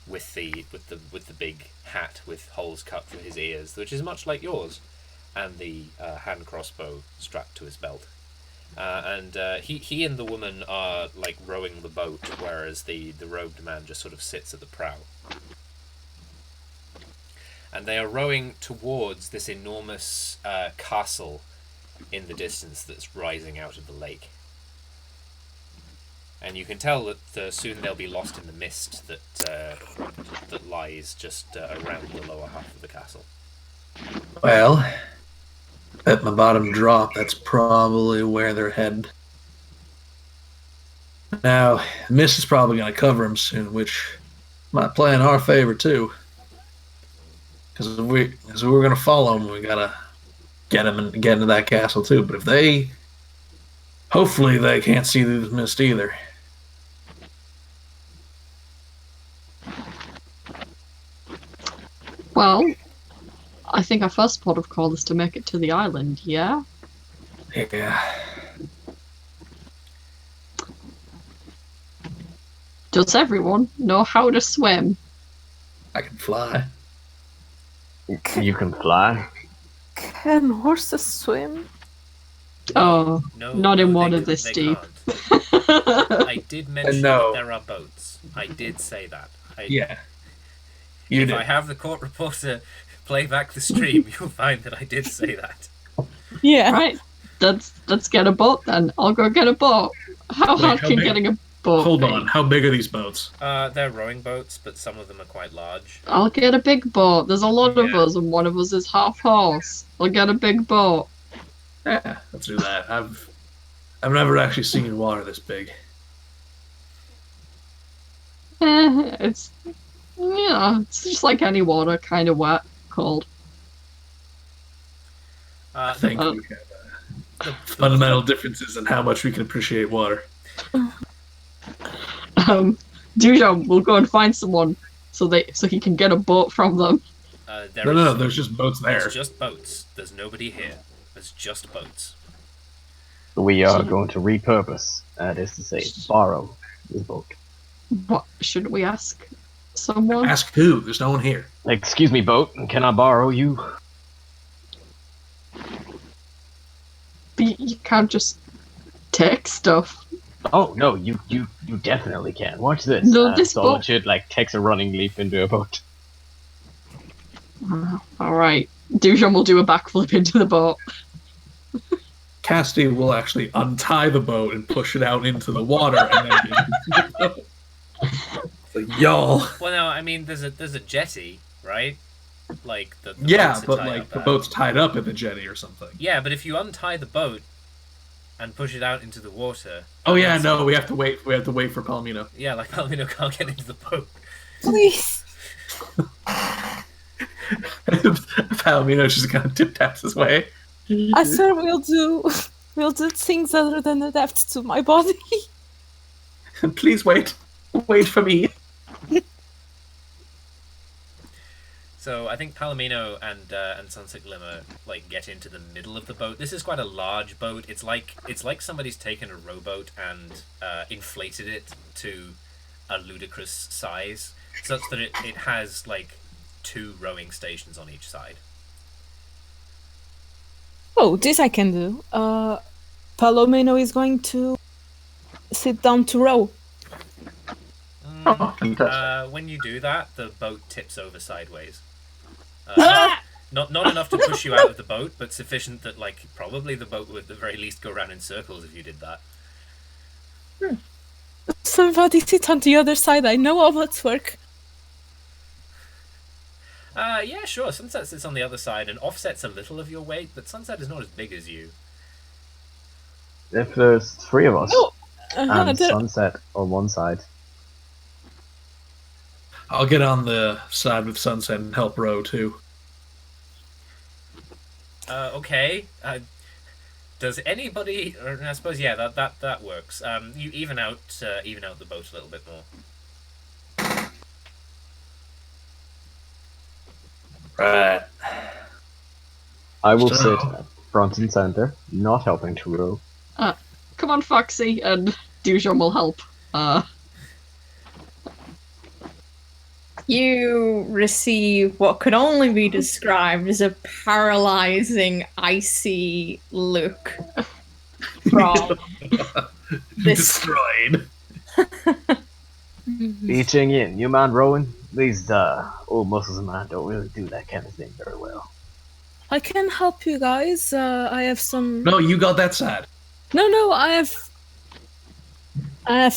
with the big hat with holes cut for his ears, which is much like yours, and the hand crossbow strapped to his belt. And he and the woman are like rowing the boat, whereas the robed man just sort of sits at the prow. And they are rowing towards this enormous castle in the distance that's rising out of the lake. And you can tell that soon they'll be lost in the mist that lies just around the lower half of the castle. Well, at my bottom drop, that's probably where they're heading. Now, mist is probably going to cover them soon, which might play in our favor too. Because if we're going to follow them, we got to get them and get into that castle too. But if they, hopefully, they can't see through the mist either. Well, I think our first port of call is to make it to the island, yeah? Yeah. Does everyone know how to swim? I can fly. You can fly. Can horses swim? Oh, No, not in water they this deep. can't. I did mention No. that there are boats. I did say that. Yeah. You If did. I have the court reporter play back the stream, you'll find that I did say that. Yeah. Right, let's get a boat then. I'll go get a boat. How Wait, hard how can big? getting a boat Hold be? on. How big are these boats? They're rowing boats, but some of them are quite large. I'll get a big boat. There's a lot of Yeah. us, and one of us is half horse. I'll get a big boat. Yeah, let's do that. I've never actually seen water this big. It's it's just like any water, kind of wet, cold. I think Oh. we have fundamental differences in how much we can appreciate water. Dujon will go and find someone so he can get a boat from them. No, there's just boats there. There's just boats. There's nobody here. There's just boats. We are going to repurpose, that is to say, borrow this boat. What shouldn't we ask someone? Ask who? There's no one here. Excuse me, boat, can I borrow you? But you can't just take stuff. Oh no, you definitely can. Watch this. No, this boat- Solitude takes a running leap into a boat. All right, Dujon will do a backflip into the boat. Cassidy will actually untie the boat and push it out into the water, and then get into the boat. It's like, y'all. Well, no, I mean, there's a jetty, right? Like the Yeah, boats are but tied like up the at. boat's tied up at the jetty or something. Yeah, but if you untie the boat and push it out into the water. Oh yeah, that's- no, we have to wait. We have to wait for Palomino. Yeah, like Palomino can't get into the boat. Please. Palomino just kind of tip-taps his way. I swear we'll do things other than adapt to my body. Please wait. Wait for me. So I think Palomino and Sunset Glimmer like get into the middle of the boat. This is quite a large boat. It's like somebody's taken a rowboat and inflated it to a ludicrous size, such that it has like 2 rowing stations on each side. Oh, this I can do. Palomino is going to sit down to row. Oh, fantastic. When you do that, the boat tips over sideways. Not enough to push you out of the boat, but sufficient that like probably the boat would at the very least go around in circles if you did that. somebody sit on the other side. I know how it works. Yeah, sure. Sunset sits on the other side and offsets a little of your weight, but Sunset is not as big as you. If there's 3 of us, and there- Sunset on one side. I'll get on the side with Sunset and help row too. Okay. Does anybody? Or I suppose that works. You even out the boat a little bit more. Right. I will sit at front and center, not helping to row. Come on, Foxy, and Dujon will help. You receive what could only be described as a paralyzing, icy look from this. Destroyed. Beaching in, you mind rowing? These old muscles of mine don't really do that kind of thing very well. I can help you guys. I have some. No, you got that side. No, I have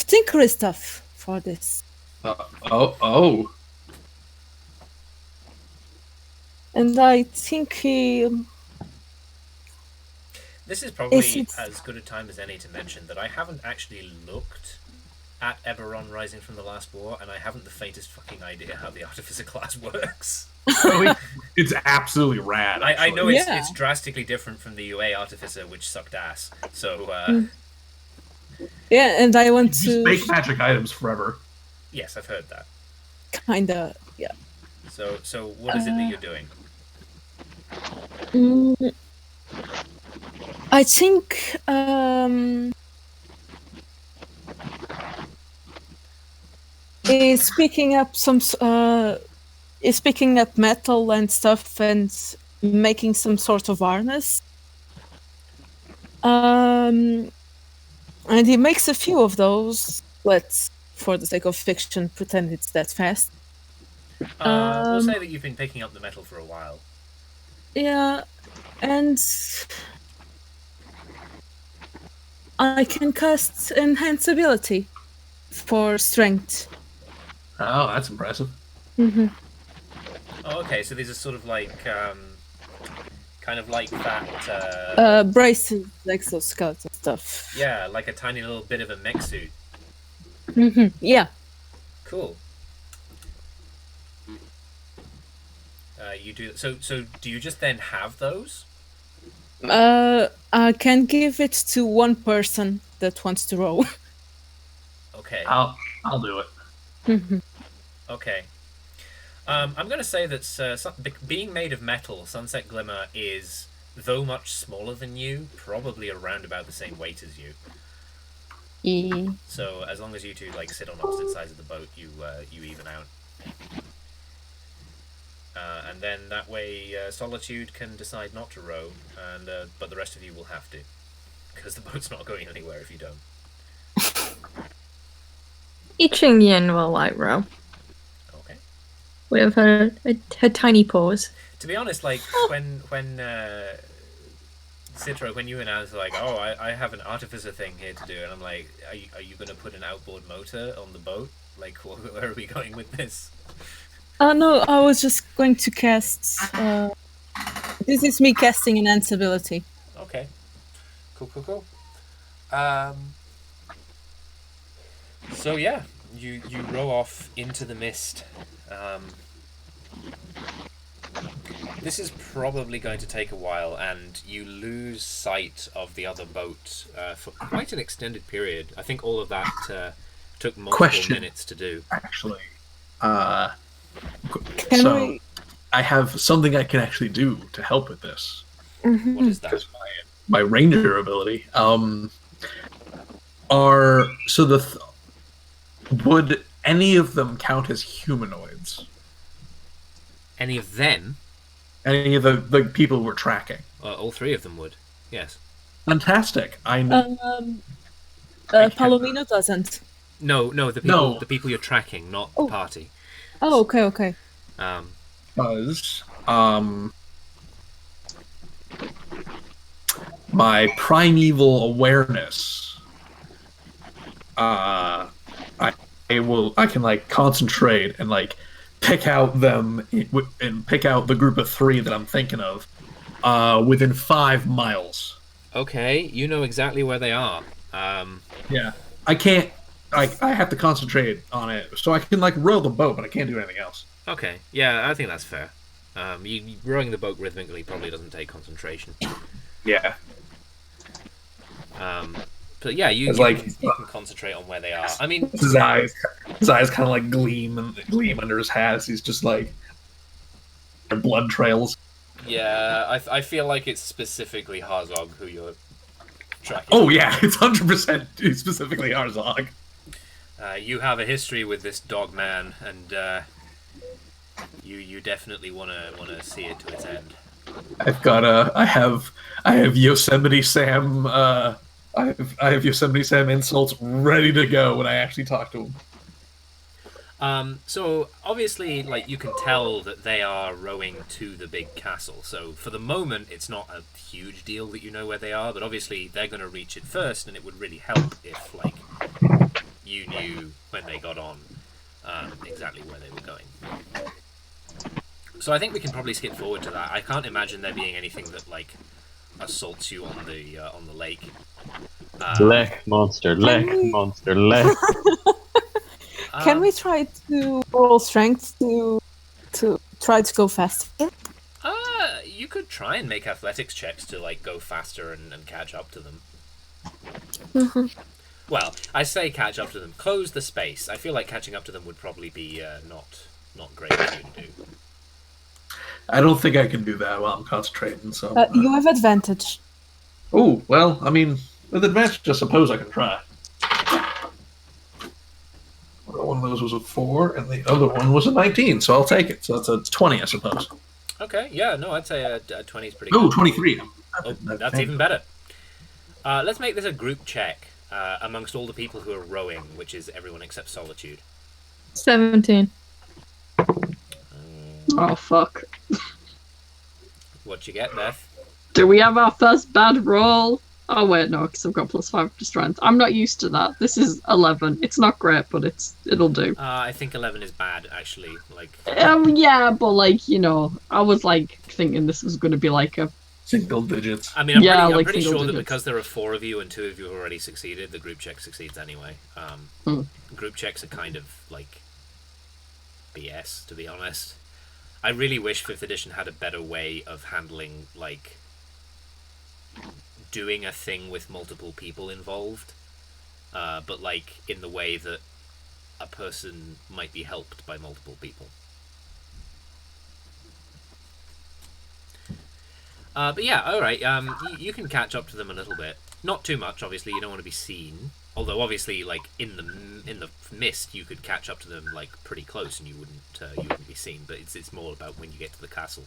tinkery stuff for this. Oh. And I think This is probably it's- as good a time as any to mention that I haven't actually looked at Eberron Rising from the Last War, and I haven't the faintest fucking idea how the Artificer class works. It's absolutely rad. I know Yeah. it's drastically different from the UA Artificer, which sucked ass. So, yeah, and I want Just to make magic items forever. yes, I've heard that. kinda, yeah. So what is it that you're doing? I think is picking up is picking up metal and stuff and making some sort of harness. And he makes a few of those. Let's, for the sake of fiction, pretend it's that fast. We'll say that you've been picking up the metal for a while. Yeah, and I can cast Enhance ability for strength. Oh, that's impressive. Mm-hmm. Oh, okay. So these are sort of like, kind of like that. Braces, exoskeleton stuff. Yeah, like a tiny little bit of a mech suit. Mm-hmm. Yeah. Cool. You do so. Do you just then have those? I can give it to one person that wants to row. Okay. I'll do it. Mm-hmm. Okay. I'm going to say that being made of metal, Sunset Glimmer is, though much smaller than you, probably around about the same weight as you. So as long as you two like sit on opposite sides of the boat, you even out. And then that way, Solitude can decide not to row, and but the rest of you will have to, because the boat's not going anywhere if you don't. Eaching Yin will light row Okay. with her tiny paws. To be honest, like when Citra, when you and I was like, oh, I have an artificer thing here to do, and I'm like, are you going to put an outboard motor on the boat? Like, where are we going with this? No, I was just going to cast. This is me casting Enhance ability. Okay. Cool. So yeah, you row off into the mist. This is probably going to take a while, and you lose sight of the other boat for quite an extended period. I think all of that took multiple minutes to do. Actually, Can so I have something I can actually do to help with this. Mm-hmm. What is that? Because my ranger ability would any of them count as humanoids? Any of them? Any of the people we're tracking? All three of them would. Yes. Fantastic. I know. Palomino doesn't. No, the people you're tracking, not the party. Oh, okay. Because my primeval awareness I can like concentrate and like pick out them and pick out the group of 3 that I'm thinking of within 5 miles. Okay, you know exactly where they are. Yeah, I can't. I have to concentrate on it, so I can like row the boat, but I can't do anything else. Okay, yeah, I think that's fair. Rowing the boat rhythmically probably doesn't take concentration. Yeah. But yeah, you can concentrate on where they are. I mean, his eyes kind of like gleam under his hat as he's just like blood trails. Yeah, I feel like it's specifically Harzog who you're tracking. Oh yeah, it's 100% specifically Harzog. You have a history with this dog man, and you definitely wanna see it to its end. I have Yosemite Sam. I have Yosemite Sam insults ready to go when I actually talk to him. So obviously, like, you can tell that they are rowing to the big castle. So for the moment, it's not a huge deal that you know where they are, but obviously they're going to reach it first, and it would really help if, like, you knew when they got on exactly where they were going. So I think we can probably skip forward to that. I can't imagine there being anything that, like, assaults you on the lake. Lek monster, monster, lek. Can we try to roll strength to try to go faster? You could try and make athletics checks to like go faster and catch up to them. Mm-hmm. Well, I say catch up to them. Close the space. I feel like catching up to them would probably be not great for you to do. I don't think I can do that while I'm concentrating. So you have advantage. Oh well, I mean, with advantage, I suppose I can try. One of those was a 4, and the other one was a 19, so I'll take it. So that's a 20, I suppose. Okay, yeah, no, I'd say a 20 is pretty good. Oh, 23. Oh, that's even better. Let's make this a group check amongst all the people who are rowing, which is everyone except Solitude. 17. Oh, fuck. What'd you get, Beth? Do we have our first bad roll? Oh wait, no, because I've got +5 to strength. I'm not used to that. This is 11. It's not great, but it'll do. I think 11 is bad, actually. Like. Yeah, but like, you know, I was like thinking this was going to be like a single digits. I mean, I'm pretty sure that because there are 4 of you and 2 of you have already succeeded, the group check succeeds anyway. Group checks are kind of like BS, to be honest. I really wish 5th edition had a better way of handling like doing a thing with multiple people involved, but like in the way that a person might be helped by multiple people. But yeah, alright, you can catch up to them a little bit. Not too much, obviously, you don't want to be seen. Although obviously, like, in the mist, you could catch up to them, like, pretty close and you wouldn't be seen, but it's more about when you get to the castle.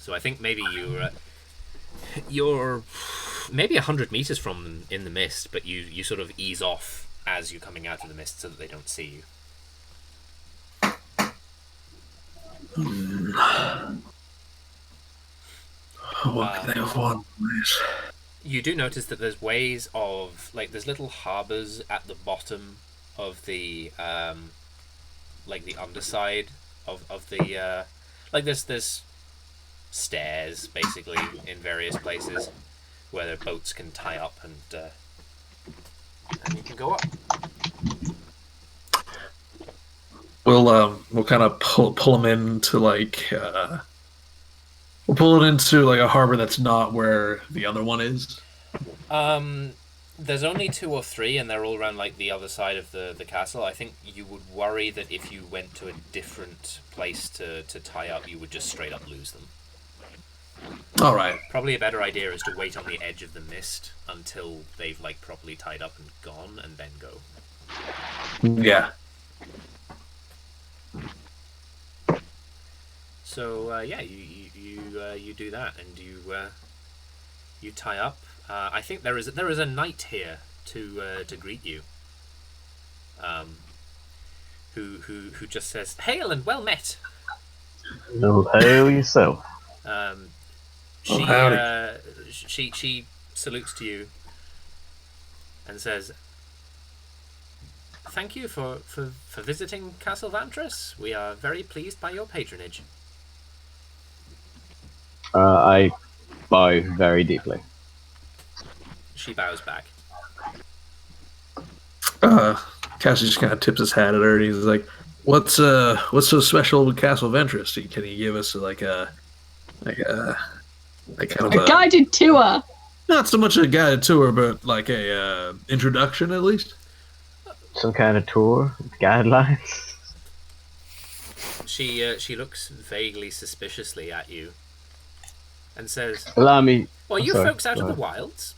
So I think maybe you're maybe 100 meters from them in the mist, but you sort of ease off as you're coming out of the mist so that they don't see you. What can they want? You do notice that there's ways of there's little harbors at the bottom of the like the underside of the like there's stairs basically in various places where the boats can tie up and you can go up. We'll kind of pull them into like we'll pull it into like a harbor that's not where the other one is. There's only 2 or 3, and they're all around like the other side of the castle. I think you would worry that if you went to a different place to tie up, you would just straight up lose them. All right. Probably a better idea is to wait on the edge of the mist until they've like properly tied up and gone, and then go. Yeah. So yeah, you do that, and you tie up. I think there is a knight here to greet you. Who just says, "Hail and well met." No, hail yourself. She salutes to you and says, thank you for visiting Castle Vantress. We are very pleased by your patronage. I bow very deeply. She bows back. Cassie just kind of tips his hat at her, and he's like, "What's so special with Castle Ventress? Can you give us like kind of a guided tour? Not so much a guided tour, but like a introduction at least. Some kind of tour with guidelines." She looks vaguely suspiciously at you, and says, "Allow me." Well, you folks out of the wilds.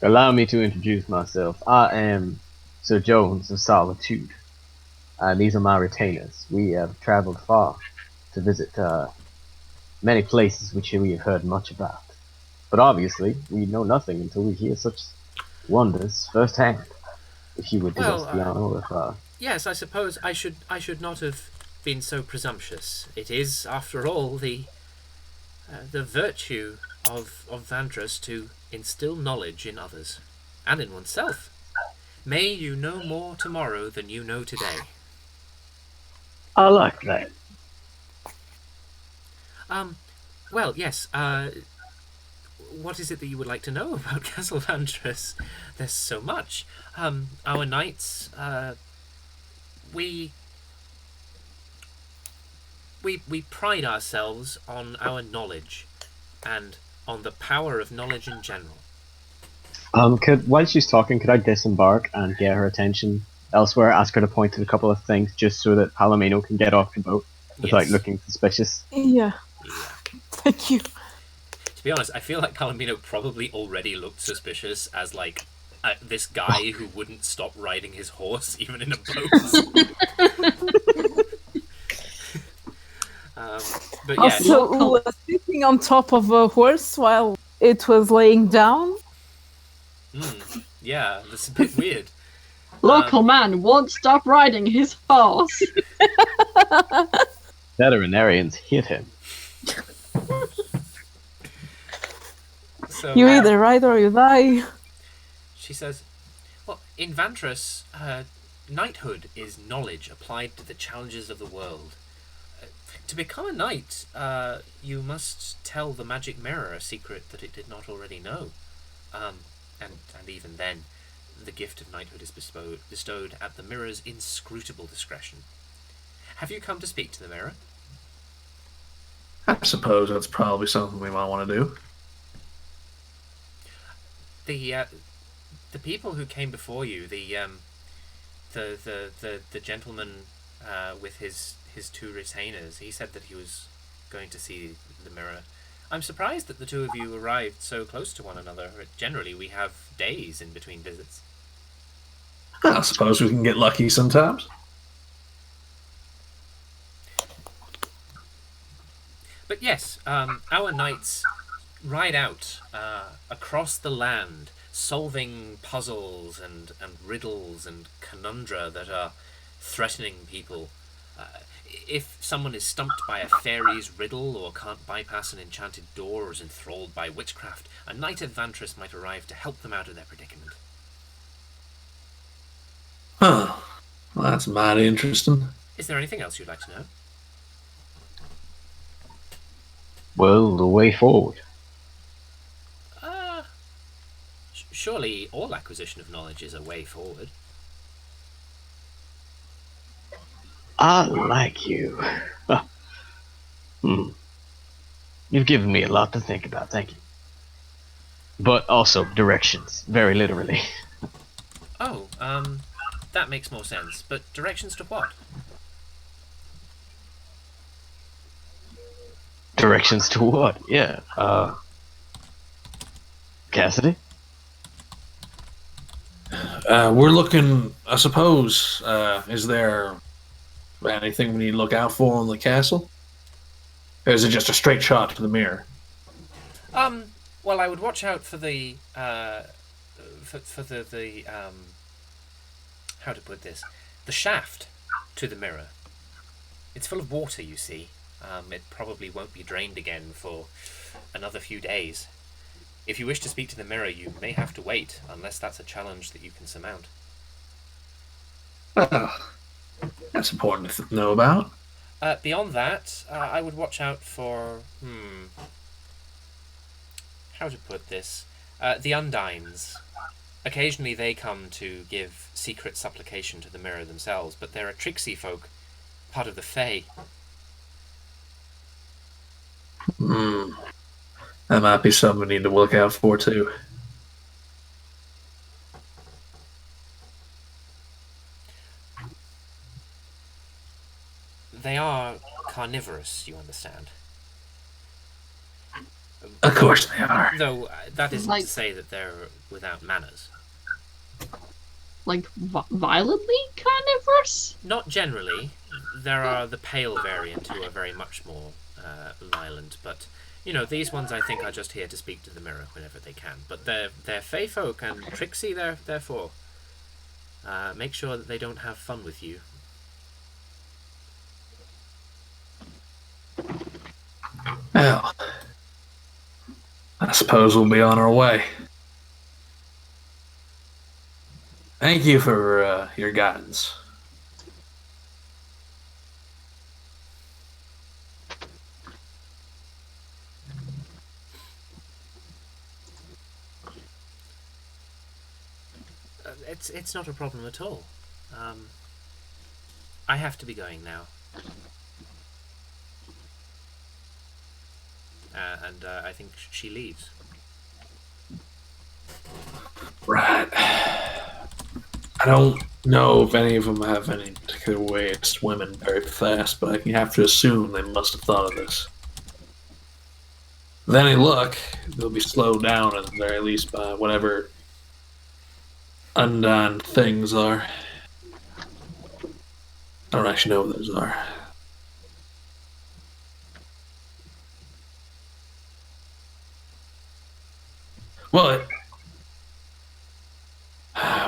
Allow me to introduce myself. I am Sir Jones of Solitude, and these are my retainers. We have traveled far to visit many places which we have heard much about. But obviously, we know nothing until we hear such wonders firsthand. If you would do us the honor of... Yes, I suppose I should not have been so presumptuous. It is, after all, the virtue of Vantress to instill knowledge in others, and in oneself. May you know more tomorrow than you know today. I like that. Well, yes, what is it that you would like to know about Castle Vantress? There's so much. Our knights, we pride ourselves on our knowledge, and on the power of knowledge in general. While she's talking, could I disembark and get her attention elsewhere? Ask her to point to a couple of things just so that Palomino can get off the boat without looking suspicious. Yeah. Thank you. To be honest, I feel like Palomino probably already looked suspicious as like this guy who wouldn't stop riding his horse even in a boat. But yeah. Also, was sitting on top of a horse while it was laying down. Yeah, that's a bit weird. Local man won't stop riding his horse. Veterinarians hit him. So, you either ride or you die. She says, well, in Vantress, knighthood is knowledge applied to the challenges of the world. To become a knight, you must tell the magic mirror a secret that it did not already know. And even then, the gift of knighthood is bestowed at the mirror's inscrutable discretion. Have you come to speak to the mirror? I suppose that's probably something we might want to do. The people who came before you, the gentleman with his two retainers, he said that he was going to see the mirror. I'm surprised that the two of you arrived so close to one another. Generally, we have days in between visits. I suppose we can get lucky sometimes. But yes, our knights ride out across the land, solving puzzles and riddles and conundra that are threatening people. If someone is stumped by a fairy's riddle or can't bypass an enchanted door or is enthralled by witchcraft, a knight of Vantress might arrive to help them out of their predicament. Huh. Well, that's mighty interesting. Is there anything else you'd like to know? Well, the way forward. Surely all acquisition of knowledge is a way forward. I like you. You've given me a lot to think about, thank you. But also directions, very literally. Oh, that makes more sense. But directions to what? Directions to what? Yeah, Cassidy? We're looking, I suppose, is there anything we need to look out for in the castle? Or is it just a straight shot to the mirror? Well, I would watch out for the, how to put this? The shaft to the mirror. It's full of water, you see. It probably won't be drained again for another few days. If you wish to speak to the mirror, you may have to wait, unless that's a challenge that you can surmount. Well, that's important to know about. Beyond that, I would watch out for... how to put this? The Undines. Occasionally they come to give secret supplication to the mirror themselves, but they're a tricksy folk, part of the Fae. That might be something we need to look out for, too. They are carnivorous, you understand. Of course they are. Though that isn't to say that they're without manners. Like, violently carnivorous? Not generally. There are the pale variant who are very much more violent, but, you know, these ones I think are just here to speak to the mirror whenever they can. But they're fey folk and tricksy, therefore. Make sure that they don't have fun with you. Well, I suppose we'll be on our way. Thank you for your guidance. It's not a problem at all. I have to be going now. And I think she leaves. Right. I don't know if any of them have any particular way of swimming very fast, but you have to assume they must have thought of this. With any luck, they'll be slowed down at the very least by whatever undone things are. I don't actually know what those are. Well,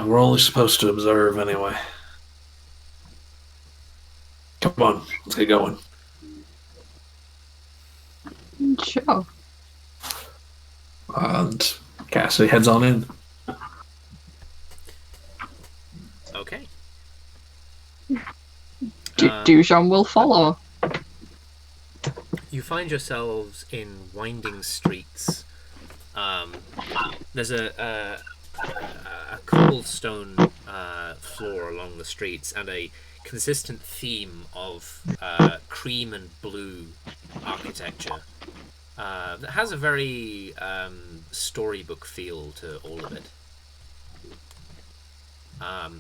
we're only supposed to observe anyway. Come on, let's get going. Sure. And Cassidy heads on in. Okay. Dujon will follow. You find yourselves in winding streets. There's a cobblestone floor along the streets and a consistent theme of cream and blue architecture that has a very storybook feel to all of it.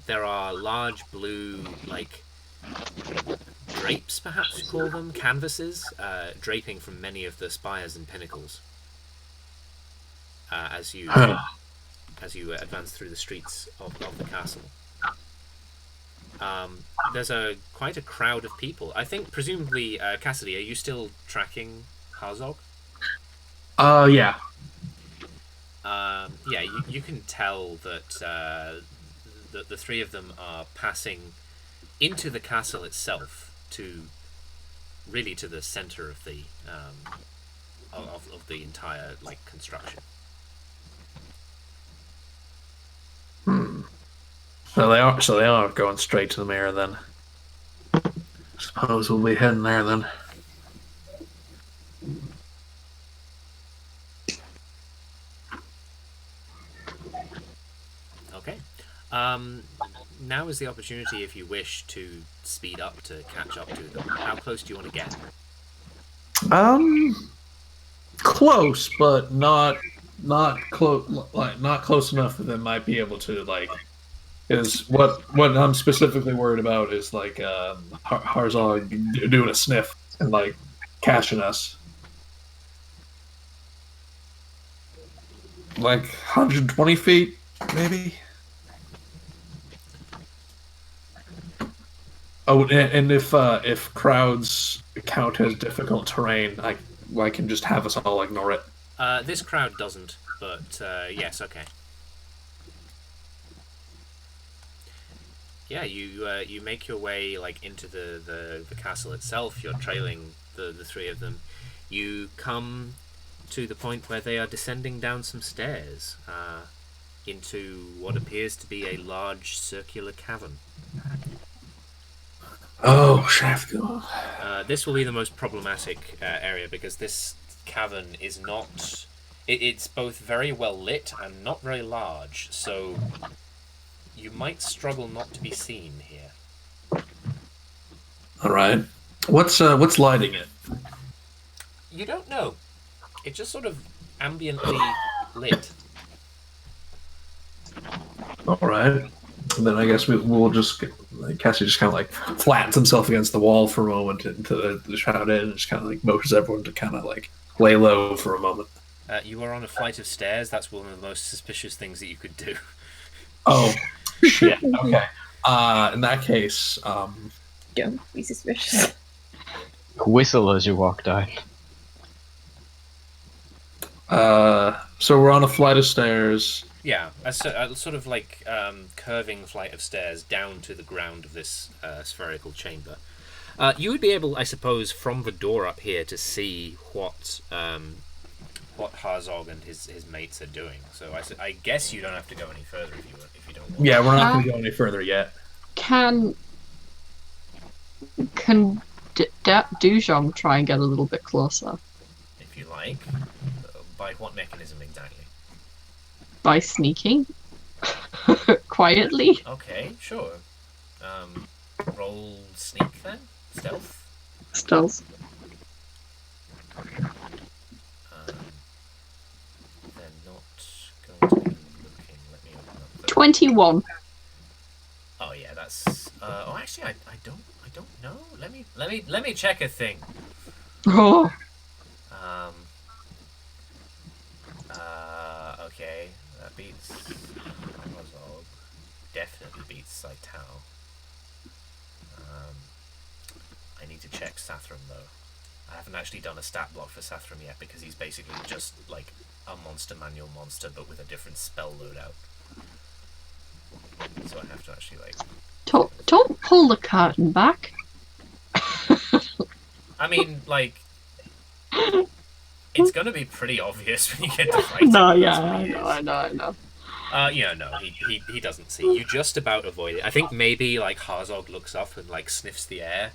There are large blue, like, drapes, perhaps you call them, canvases, draping from many of the spires and pinnacles as you advance through the streets of the castle. There's quite a crowd of people. I think, presumably, Cassidy, are you still tracking Harzog? Yeah. Yeah, you can tell that the three of them are passing into the castle itself to the center of the of the entire construction. So they are going straight to the mirror then. Suppose we'll be heading there then. Okay. Now is the opportunity, if you wish, to speed up to catch up to them. How close do you want to get? Close, but not close. Not close enough that they might be able to Is what I'm specifically worried about is Harzog doing a sniff and catching us. 120 feet, maybe. Oh, and if crowds count as difficult terrain, I can just have us all ignore it. This crowd doesn't, but yes, okay. Yeah, you make your way into the castle itself. You're trailing the three of them. You come to the point where they are descending down some stairs into what appears to be a large circular cavern. Oh, Shaftfield. This will be the most problematic area because this cavern is not. It's both very well lit and not very large, so you might struggle not to be seen here. All right. What's lighting it? You don't know. It's just sort of ambiently lit. All right. And then I guess we'll just Cassie just kind of like flattens himself against the wall for a moment into the shout in and just kind of like motions everyone to kind of like lay low for a moment. You are on a flight of stairs. That's one of the most suspicious things that you could do. Oh, shit. Okay. In that case, Don't be suspicious. Whistle as you walk down. So we're on a flight of stairs. Yeah, a sort of like curving flight of stairs down to the ground of this spherical chamber. You would be able, I suppose, from the door up here to see what Harzog and his mates are doing. So I guess you don't have to go any further if you don't want. Yeah, we're not going to go any further yet. Can Dujong try and get a little bit closer? If you like. By what mechanism exactly? By sneaking? Quietly? Okay, sure. Roll sneak then? Stealth? Stealth. They're not going to be looking. Let me open up 21. Oh yeah, that's actually I don't know. Let me check a thing. Oh. Okay, that beats Harzog. Definitely beats Saitao. I need to check Sathram though. I haven't actually done a stat block for Sathram yet because he's basically just like a monster manual monster but with a different spell loadout. So I have to actually like... Don't pull the curtain back. I mean, like... It's gonna be pretty obvious when you get to fighting. No, yeah, I know. Yeah, no, he doesn't see. You just about avoid it. I think maybe like Harzog looks up and like sniffs the air,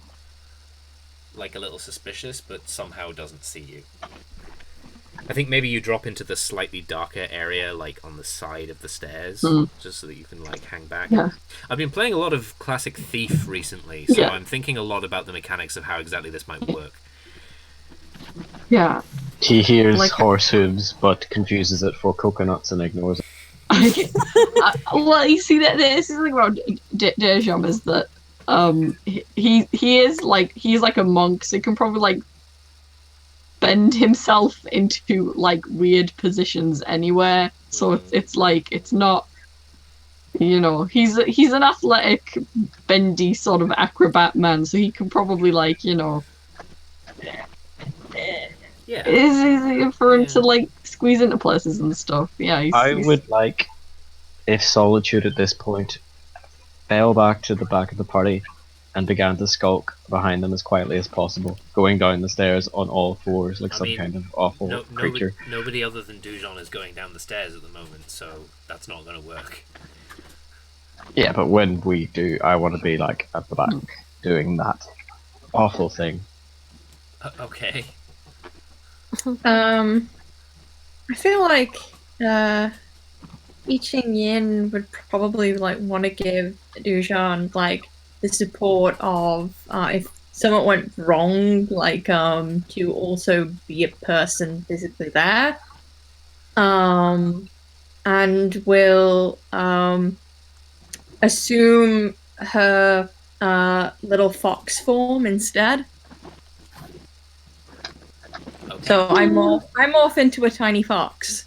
like a little suspicious, but somehow doesn't see you. I think maybe you drop into the slightly darker area, like on the side of the stairs, just so that you can like hang back. Yeah. I've been playing a lot of classic Thief recently, so I'm thinking a lot about the mechanics of how exactly this might work. Yeah. He hears horse hooves, but confuses it for coconuts and ignores it. Well, you see that this is the thing about Dejom is that he's like a monk, so he can probably like bend himself into like weird positions anywhere. So it's like it's not, you know, he's an athletic, bendy sort of acrobat man, so he can probably like, you know. Yeah. It's easier for him to like squeeze into places and stuff. Yeah. I would like if Solitude at this point fell back to the back of the party and began to skulk behind them as quietly as possible, going down the stairs on all fours like kind of awful creature. Nobody other than Dujon is going down the stairs at the moment, so that's not going to work. Yeah, but when we do, I want to be like at the back doing that awful thing. Okay. I feel like I Ching Yin would probably like want to give Dujan like the support of if something went wrong, like to also be a person physically there, and will assume her little fox form instead. Okay. So I morph into a tiny fox.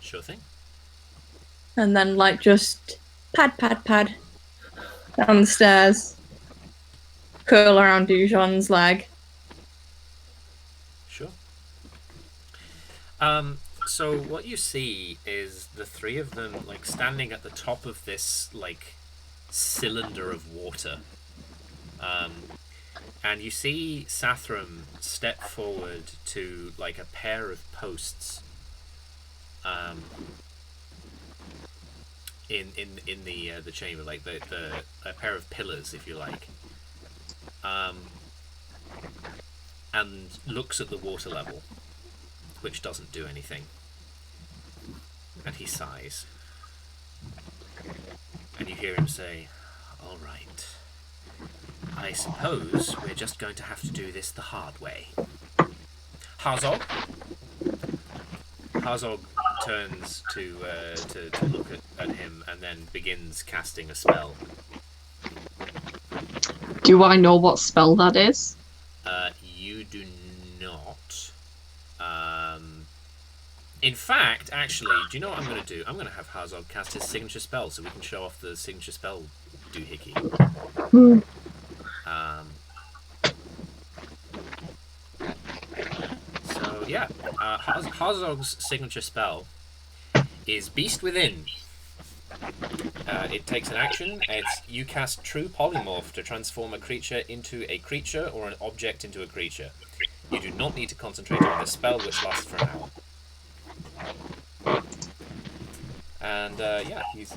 Sure thing. And then like just pad down the stairs, curl around Dujon's leg. Sure. So what you see is the three of them like standing at the top of this like cylinder of water. And you see Sathram step forward to like a pair of posts in the chamber, like a pair of pillars, if you like. and looks at the water level, which doesn't do anything. And he sighs. And you hear him say, "All right. I suppose we're just going to have to do this the hard way." Harzog? Harzog turns to look at him and then begins casting a spell. Do I know what spell that is? You do not. In fact, actually, do you know what I'm going to do? I'm going to have Harzog cast his signature spell so we can show off the signature spell doohickey. So, yeah. Harzog's signature spell is Beast Within. It takes an action. You cast True Polymorph to transform a creature into a creature or an object into a creature. You do not need to concentrate on this spell, which lasts for an hour. And yeah, he's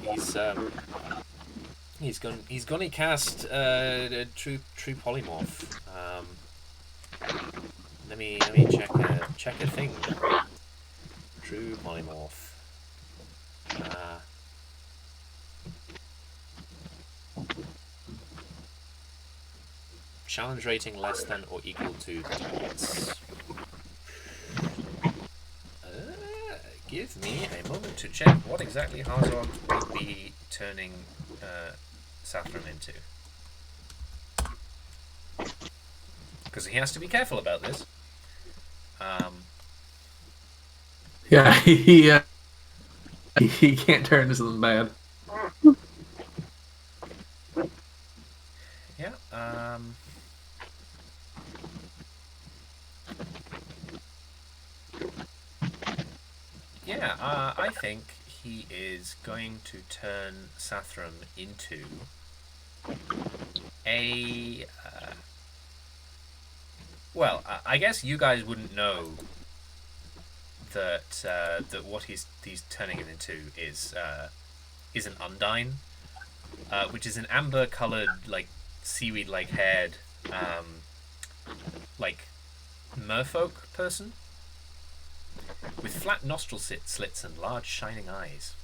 gonna cast True Polymorph. Let me check a thing. True Polymorph. Challenge rating less than or equal to the target's. Give me a moment to check what exactly Harzog would be turning Sathram into. Because he has to be careful about this. Yeah, he can't turn into something bad. Yeah. Yeah, I think he is going to turn Sathram into a... well, I guess you guys wouldn't know that what he's turning it into is an Undine, which is an amber-coloured, like, seaweed-like haired, like, merfolk person with flat nostril slits and large shining eyes.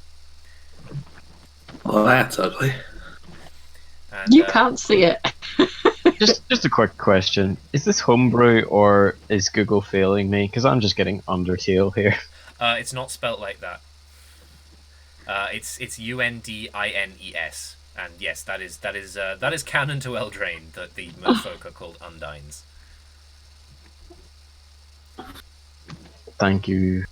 Well, that's ugly. And, you can't see it. Just a quick question: is this homebrew or is Google failing me? Because I'm just getting Undertale here. It's not spelt like that. It's Undines, and yes, that is canon to Eldraine that the merfolk are called Undines. Thank you.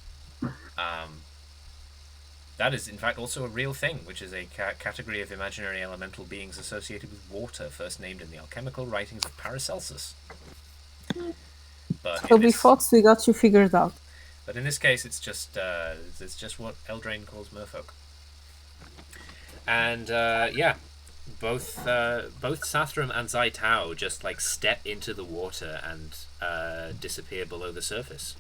That is, in fact, also a real thing, which is a category of imaginary elemental beings associated with water, first named in the alchemical writings of Paracelsus. But Toby Fox, we got you figured out. But in this case, it's just what Eldraine calls merfolk. And yeah, both Sathram and Zaitao just like step into the water and disappear below the surface.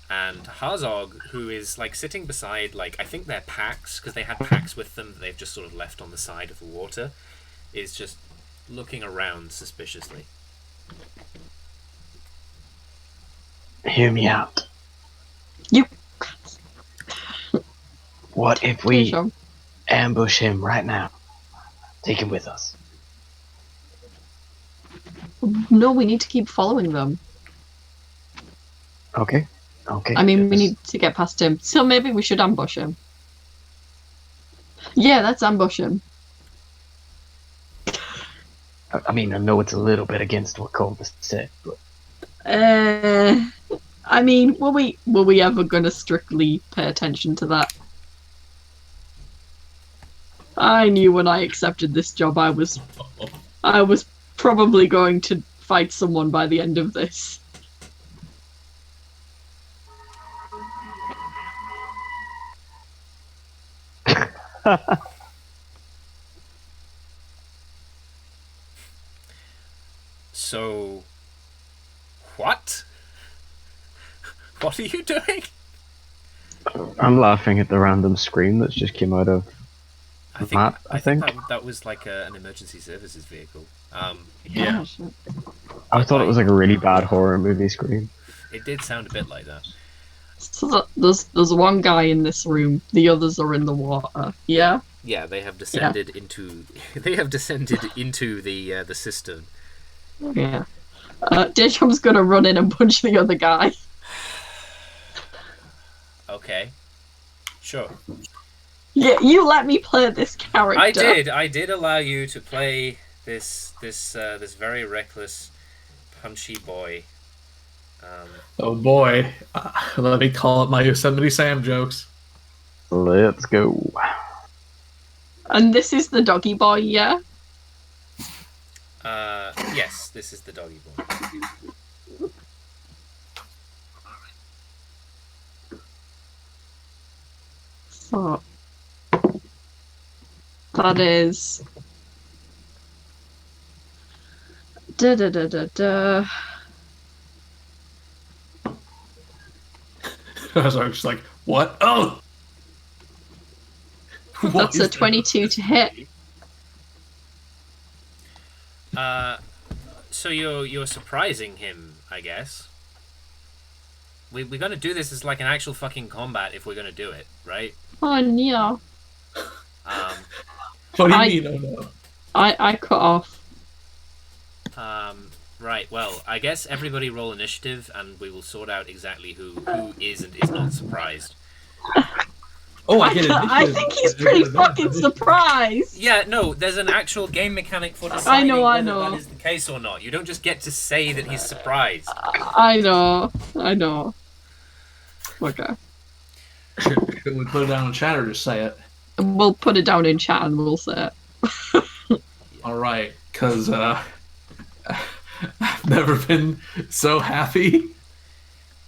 And Harzog, who is like sitting beside, like, I think they're packs, because they had packs with them that they've just sort of left on the side of the water, is just looking around suspiciously. Hear me out. You. What if we ambush him right now? Take him with us. No, we need to keep following them. Okay. Okay. I mean, we need to get past him, so maybe we should ambush him. Yeah, let's ambush him. I mean, I know it's a little bit against what Colbus said, but... I mean, were we ever gonna strictly pay attention to that? I knew when I accepted this job I was probably going to fight someone by the end of this. So, what? What are you doing? I'm laughing at the random scream that's just came out of Matt, I think. That was like an emergency services vehicle. Yeah. I thought it was like a really bad horror movie scream. It did sound a bit like that. So there's one guy in this room. The others are in the water. Yeah. Yeah, they have descended into the cistern. Yeah. Dejom's gonna run in and punch the other guy. Okay. Sure. Yeah, you let me play this character. I did allow you to play this very reckless, punchy boy. Oh boy, let me call it my Yosemite Sam jokes. Let's go. And this is the doggy boy, yeah? Yes, this is the doggy boy. So that is da da da da da. I was just like, what? Oh! What That's a is 22 to hit. So you're surprising him, I guess. We're gonna do this as like an actual fucking combat if we're gonna do it, right? Oh no. What do you mean? Oh no. I cut off. Right. Well, I guess everybody roll initiative, and we will sort out exactly who is and is not surprised. Oh, I get it. I think he's pretty fucking surprised. Yeah, no, there's an actual game mechanic for deciding I whether know. that is the case or not. You don't just get to say that he's surprised. I know. Okay. Should we put it down in chat or just say it? We'll put it down in chat and we'll say it. All right, because I've never been so happy.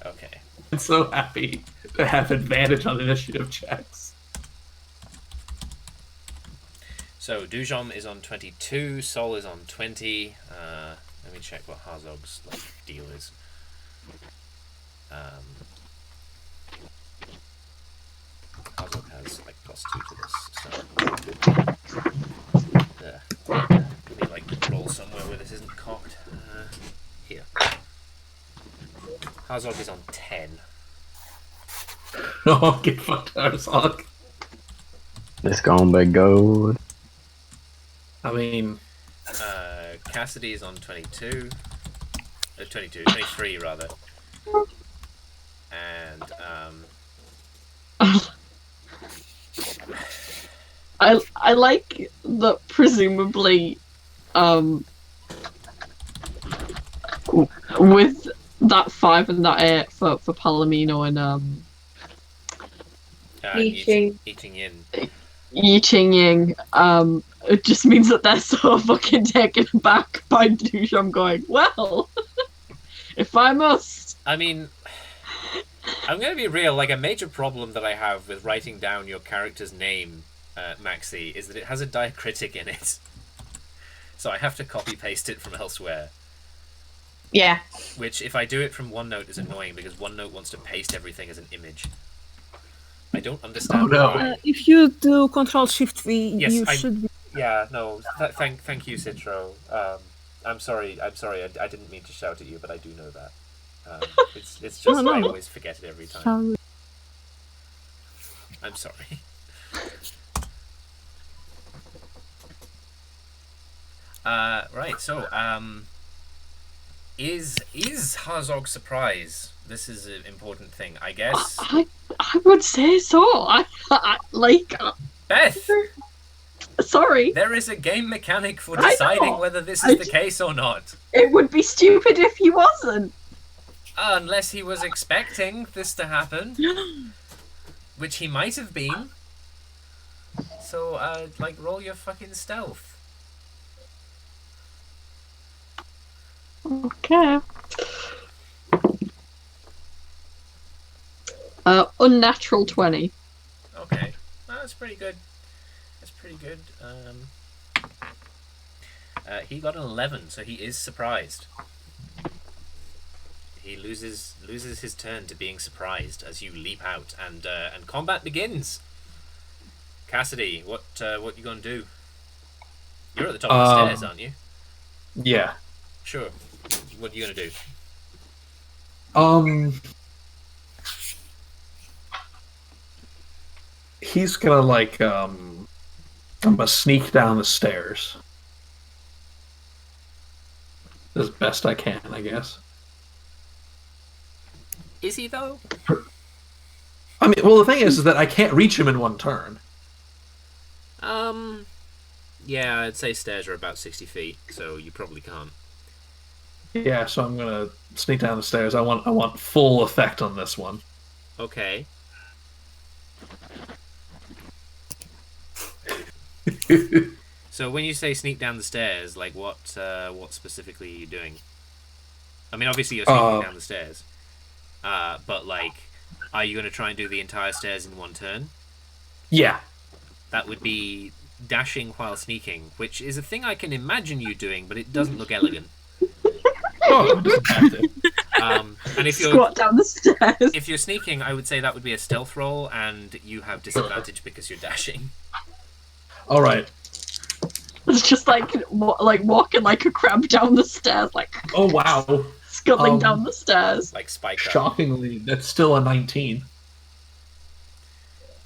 Okay. I'm so happy to have advantage on initiative checks. So Dujom is on 22, Sol is on 20. Let me check what Harzog's deal is. Harzog has +2 to this, so let me roll somewhere where this isn't cocked. Here. Harzog is on 10. Oh, get fucked, Harzog. It's gonna be good. I mean, Cassidy is on 22. 23 rather. And I like that presumably with that 5 and that 8 for Palomino and Yi Ching-ying, it just means that they're so fucking taken aback by Dujom going, well, if I must. I mean, I'm going to be real, a major problem that I have with writing down your character's name, Maxi, is that it has a diacritic in it. So I have to copy-paste it from elsewhere. Yeah. Which, if I do it from OneNote, is annoying, because OneNote wants to paste everything as an image. I don't understand why. If you do Control-Shift-V, yes, you should be... Yeah, no, thank you, Citro. I'm sorry, I didn't mean to shout at you, but I do know that. It's just I always forget it every time. I'm sorry. Right, so, is Harzog surprised? This is an important thing, I guess. I would say so. Beth! Sorry. There is a game mechanic for deciding whether this is the case or not. It would be stupid if he wasn't. Unless he was expecting this to happen. Which he might have been. So, roll your fucking stealth. Okay. Unnatural 20. Okay. Well, that's pretty good. He got an 11, so he is surprised. He loses his turn to being surprised as you leap out, and combat begins. Cassidy, what you gonna do? You're at the top of the stairs, aren't you? Yeah. Sure. What are you gonna do? He's gonna like I'm gonna sneak down the stairs as best I can, I guess. Is he though? I mean, well, the thing is that I can't reach him in one turn. Yeah, I'd say stairs are about 60 feet, so you probably can't. Yeah, so I'm gonna sneak down the stairs. I want full effect on this one. Okay. So when you say sneak down the stairs, like what specifically are you doing? I mean, obviously you're sneaking down the stairs, but like, are you going to try and do the entire stairs in one turn? Yeah. That would be dashing while sneaking, which is a thing I can imagine you doing, but it doesn't look elegant. Oh, it doesn't have to. And if you're Squat down the stairs. If you're sneaking, I would say that would be a stealth roll, and you have disadvantage because you're dashing. All right. It's just like walking like a crab down the stairs, like Oh wow. scuttling down the stairs. Like Spike. Shockingly, that's still a 19.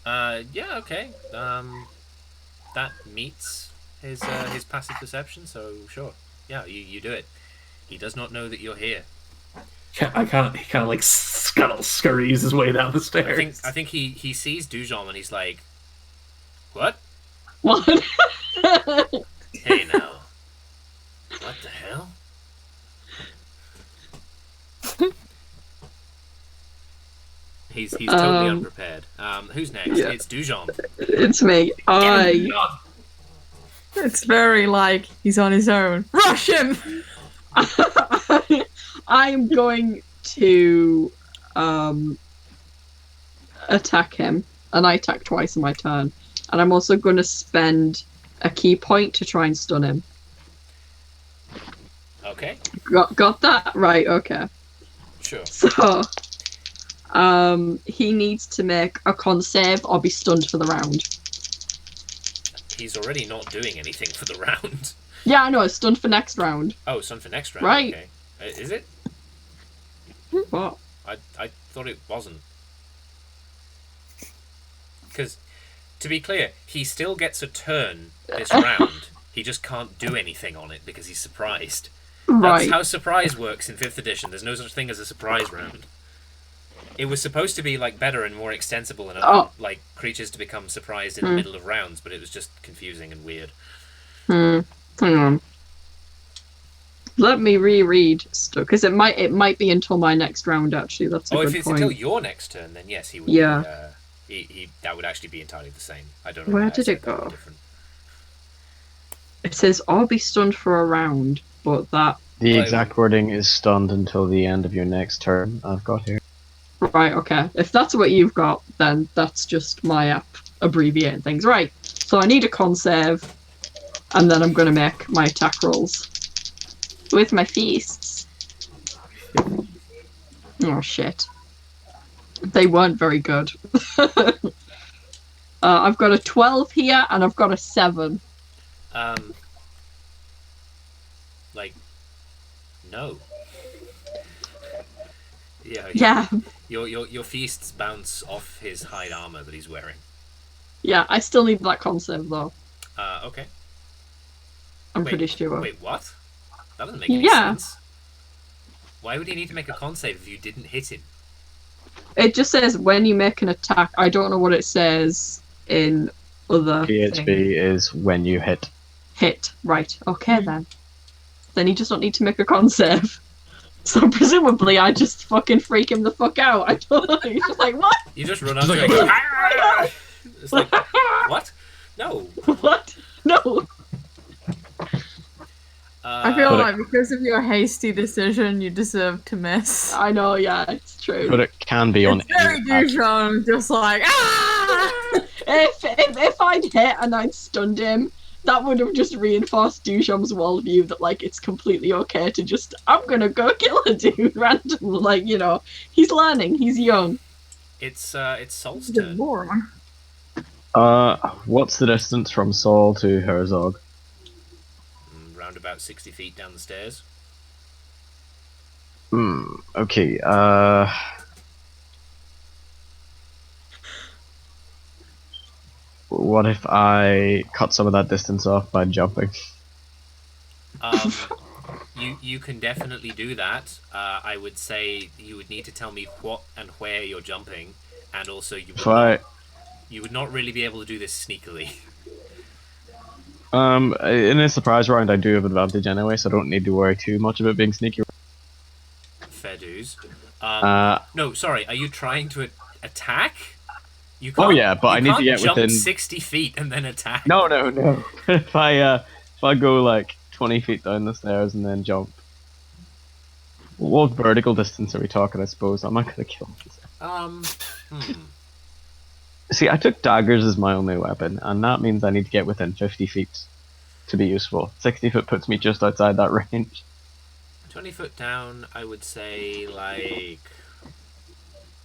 Yeah, okay. That meets his passive perception, so sure. Yeah, you do it. He does not know that you're here. He kind of like scurries his way down the stairs. I think he sees Dujon and he's like, "What? What? Hey now, what the hell?" He's totally unprepared. Who's next? Yeah. It's Dujon. It's me. It's very like he's on his own. Rush him! I'm going to attack him, and I attack twice in my turn. And I'm also going to spend a key point to try and stun him. Okay. Got that? Right, okay. Sure. So, he needs to make a con save or be stunned for the round. He's already not doing anything for the round. Yeah, I know, it's stunned for next round. Oh, stunned for next round. Right. Okay. Is it? What? I thought it wasn't. Because, to be clear, he still gets a turn this round. He just can't do anything on it because he's surprised. Right. That's how surprise works in 5th edition. There's no such thing as a surprise round. It was supposed to be like better and more extensible and like creatures to become surprised in the middle of rounds, but it was just confusing and weird. Hang on. Let me reread stuff because it might be until my next round. Actually, that's a good if it's point. until your next turn, then yes, he would. Yeah. He that would actually be entirely the same. I don't know. Where why I did said it go? different. It says I'll be stunned for a round, but that The exact wording is stunned until the end of your next turn. I've got here. right. Okay, if that's what you've got, then that's just my app abbreviating things. Right. So I need a con save, and then I'm going to make my attack rolls with my feasts. Oh shit. They weren't very good. I've got a 12 here, and I've got a 7. Like, no. Yeah. Your feasts bounce off his hide armor that he's wearing. Yeah, I still need that con save though. Okay. I'm pretty sure. Wait, what? That doesn't make any sense. Why would he need to make a con save if you didn't hit him? It just says when you make an attack. I don't know what it says in other PHB things. is when you hit. Hit. Right. Okay then. Then he just don't need to make a con save. So presumably I just fucking freak him the fuck out. I don't know. He's just like, what? You just run up to him and go, "Ah!" It's like, what? No. What? No. I feel like because of your hasty decision, you deserve to miss. I know, yeah, it's true. But it can be on It's very any Dujon, just like, ah! If I'd hit and I'd stunned him, that would have just reinforced Ducham's worldview that, like, it's completely okay to just, I'm gonna go kill a dude randomly. Like, you know, he's learning, he's young. It's Sol's The turn. moron. What's the distance from Saul to Herzog? Round about about 60 feet down the stairs. Okay, what if I cut some of that distance off by jumping? You can definitely do that. I would say you would need to tell me what and where you're jumping, and also you would not really be able to do this sneakily. In a surprise round, I do have advantage anyway, so I don't need to worry too much about being sneaky. Fair dues. No, sorry. Are you trying to attack? You can't, yeah, but I need to get jump within 60 feet and then attack. No. If I go like 20 feet down the stairs and then jump, what vertical distance are we talking? I suppose I'm not gonna kill him. See, I took daggers as my only weapon, and that means I need to get within 50 feet to be useful. 60 foot puts me just outside that range. 20 foot down, I would say, like,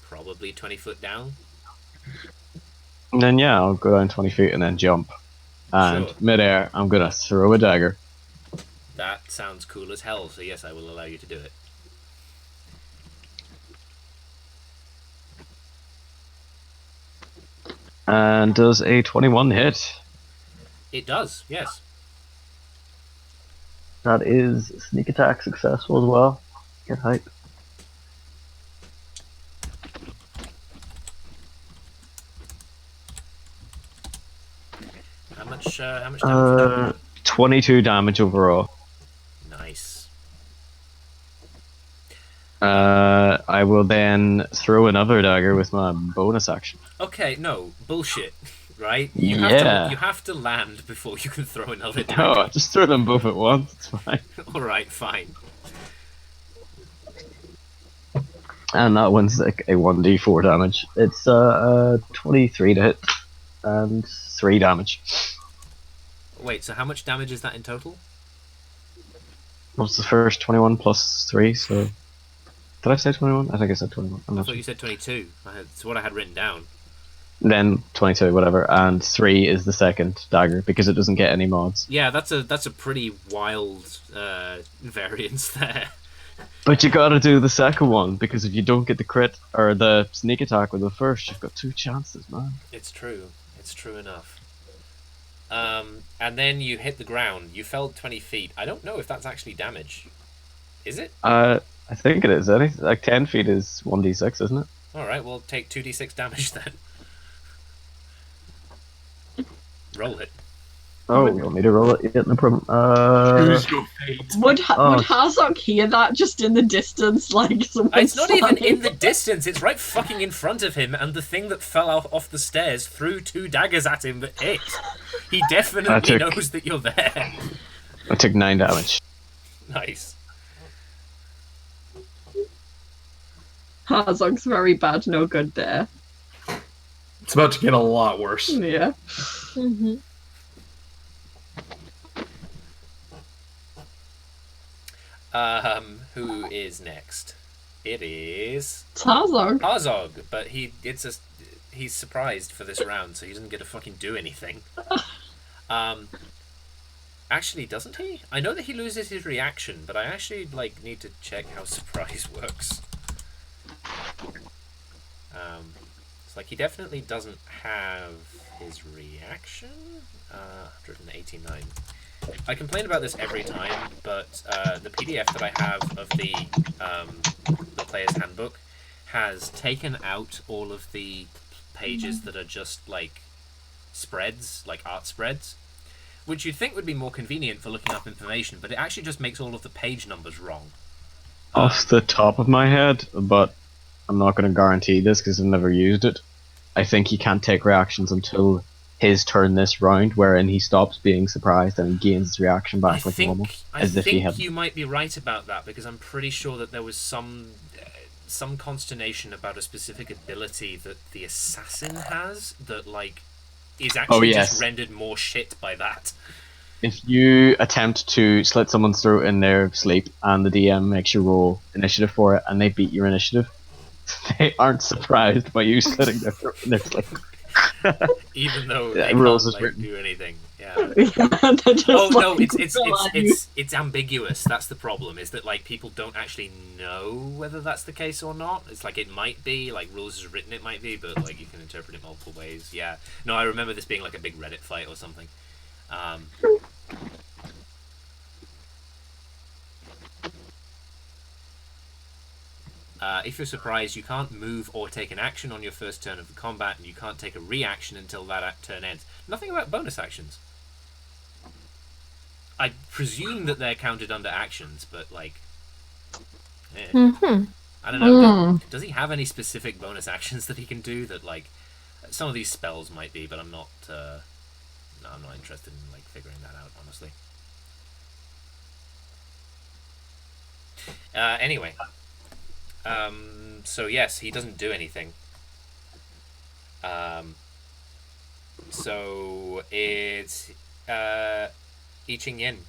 probably 20 foot down. And then, yeah, I'll go down 20 feet and then jump. And midair, I'm gonna throw a dagger. That sounds cool as hell, so yes, I will allow you to do it. And does a 21 hit? It does, yes. That is sneak attack successful as well. Get hype. How much damage? 22 damage overall. Nice. I will then throw another dagger with my bonus action. Okay, no, bullshit, right? You have to land before you can throw another dagger. No, just throw them both at once, it's fine. Alright, fine. And that one's like a 1d4 damage. It's 23 to hit, and 3 damage. Wait, so how much damage is that in total? What's the first 21 plus 3, so... Did I say 21? I think I said 21. I thought you said 22. It's what I had written down. Then 22, whatever, and 3 is the second dagger, because it doesn't get any mods. Yeah, that's a pretty wild variance there. But you gotta do the second one, because if you don't get the crit, or the sneak attack with the first, you've got 2 chances, man. It's true. It's true enough. And then you hit the ground. You fell 20 feet. I don't know if that's actually damage. Is it? I think it is. Like 10 feet is 1d6, isn't it? Alright, well take 2d6 damage then. Roll it. Oh, you want me to roll it? Yeah, no problem. Would Hazok hear that just in the distance? Like it's not even in the distance, it's right fucking in front of him, and the thing that fell off the stairs threw 2 daggers at him that hit. He definitely knows that you're there. I took 9 damage. Nice. Hazok's very bad, no good there. It's about to get a lot worse. Yeah. Mm-hmm. Who is next? It is Hazok. Hazok, but he's surprised for this round, so he doesn't get to fucking do anything. Actually, doesn't he? I know that he loses his reaction, but I actually need to check how surprise works. It's like he definitely doesn't have his reaction. 189. I complain about this every time, but the PDF that I have of the player's handbook has taken out all of the pages that are just like spreads, like art spreads, which you'd think would be more convenient for looking up information, but it actually just makes all of the page numbers wrong. Off the top of my head, but I'm not going to guarantee this because I've never used it. I think he can't take reactions until his turn this round, wherein he stops being surprised and gains his reaction back normal. I think you might be right about that, because I'm pretty sure that there was some consternation about a specific ability that the assassin has that is actually just rendered more shit by that. If you attempt to slit someone's throat in their sleep and the DM makes you roll initiative for it and they beat your initiative, they aren't surprised by you slitting their throat in their sleep. Even though they can't do anything. Yeah. Oh no, it's ambiguous. That's the problem. Is that like people don't actually know whether that's the case or not. It's like it might be, like rules is written, it might be, but like you can interpret it multiple ways. Yeah. No, I remember this being like a big Reddit fight or something. If you're surprised, you can't move or take an action on your first turn of the combat, and you can't take a reaction until that turn ends. Nothing about bonus actions. I presume that they're counted under actions, but like, I don't know. Does he have any specific bonus actions that he can do? That like, some of these spells might be, but I'm not. No, I'm not interested in like figuring that out, honestly. Anyway. So yes, he doesn't do anything. So it's I Ching Yin.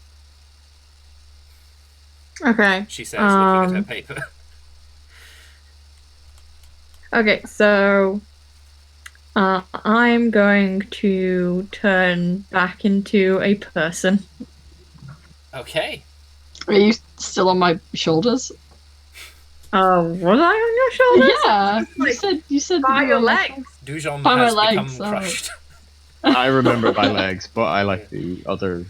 Okay. She says, looking at her paper. Okay, so I'm going to turn back into a person. Okay. Are you still on my shoulders? Was I on your shoulders? Yeah. You said by your legs. Dujon By has my become legs, crushed. I remember my legs, but I like the other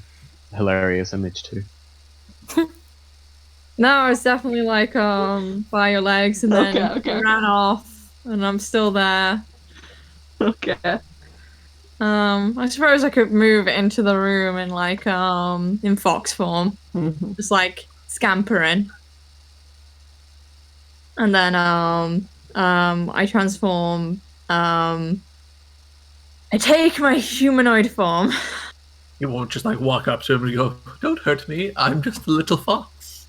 hilarious image too. No, it's definitely like by your legs, and then ran off, and I'm still there. Okay. I suppose I could move into the room in like in fox form, just like scampering, and then I transform. I take my humanoid form. You won't just like walk up to him and go, "Don't hurt me. I'm just a little fox.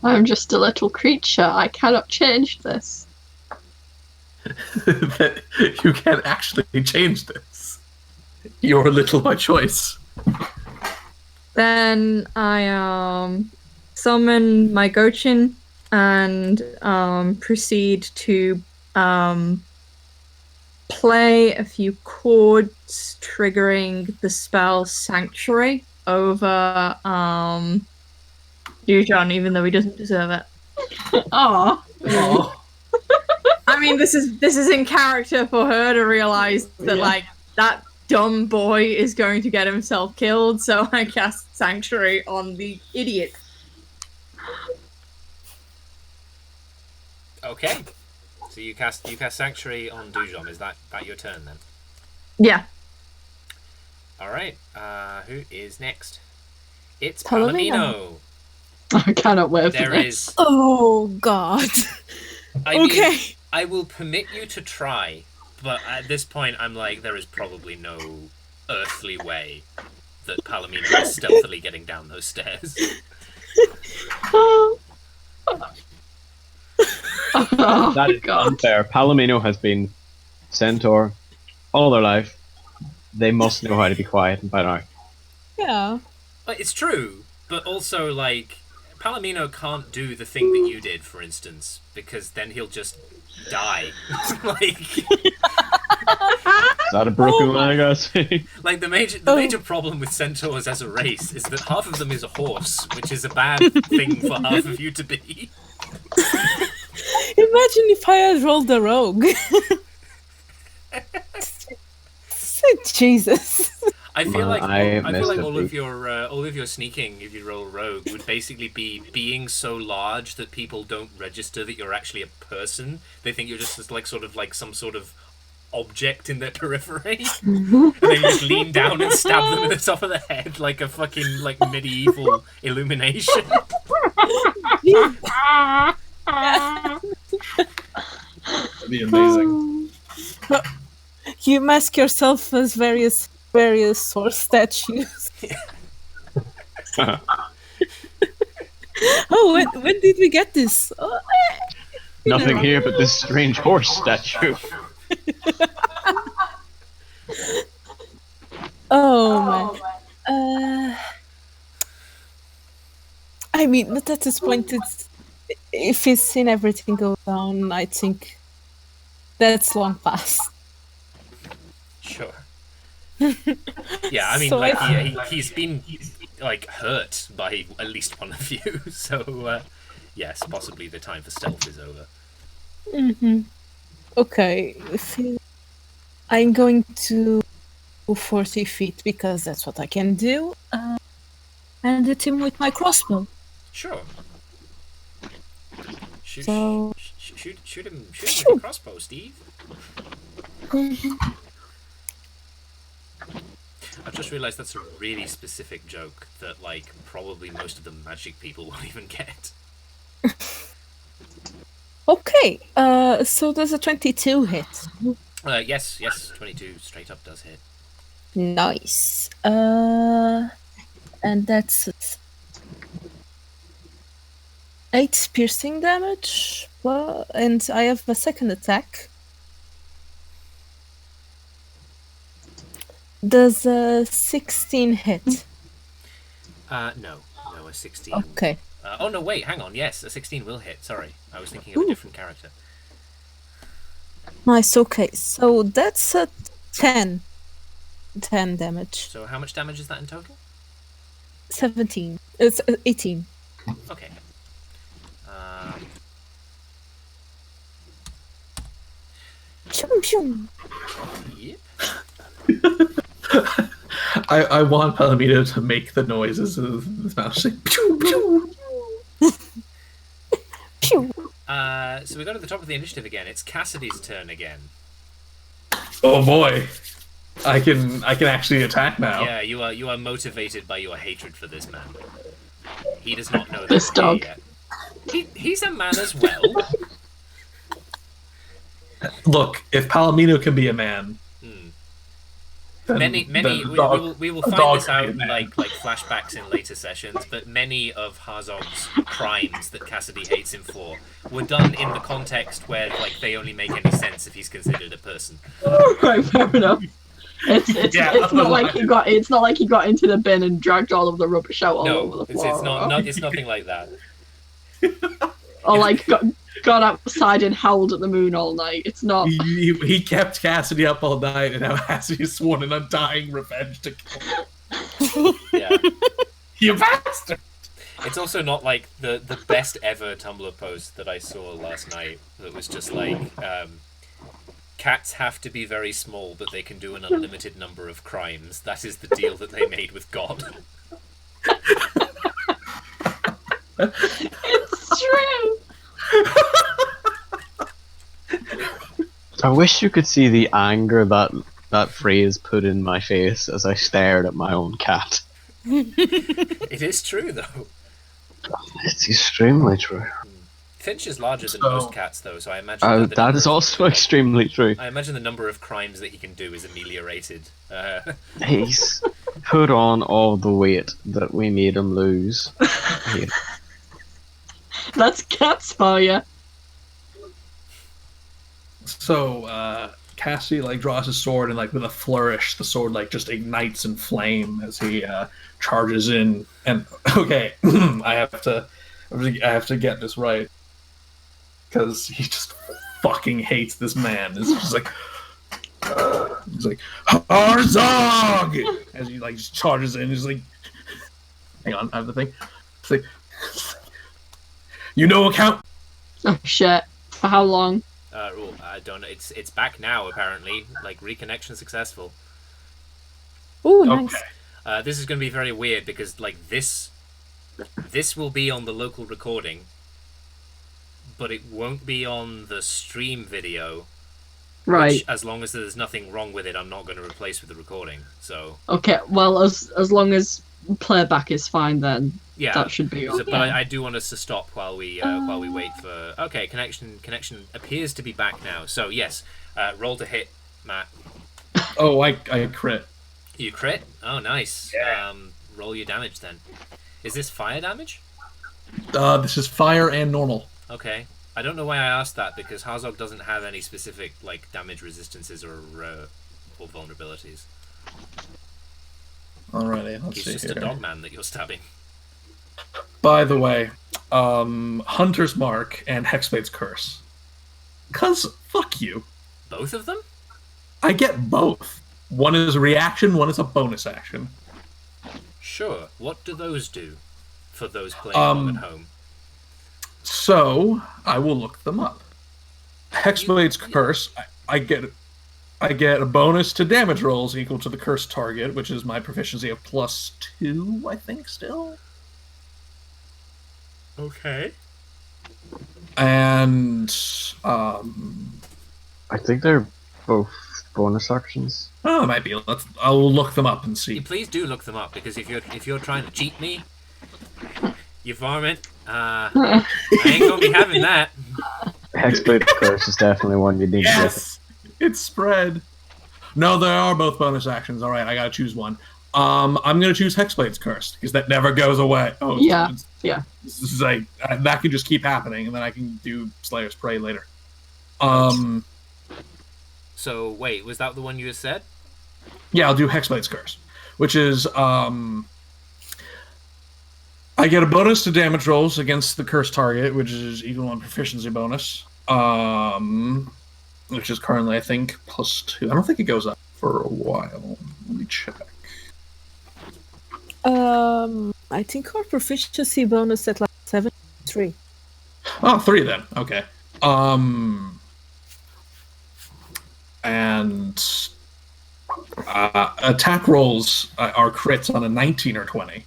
I'm just a little creature. I cannot change this." That you can't actually change this. You're little by choice. Then I summon my Gochin and proceed to play a few chords, triggering the spell Sanctuary over Dujon, even though he doesn't deserve it. Aww. I mean, this is in character for her to realize that like that dumb boy is going to get himself killed, so I cast Sanctuary on the idiot. Okay. So you cast Sanctuary on Dujon. Is that your turn then? Yeah. Alright. Who is next? It's Palomino. Palomino. I cannot wait for There this. is. Oh God. I Okay. mean, I will permit you to try, but at this point, I'm like, there is probably no earthly way that Palomino is stealthily getting down those stairs. That is unfair. Palomino has been Centaur all their life. They must know how to be quiet and by now. Yeah. But it's true, but also, like, Palomino can't do the thing that you did, for instance, because then he'll just die. Like... Is that a broken leg, I see? Like, the major problem with centaurs as a race is that half of them is a horse, which is a bad thing for half of you to be. Imagine if I had rolled a rogue. Jesus. I feel like all beat. of your sneaking, if you roll rogue, would basically be being so large that people don't register that you're actually a person. They think you're just like sort of like some sort of object in their periphery, and then you just lean down and stab them in the top of the head like a fucking like medieval illumination. That'd be amazing. You mask yourself as various sword statues. Oh, when did we get this? Oh, Nothing here but this strange horse statue. Oh man. I mean, at this point, if he's seen everything go down, I think that's long past. Sure. Yeah, I mean, So like he's been like hurt by at least one of you. So yes, possibly the time for stealth is over. Okay, I'm going to 40 feet because that's what I can do. And hit him with my crossbow. Sure. Shoot, So- shoot him with a crossbow, Steve. I've just realised that's a really specific joke that, like, probably most of the magic people won't even get. Okay, so does a 22 hit? Yes, 22 straight up does hit. Nice. And that's 8 piercing damage. Well, and I have a second attack. Does a 16 hit? No, a 16. Okay. Oh no, wait, hang on. Yes, a 16 will hit. Sorry, I was thinking of a different character. Nice, okay. So that's a 10 damage. So how much damage is that in total? 17. It's 18. Okay. Shum, shum. Yep. I want Palomino to make the noises of the mouse, like pew pew. Pew. So we go to the top of the initiative again. It's Cassidy's turn again. Oh boy, I can actually attack now. Yeah, you are motivated by your hatred for this man. He does not know This that dog. yet. He's a man as well. Look, if Palomino can be a man, then Many we will find this out in like flashbacks in later sessions, but many of Harzog's crimes that Cassidy hates him for were done in the context where like they only make any sense if he's considered a person. Right, fair enough. It's not like he got into the bin and dragged all of the rubbish out all over the floor. It's nothing like that. Or like got outside and howled at the moon all night. It's not. He kept Cassidy up all night, and now Cassidy has sworn an undying revenge to kill him. Yeah. You bastard! It's also not like the best ever Tumblr post that I saw last night that was just like cats have to be very small but they can do an unlimited number of crimes. That is the deal that they made with God. It's true. I wish you could see the anger that phrase put in my face as I stared at my own cat. It is true though. It's extremely true. Finch is larger than most cats though, so I imagine That is also extremely true. I imagine the number of crimes that he can do is ameliorated. He's put on all the weight that we made him lose. Yeah. That's cats for you. So Cassidy like draws his sword, and like with a flourish, the sword like just ignites in flame as he charges in. And okay, I have to get this right because he just fucking hates this man. It's just like he's like Harzog as he like just charges in. He's like, hang on, I have the thing. It's like, you know, account. Oh shit! For how long? I don't know. It's back now apparently. Like reconnection successful. Ooh, nice. Okay. This is going to be very weird because like this will be on the local recording, but it won't be on the stream video. Right. Which, as long as there's nothing wrong with it, I'm not going to replace with the recording. So. Okay. Well, as long as playback is fine, then yeah, that should be okay. But I do want us to stop while we wait for. Okay, connection appears to be back now. So yes, roll to hit, Matt. Oh, I crit. You crit? Oh, nice. Yeah. Roll your damage then. Is this fire damage? This is fire and normal. Okay. I don't know why I asked that because Harzog doesn't have any specific like damage resistances or vulnerabilities. Alrighty, let's He's see just here. a dog man that you're stabbing. By the way, Hunter's Mark and Hexblade's Curse. 'Cause fuck you. Both of them? I get both. One is a reaction, one is a bonus action. Sure. What do those do for those playing along at home? So I will look them up. Hexblade's Curse. I get a bonus to damage rolls equal to the cursed target, which is my proficiency of +2, I think, still. Okay. And I think they're both bonus actions. Oh, it might be. I'll look them up and see. Please do look them up, because if you're trying to cheat me, you varmint, I ain't gonna be having that. Hexblade Curse is definitely one you need to get. It's spread. No, they are both bonus actions. All right, I gotta choose one. I'm gonna choose Hexblade's Curse because that never goes away. Oh, yeah. This is like that can just keep happening, and then I can do Slayer's Prey later. So wait, was that the one you just said? Yeah, I'll do Hexblade's Curse, which is I get a bonus to damage rolls against the cursed target, which is equal on proficiency bonus. Which is currently, I think, +2. I don't think it goes up for a while. Let me check. I think our proficiency bonus at like 7-3. Oh, 3 then. Okay. And attack rolls are crits on a 19 or 20,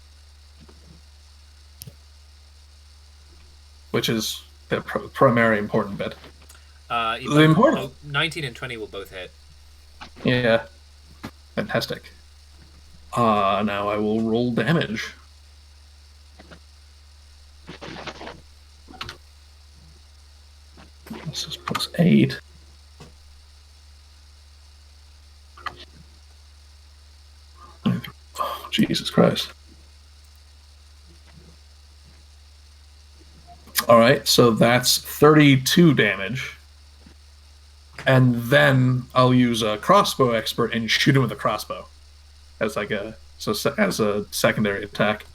which is the primary important bit. The important 19 and 20 will both hit. Yeah, fantastic. Now I will roll damage. This is +8. Oh, Jesus Christ. Alright, so that's 32 damage. And then I'll use a crossbow expert and shoot him with a crossbow as like a secondary attack.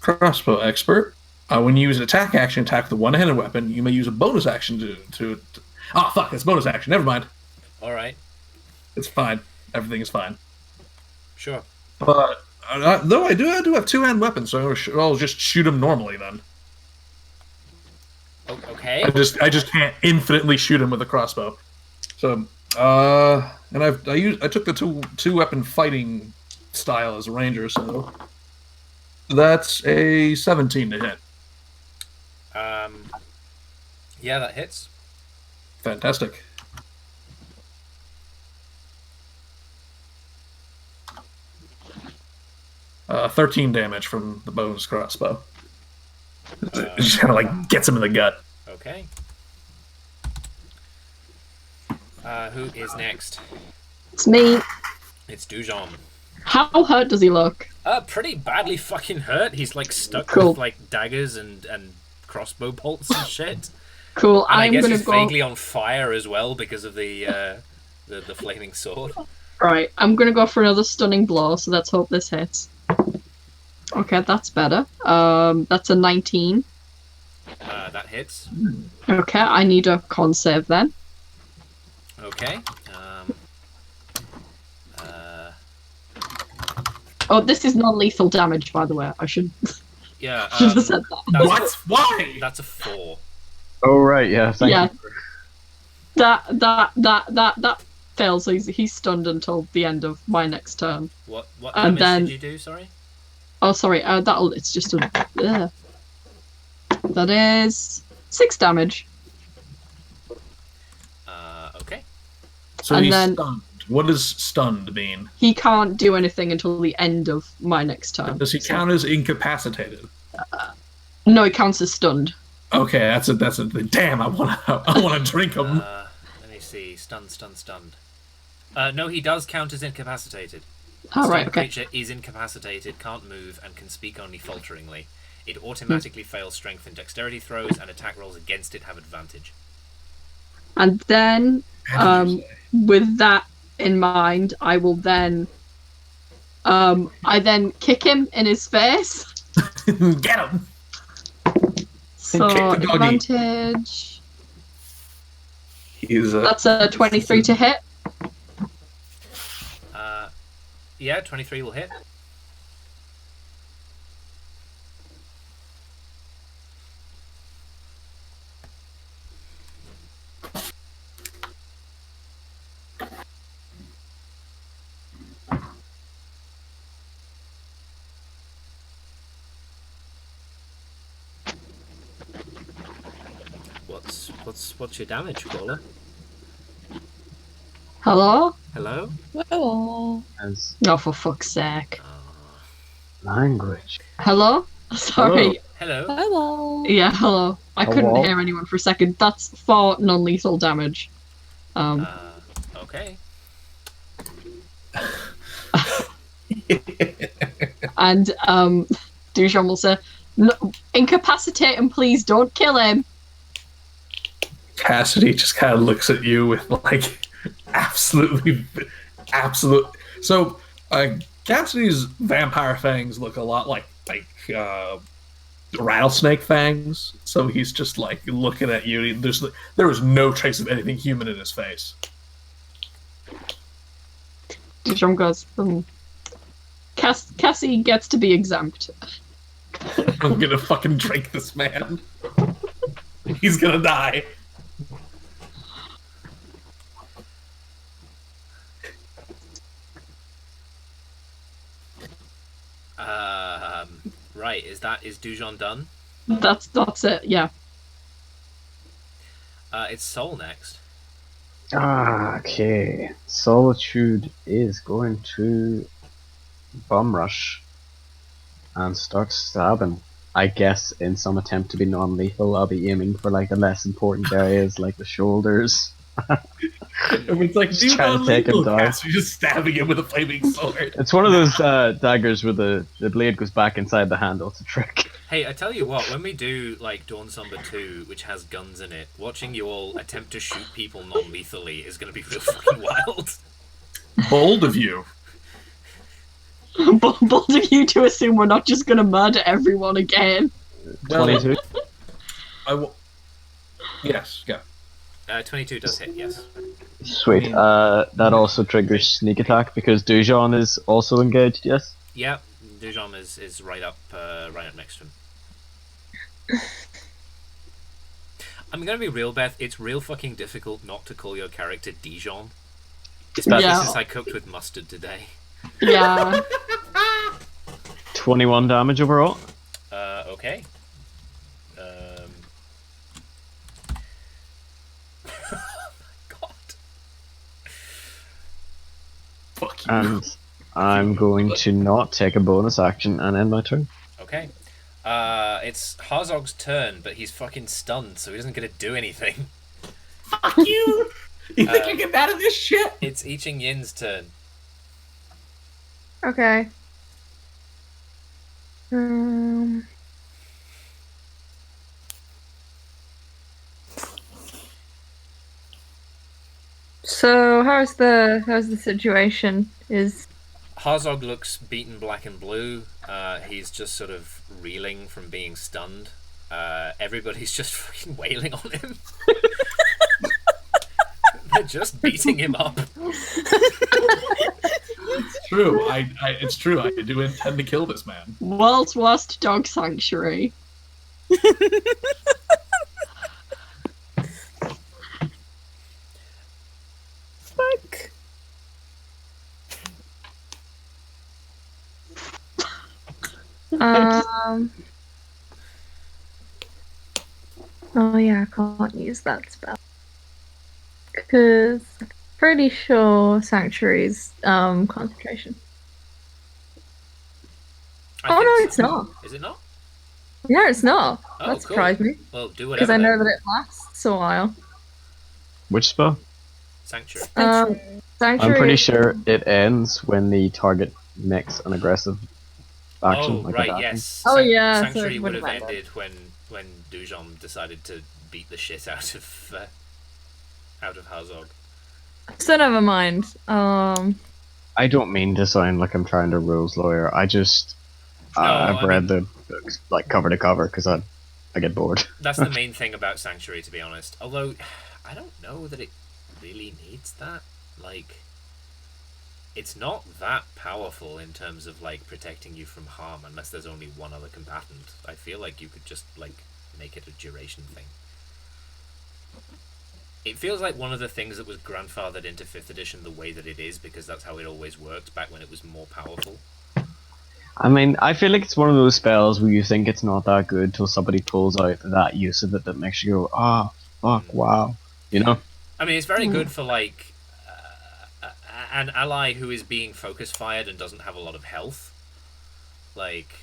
Crossbow expert. When you use an attack action, attack with a one-handed weapon, you may use a bonus action to... Oh, fuck, that's bonus action. Never mind. Alright. It's fine. Everything is fine. Sure. But, though I do have two-hand weapons, so I'll just shoot him normally then. Okay. I just can't infinitely shoot him with a crossbow. So, and I took the two-weapon fighting style as a ranger, so... That's a 17 to hit. Yeah, that hits. Fantastic. Uh, 13 damage from the bonus crossbow. It just kind of like gets him in the gut. Okay. Who is next? It's me. It's Dujon. How hurt does he look? Pretty badly fucking hurt. He's like stuck Cool. with like daggers and crossbow bolts and shit. Cool. And I guess gonna he's go. vaguely on fire as well because of the flaming sword. Right, I'm gonna go for another stunning blow. So let's hope this hits. Okay, that's better. That's a 19. That hits. Okay, I need a con save then. Okay. Oh, this is non-lethal damage, by the way. I should Yeah. should have said that. What? Why? That's a 4. Oh right, yeah. Thank you. That fails. So he's stunned until the end of my next turn. What And damage then- did you do? Sorry. Oh, sorry. It's just a. That is 6 damage. Okay. So And he's then- stunned. What does stunned mean? He can't do anything until the end of my next turn. Does he count as incapacitated? No, it counts as stunned. Okay, that's a damn. I want to drink him. Let me see. Stunned. No, he does count as incapacitated. Oh, Stunned right, okay. creature is incapacitated, can't move, and can speak only falteringly. It automatically fails strength and dexterity throws, and attack rolls against it have advantage. And then, with that in mind, I will then I then kick him in his face. Get him! So Kick the doggy. advantage. That's a 23 to hit. Yeah, 23 will hit. What's your damage, caller? Hello? Hello? Hello. Oh, for fuck's sake. Language. Hello? Sorry. Hello? Hello. Yeah, hello. I couldn't Hello? hear anyone for a second. That's 4 non-lethal damage. Okay. And Dujon will say, no, incapacitate him, please, don't kill him. Cassidy just kind of looks at you with like absolute. So Cassidy's vampire fangs look a lot like rattlesnake fangs. So he's just like looking at you. There was no trace of anything human in his face. Dujon goes, Cassie gets to be exempt. I'm gonna fucking drink this man. He's gonna die. Right, is Dujon done? That's it, yeah. It's Soul next. Okay. Solitude is going to bum rush and start stabbing. I guess in some attempt to be non-lethal, I'll be aiming for like the less important areas, like the shoulders. It's like Just trying to take him down. You're just stabbing him with a flaming sword. It's one of those daggers where the blade goes back inside the handle. It's a trick. Hey, I tell you what, when we do like Dawn Somber 2, which has guns in it, watching you all attempt to shoot people non-lethally is going to be real fucking wild. Bold of you. Bold of you to assume we're not just going to murder everyone again. 22. Yes, go. 22 does hit, yes. Sweet. That also triggers sneak attack because Dujon is also engaged. Yes. Yeah, Dujon is right up next to him. I'm gonna be real, Beth. It's real fucking difficult not to call your character Dijon, especially since I cooked with mustard today. Yeah. 21 damage overall. Okay. Fuck you. And I'm going to not take a bonus action and end my turn. Okay. It's Harzog's turn, but he's fucking stunned, so he doesn't get to do anything. Fuck you! You think you get mad at this shit? It's I Ching Yin's turn. Okay. So how's the situation? Is Harzog looks beaten black and blue. He's just sort of reeling from being stunned. Everybody's just fucking wailing on him. They're just beating him up. It's true. It's true. I do intend to kill this man. World's worst dog sanctuary. Fuck. Oh yeah, I can't use that spell because I'm pretty sure Sanctuary's concentration. Oh no, it's not. Is it not? Yeah, it's not. Oh, That cool. surprised me Well, do whatever. because I know then. that it lasts a while. Which spell? Sanctuary. Sanctuary. I'm pretty sure it ends when the target makes an aggressive action. Oh, like right, a yes. Oh, yeah, so Sanctuary it would have wouldn't matter. ended when Dujon decided to beat the shit out of Harzog. So never mind. I don't mean to sound like I'm trying to rules lawyer. I just I've read the books like cover to cover because I get bored. That's the main thing about Sanctuary, to be honest. Although I don't know that it really needs that. Like, it's not that powerful in terms of like protecting you from harm unless there's only one other combatant. I feel like you could just like make it a duration thing. It feels like one of the things that was grandfathered into 5th edition the way that it is because that's how it always worked back when it was more powerful. I mean, I feel like it's one of those spells where you think it's not that good till somebody pulls out that use of it that makes you go, ah, fuck, wow, you know? I mean, it's very good for like an ally who is being focus fired and doesn't have a lot of health. Like,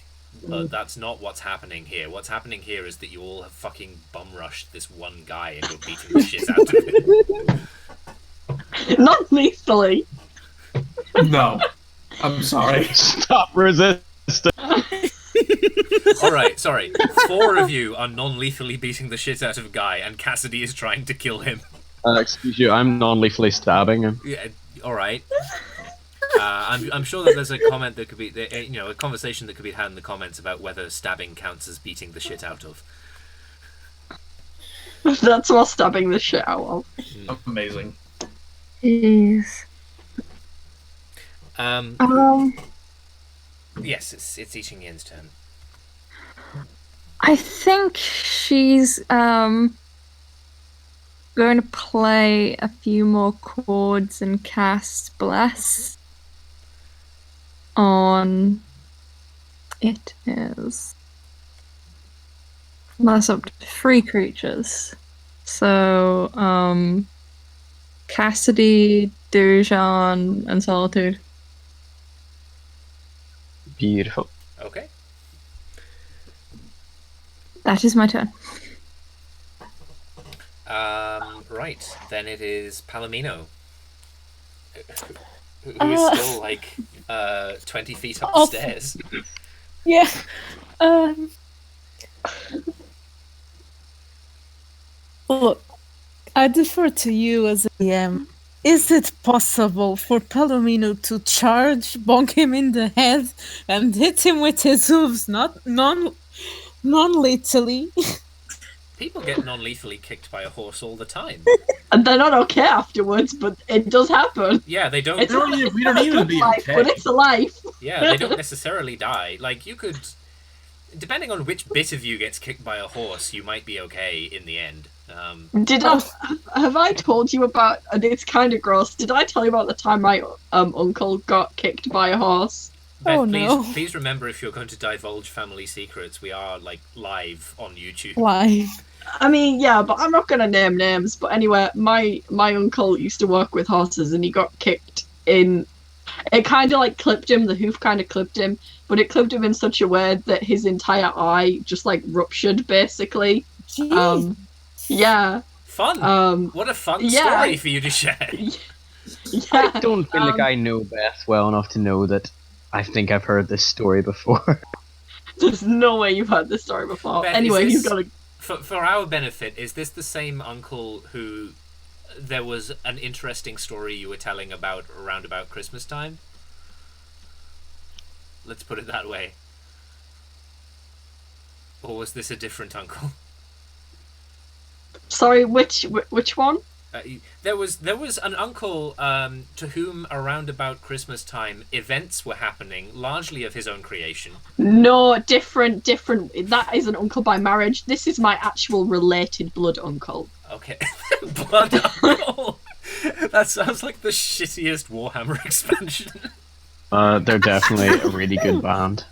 but that's not what's happening here. What's happening here is that you all have fucking bum rushed this one guy and you're beating the shit out of him. Not lethally. No. I'm sorry. Stop resisting. Alright, sorry. 4 of you are non-lethally beating the shit out of a guy and Cassidy is trying to kill him. Excuse you, I'm non-lethally stabbing him. Yeah, alright. I'm sure that there's a comment that could be, a conversation that could be had in the comments about whether stabbing counts as beating the shit out of. That's what stabbing the shit out of. Amazing. Jeez. Yes, it's Eating Yin's turn. I think she's going to play a few more chords and cast Bless on. It is. That's up to 3 creatures. So, Cassidy, Dujan, and Solitude. Beautiful. Okay. That is my turn. Right, then it is Palomino. Who is still like 20 feet up the stairs. Yeah. Look, I defer to you as a DM. Is it possible for Palomino to charge, bonk him in the head, and hit him with his hooves, non-lethally? People get non-lethally kicked by a horse all the time. And they're not okay afterwards, but it does happen. Yeah, they don't. We don't even be okay. But it's a life. Yeah, they don't necessarily die. Like, you could, depending on which bit of you gets kicked by a horse, you might be okay in the end. Have I told you about? And it's kind of gross. Did I tell you about the time my uncle got kicked by a horse? Beth, please remember, if you're going to divulge family secrets, we are like live on YouTube. Why? I mean, yeah, but I'm not gonna name names. But anyway, my uncle used to work with horses, and he got kicked in. It kind of like clipped him. The hoof kind of clipped him, but it clipped him in such a way that his entire eye just like ruptured, basically. Jeez. Yeah. Fun. What a fun story for you to share. Yeah. I don't feel like I know Beth well enough to know that I think I've heard this story before. There's no way you've heard this story before. Beth, anyway, he's got a... For our benefit, is this the same uncle who there was an interesting story you were telling about around about Christmas time? Let's put it that way. Or was this a different uncle? Sorry, which one? There was an uncle to whom around about Christmas time events were happening, largely of his own creation. No, different. That is an uncle by marriage. This is my actual related blood uncle. Okay, blood uncle. That sounds like the shittiest Warhammer expansion. They're definitely a really good band.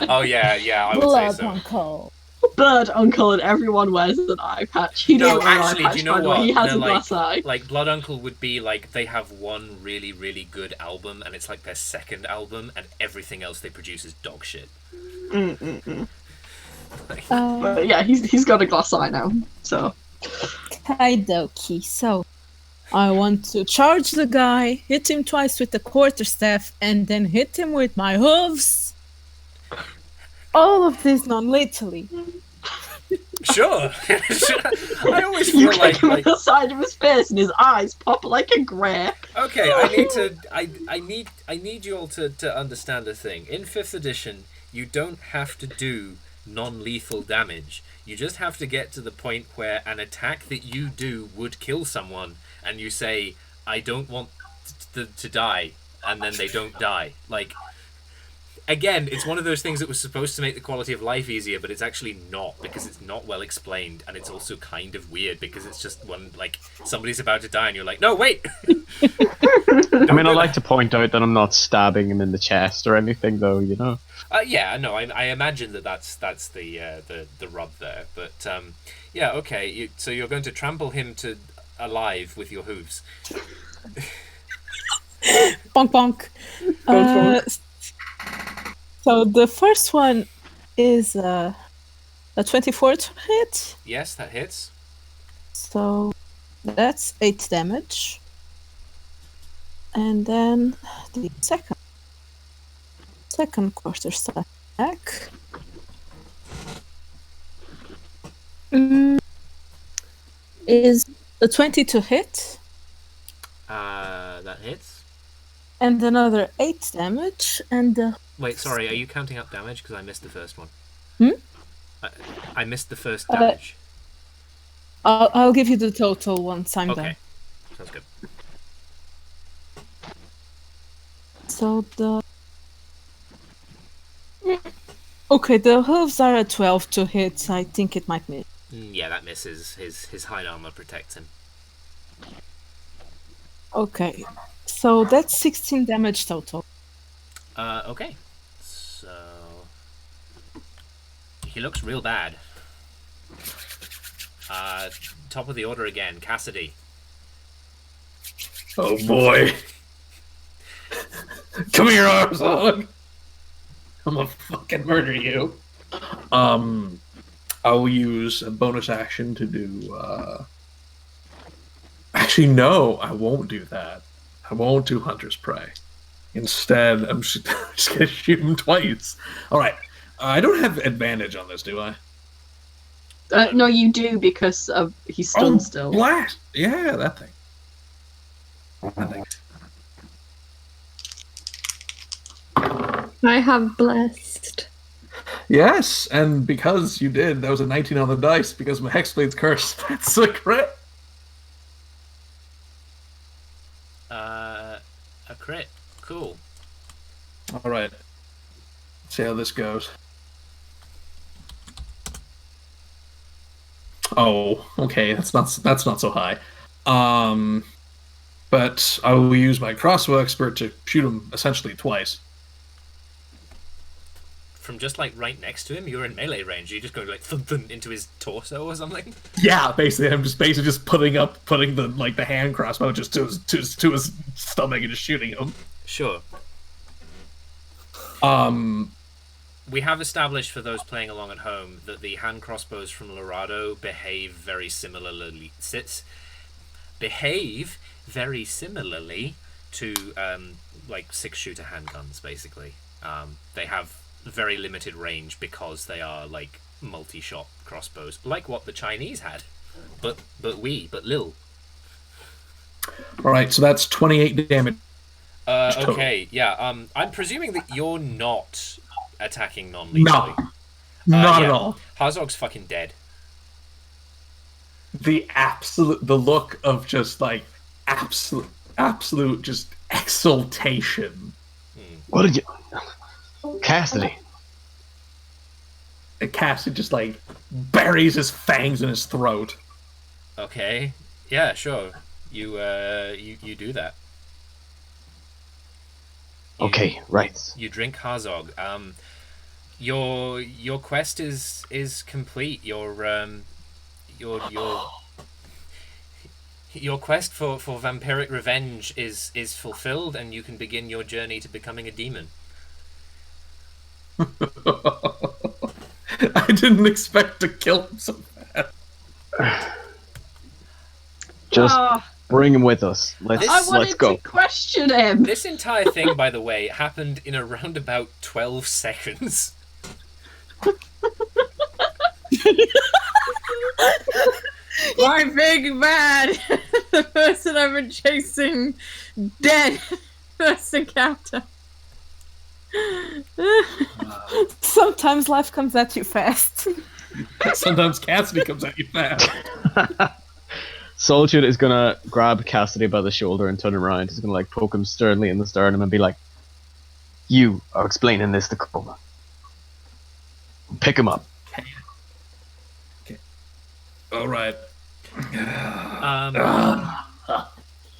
Oh yeah, I would Blood say so. uncle. Blood uncle, and everyone wears an eye patch. He doesn't wear an eye patch, do you know by the way. what? He has They're a glass eye. Like Blood Uncle would be like they have one really, really good album, and it's like their second album, and everything else they produce is dog shit. But yeah, he's got a glass eye now. So. Kaidoki. So, I want to charge the guy, hit him twice with the quarterstaff, and then hit him with my hooves. All of this non-lethally. Sure. I always You feel kick him in like the side of his face, and his eyes pop like a grape. okay. I need you all to understand a thing. In 5th edition, you don't have to do non-lethal damage. You just have to get to the point where an attack that you do would kill someone, and you say, "I don't want to die," and then they don't die. Like. Again, it's one of those things that was supposed to make the quality of life easier, but it's actually not, because it's not well explained, and it's also kind of weird, because it's just one, like, somebody's about to die, and you're like, no, wait! I mean, I like to point out that I'm not stabbing him in the chest or anything, though, you know? Yeah, no, I imagine that's the rub there, but, yeah, okay, so you're going to trample him to alive with your hooves. Bonk, bonk. So the first one is a 24 to hit. Yes, that hits. So that's 8 damage. And then the second quarter attack. Is a 20 to hit. That hits. And another 8 damage, and Wait, sorry, are you counting up damage? Because I missed the first one. I missed the first Uh, damage. I'll give you the total once I'm done. Okay, sounds good. So the hooves are at 12 to hit. I think it might miss. Yeah, that misses. His hide armor protects him. Okay, so that's 16 damage total. Okay. So he looks real bad. Top of the order again, Cassidy. Oh boy. Come here, Arzog. I'm gonna fucking murder you. I will use a bonus action to do. Actually, no, I won't do that. I won't do Hunter's Prey. Instead, I'm just gonna shoot him twice. All right. I don't have advantage on this, do I? No, you do, because he's stunned still. Blast! Yeah, that thing. I have blessed. Yes, and because you did, that was a 19 on the dice, because my Hexblade's curse, that's a crit. A crit. Cool. Alright. Let's see how this goes. Oh, okay, that's not so high. But I will use my crossbow expert to shoot him essentially twice. From just like right next to him, you're in melee range. You just go like thump, thump into his torso or something. Yeah, basically, I'm just putting the hand crossbow just to his stomach and just shooting him. Sure. We have established for those playing along at home that the hand crossbows from Lorado behave very similarly to like 6-shooter handguns. Basically, they have very limited range because they are like multi-shot crossbows, like what the Chinese had, but Lil. All right, so that's 28 damage. Okay, yeah. I'm presuming that you're not attacking non-lethally. No, not yeah. at all. Harzog's fucking dead. The look of just like absolute just exultation. What did you... Cassidy. And Cassidy just like buries his fangs in his throat. Okay. Yeah, sure. You do that. Okay, right. You drink Harzog. Your quest is complete. Your quest for vampiric revenge is fulfilled, and you can begin your journey to becoming a demon. I didn't expect to kill him so fast. Just bring him with us. Let's go. To question him. This entire thing, by the way, happened in around about 12 seconds. My big bad, the person I've been chasing, dead. First encounter. Sometimes life comes at you fast. Sometimes Cassidy comes at you fast. Solitude is gonna grab Cassidy by the shoulder and turn him around. He's gonna like poke him sternly in the sternum and be like, "You are explaining this to Coma. Pick him up." Okay. All right.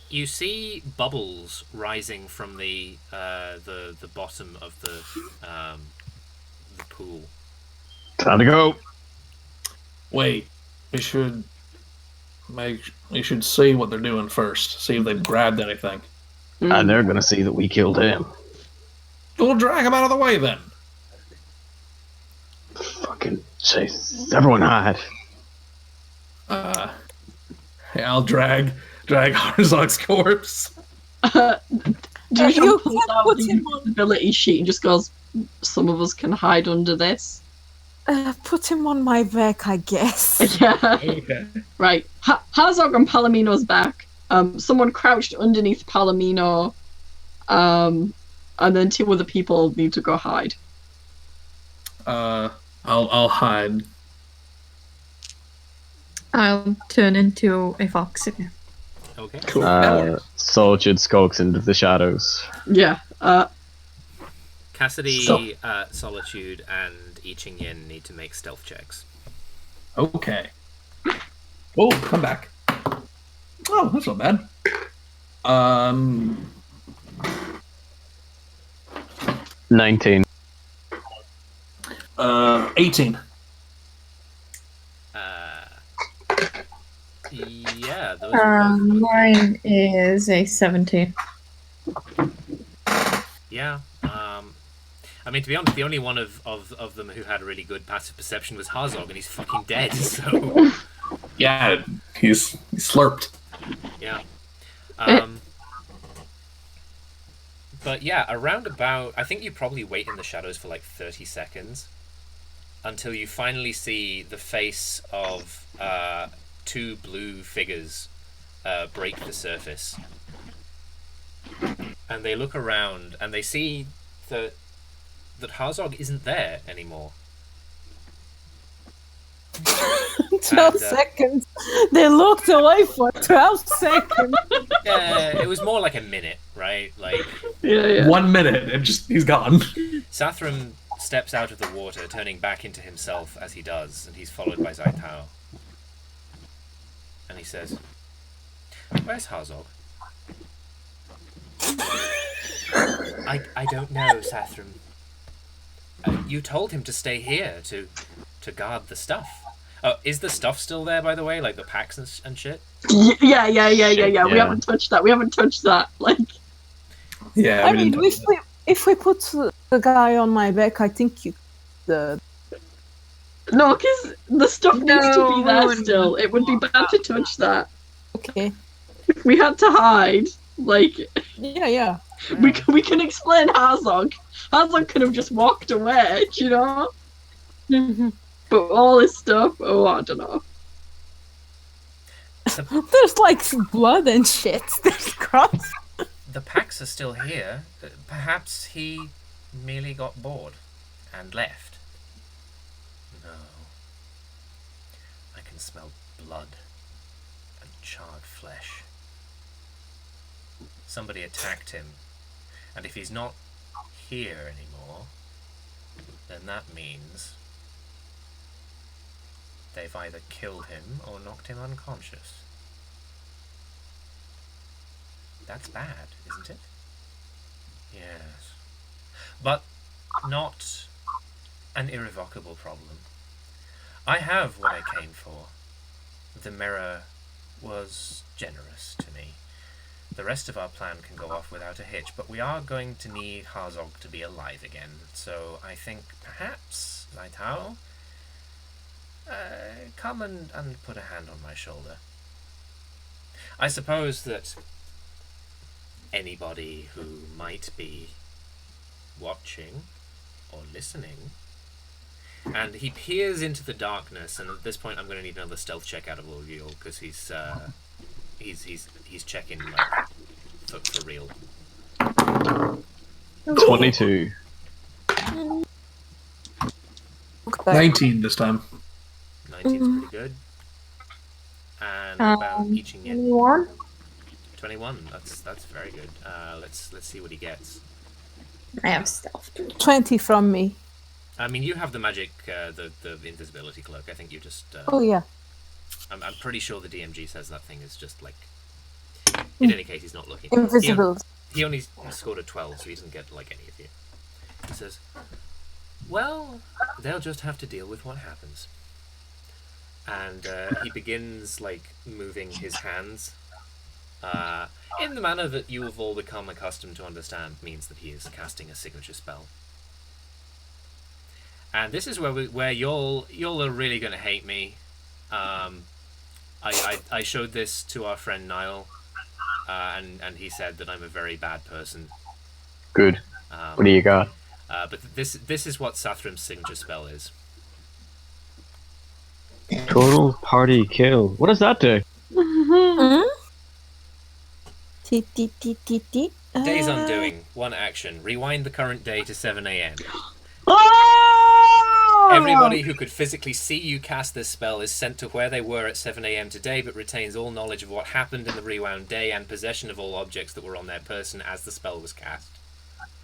You see bubbles rising from the bottom of the pool. Time to go. Wait, we should see what they're doing first. See if they've grabbed anything. And they're gonna see that we killed him. We'll drag him out of the way then. Fucking chase. Everyone hide. Yeah, I'll drag Harzog's corpse. Joshua pulls out the invisibility sheet and just goes, "Some of us can hide under this." Put him on my back, I guess. Yeah. Okay. Right. Harzog on Palomino's back. Someone crouched underneath Palomino. And then two other people need to go hide. I'll hide. I'll turn into a fox again. Okay. Cool. Solitude skulks into the shadows. Yeah. Cassidy, Solitude, and I Ching Yin need to make stealth checks. Okay. Oh, come back. Oh, that's not bad. 19. 18. Yeah, those are both mine is a 17. Yeah. I mean, to be honest, the only one of them who had a really good passive perception was Harzog, and he's fucking dead, so... Yeah, he's slurped. Yeah. But yeah, around about... I think you probably wait in the shadows for like 30 seconds until you finally see the face of two blue figures break the surface. And they look around and they see that Harzog isn't there anymore. 12 seconds. They looked away for 12 seconds. Yeah, it was more like a minute, right? Like Yeah. 1 minute and he's gone. Sathram steps out of the water, turning back into himself as he does, and he's followed by Zai Tao. And he says, "Where's Harzog?" I don't know, Sathram. You told him to stay here to guard the stuff. Oh, is the stuff still there, by the way? Like the packs and shit? Yeah. We Yeah. haven't touched that. Like, Yeah, I mean, if we put the guy on my back, I think no, because the stuff needs to be there still. It would be bad to touch that. Okay. If we had to hide, like, Yeah. we can explain Harzog. Harzog could have just walked away, you know? Mm-hmm. But all this stuff, I don't know. There's like blood and shit. There's cross. The packs are still here. Perhaps he merely got bored and left. No. I can smell blood and charred flesh. Somebody attacked him, and if he's not here anymore, then that means they've either killed him or knocked him unconscious. That's bad, isn't it? Yes. But not an irrevocable problem. I have what I came for. The mirror was generous to me. The rest of our plan can go off without a hitch, but we are going to need Harzog to be alive again. So I think perhaps, Zai Tao, come and put a hand on my shoulder. I suppose that anybody who might be watching or listening And he peers into the darkness, and at this point I'm going to need another stealth check out of all of you, because he's checking like for real. 22. 19 this time. 19's pretty good. And what about eaching in? 21. 21. That's very good. Let's see what he gets. I have stealth. 20 from me. I mean, you have the magic, the invisibility cloak. I think you just. Oh yeah. I'm pretty sure the DMG says that thing is just like. In any case, he's not looking. Invisible. He only scored a 12, so he doesn't get like any of you. He says, "Well, they'll just have to deal with what happens." And he begins like moving his hands in the manner that you have all become accustomed to understand means that he is casting a signature spell. And this is where y'all are really gonna hate me. I showed this to our friend Niall, and he said that I'm a very bad person. Good. What do you got? But this is what Sathrum's signature spell is. Total party kill. What does that do? Day's undoing. 1 action. Rewind the current day to 7 a.m. Everybody who could physically see you cast this spell is sent to where they were at 7 a.m. today, but retains all knowledge of what happened in the rewound day and possession of all objects that were on their person as the spell was cast.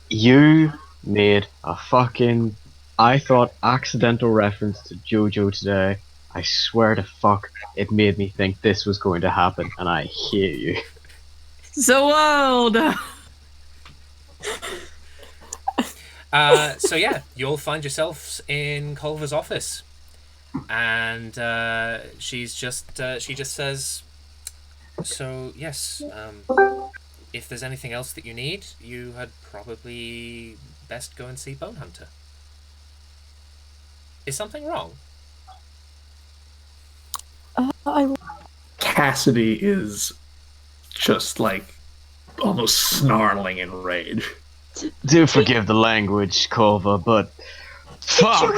You made a fucking, I thought, accidental reference to JoJo today. I swear to fuck, it made me think this was going to happen, and I hate you. So old! So yeah, you'll find yourselves in Culver's office, and she just says, "So yes, if there's anything else that you need, you had probably best go and see Bone Hunter." Is something wrong? Cassidy is just like almost snarling in rage. Do forgive the language, Culver, but fuck!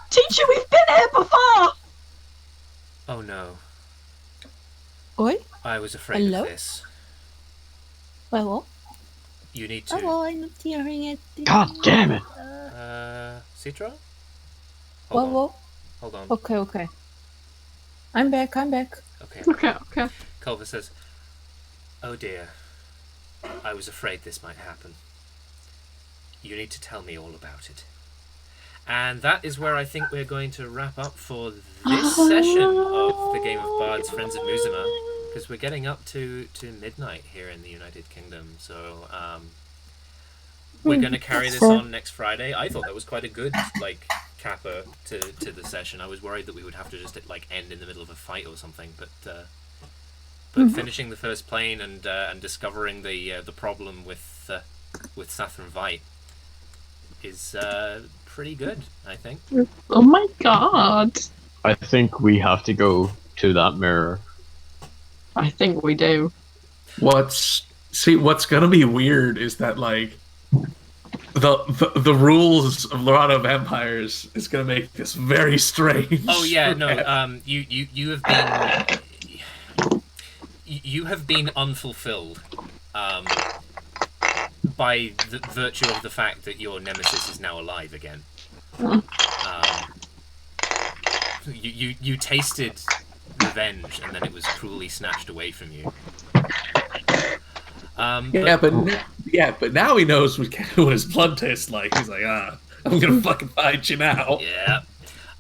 Teacher, we've been here before! Oh no. Oi? I was afraid Hello? of this. Hello? You need to... Hello, I'm not hearing it. God damn it! Citra? Whoa. Hold on. Okay. I'm back. Okay. Culver says, "Oh dear. I was afraid this might happen. You need to tell me all about it." And that is where I think we're going to wrap up for this session of the Game of Bards Friends of Muzema, because we're getting up to midnight here in the United Kingdom. So we're going to carry this on next Friday. I thought that was quite a good capper to the session. I was worried that we would have to just end in the middle of a fight or something, but finishing the first plane and discovering the problem with Sathram Vight is pretty good, I think. Oh my god. I think we have to go to that mirror. I think we do. What's gonna be weird is that the rules of Lorado of Empires is gonna make this very strange. Oh yeah, no. You have been unfulfilled by the virtue of the fact that your nemesis is now alive again. You tasted revenge, and then it was cruelly snatched away from you. But now he knows what his blood tastes like. He's like, I'm gonna fucking fight you now. Yeah.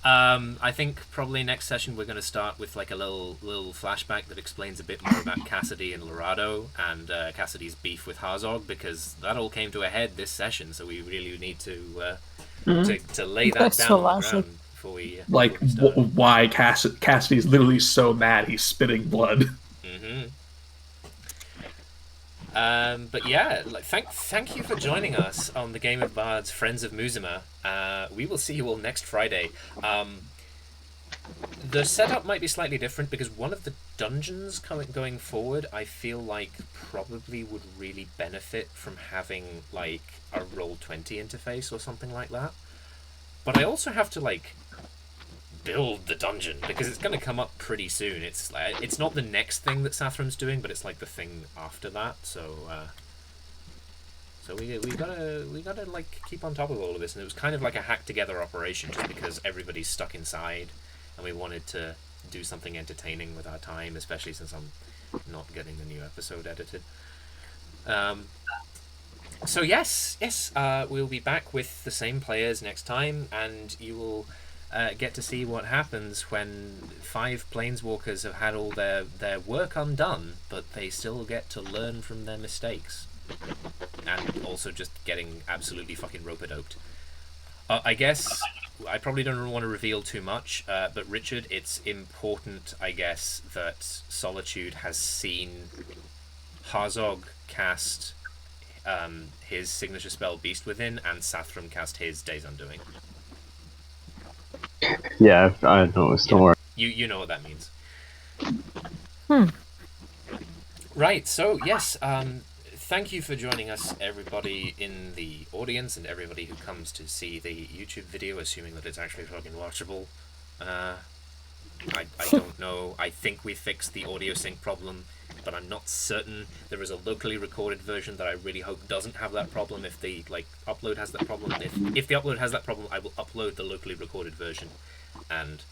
I think probably next session we're going to start with a little flashback that explains a bit more about Cassidy and Lorado and Cassidy's beef with Harzog, because that all came to a head this session. So we really need to lay that down on the ground before we start. Why Cassidy's literally so mad he's spitting blood. Mm-hmm. But yeah, thank you for joining us on the Game of Bards Friends of Muzema. We will see you all next Friday. The setup might be slightly different because one of the dungeons going forward, I feel like probably would really benefit from having a Roll20 interface or something like that. but I also have to like build the dungeon because it's going to come up pretty soon. It's like it's not the next thing that Sathram's doing, but it's like the thing after that. So we gotta like keep on top of all of this, and it was kind of like a hack together operation just because everybody's stuck inside, and we wanted to do something entertaining with our time, especially since I'm not getting the new episode edited. So yes, we'll be back with the same players next time, and you will get to see what happens when 5 planeswalkers have had all their work undone, but they still get to learn from their mistakes. And also just getting absolutely fucking rope-a-doped. I guess I probably don't want to reveal too much, but Richard, it's important, I guess, that Solitude has seen Harzog cast his signature spell Beast Within, and Sathram cast his Days Undoing. Yeah, I noticed. Don't worry. You know what that means. Right, so yes, thank you for joining us, everybody in the audience and everybody who comes to see the YouTube video, assuming that it's actually fucking watchable. I don't know. I think we fixed the audio sync problem, but I'm not certain. There is a locally recorded version that I really hope doesn't have that problem. If the upload has that problem, if the upload has that problem, I will upload the locally recorded version. And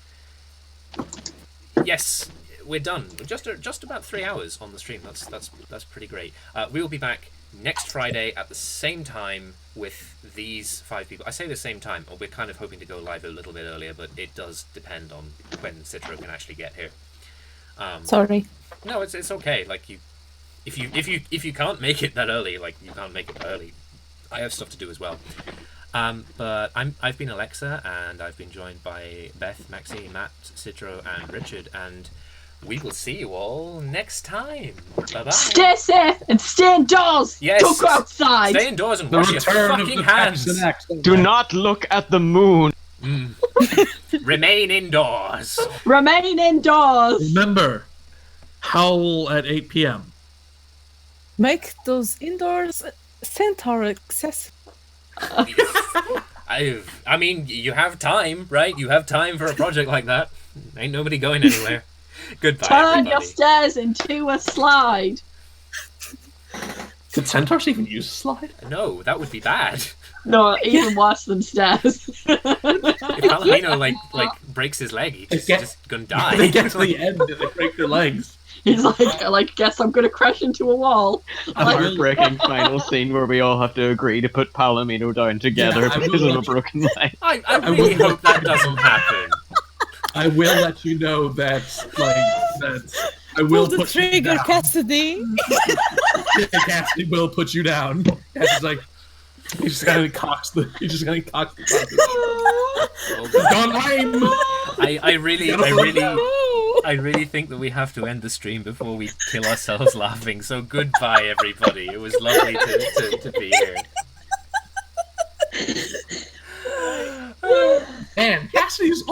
yes, we're done. We're just about 3 hours on the stream. That's pretty great. We will be back next Friday at the same time with these 5 people. I say the same time. We're kind of hoping to go live a little bit earlier, but it does depend on when Citro can actually get here. Sorry. No, it's okay. Like if you can't make it that early, like you can't make it early. I have stuff to do as well. But I've been Alexa, and I've been joined by Beth, Maxie, Matt, Citro, and Richard, and we will see you all next time. Bye-bye. Stay safe and stay indoors. Yes. Don't go outside. Stay indoors and wash your fucking hands. Do not look at the moon. Remain indoors. Remain indoors. Remember, howl at 8 p.m. Make those indoors centaur accessible. I mean, you have time, right? You have time for a project like that. Ain't nobody going anywhere. Goodbye, Turn everybody. your stairs into a slide. Could centaurs even use a slide? No, that would be bad. No, even worse than stairs. If Palomino like breaks his leg, he's just gonna die. They get to the end and they break their legs. He's like, guess I'm gonna crash into a wall. A heartbreaking final scene where we all have to agree to put Palomino down together because of a broken leg. I really hope that doesn't happen. I will let you know that I will Pull the put you trigger, down. Cassidy. Cassidy will put you down. Cassidy's like, he just kind of cocks the He's gone lame. I really think that we have to end the stream before we kill ourselves laughing. So goodbye, everybody. It was lovely to be here. Man, Cassidy's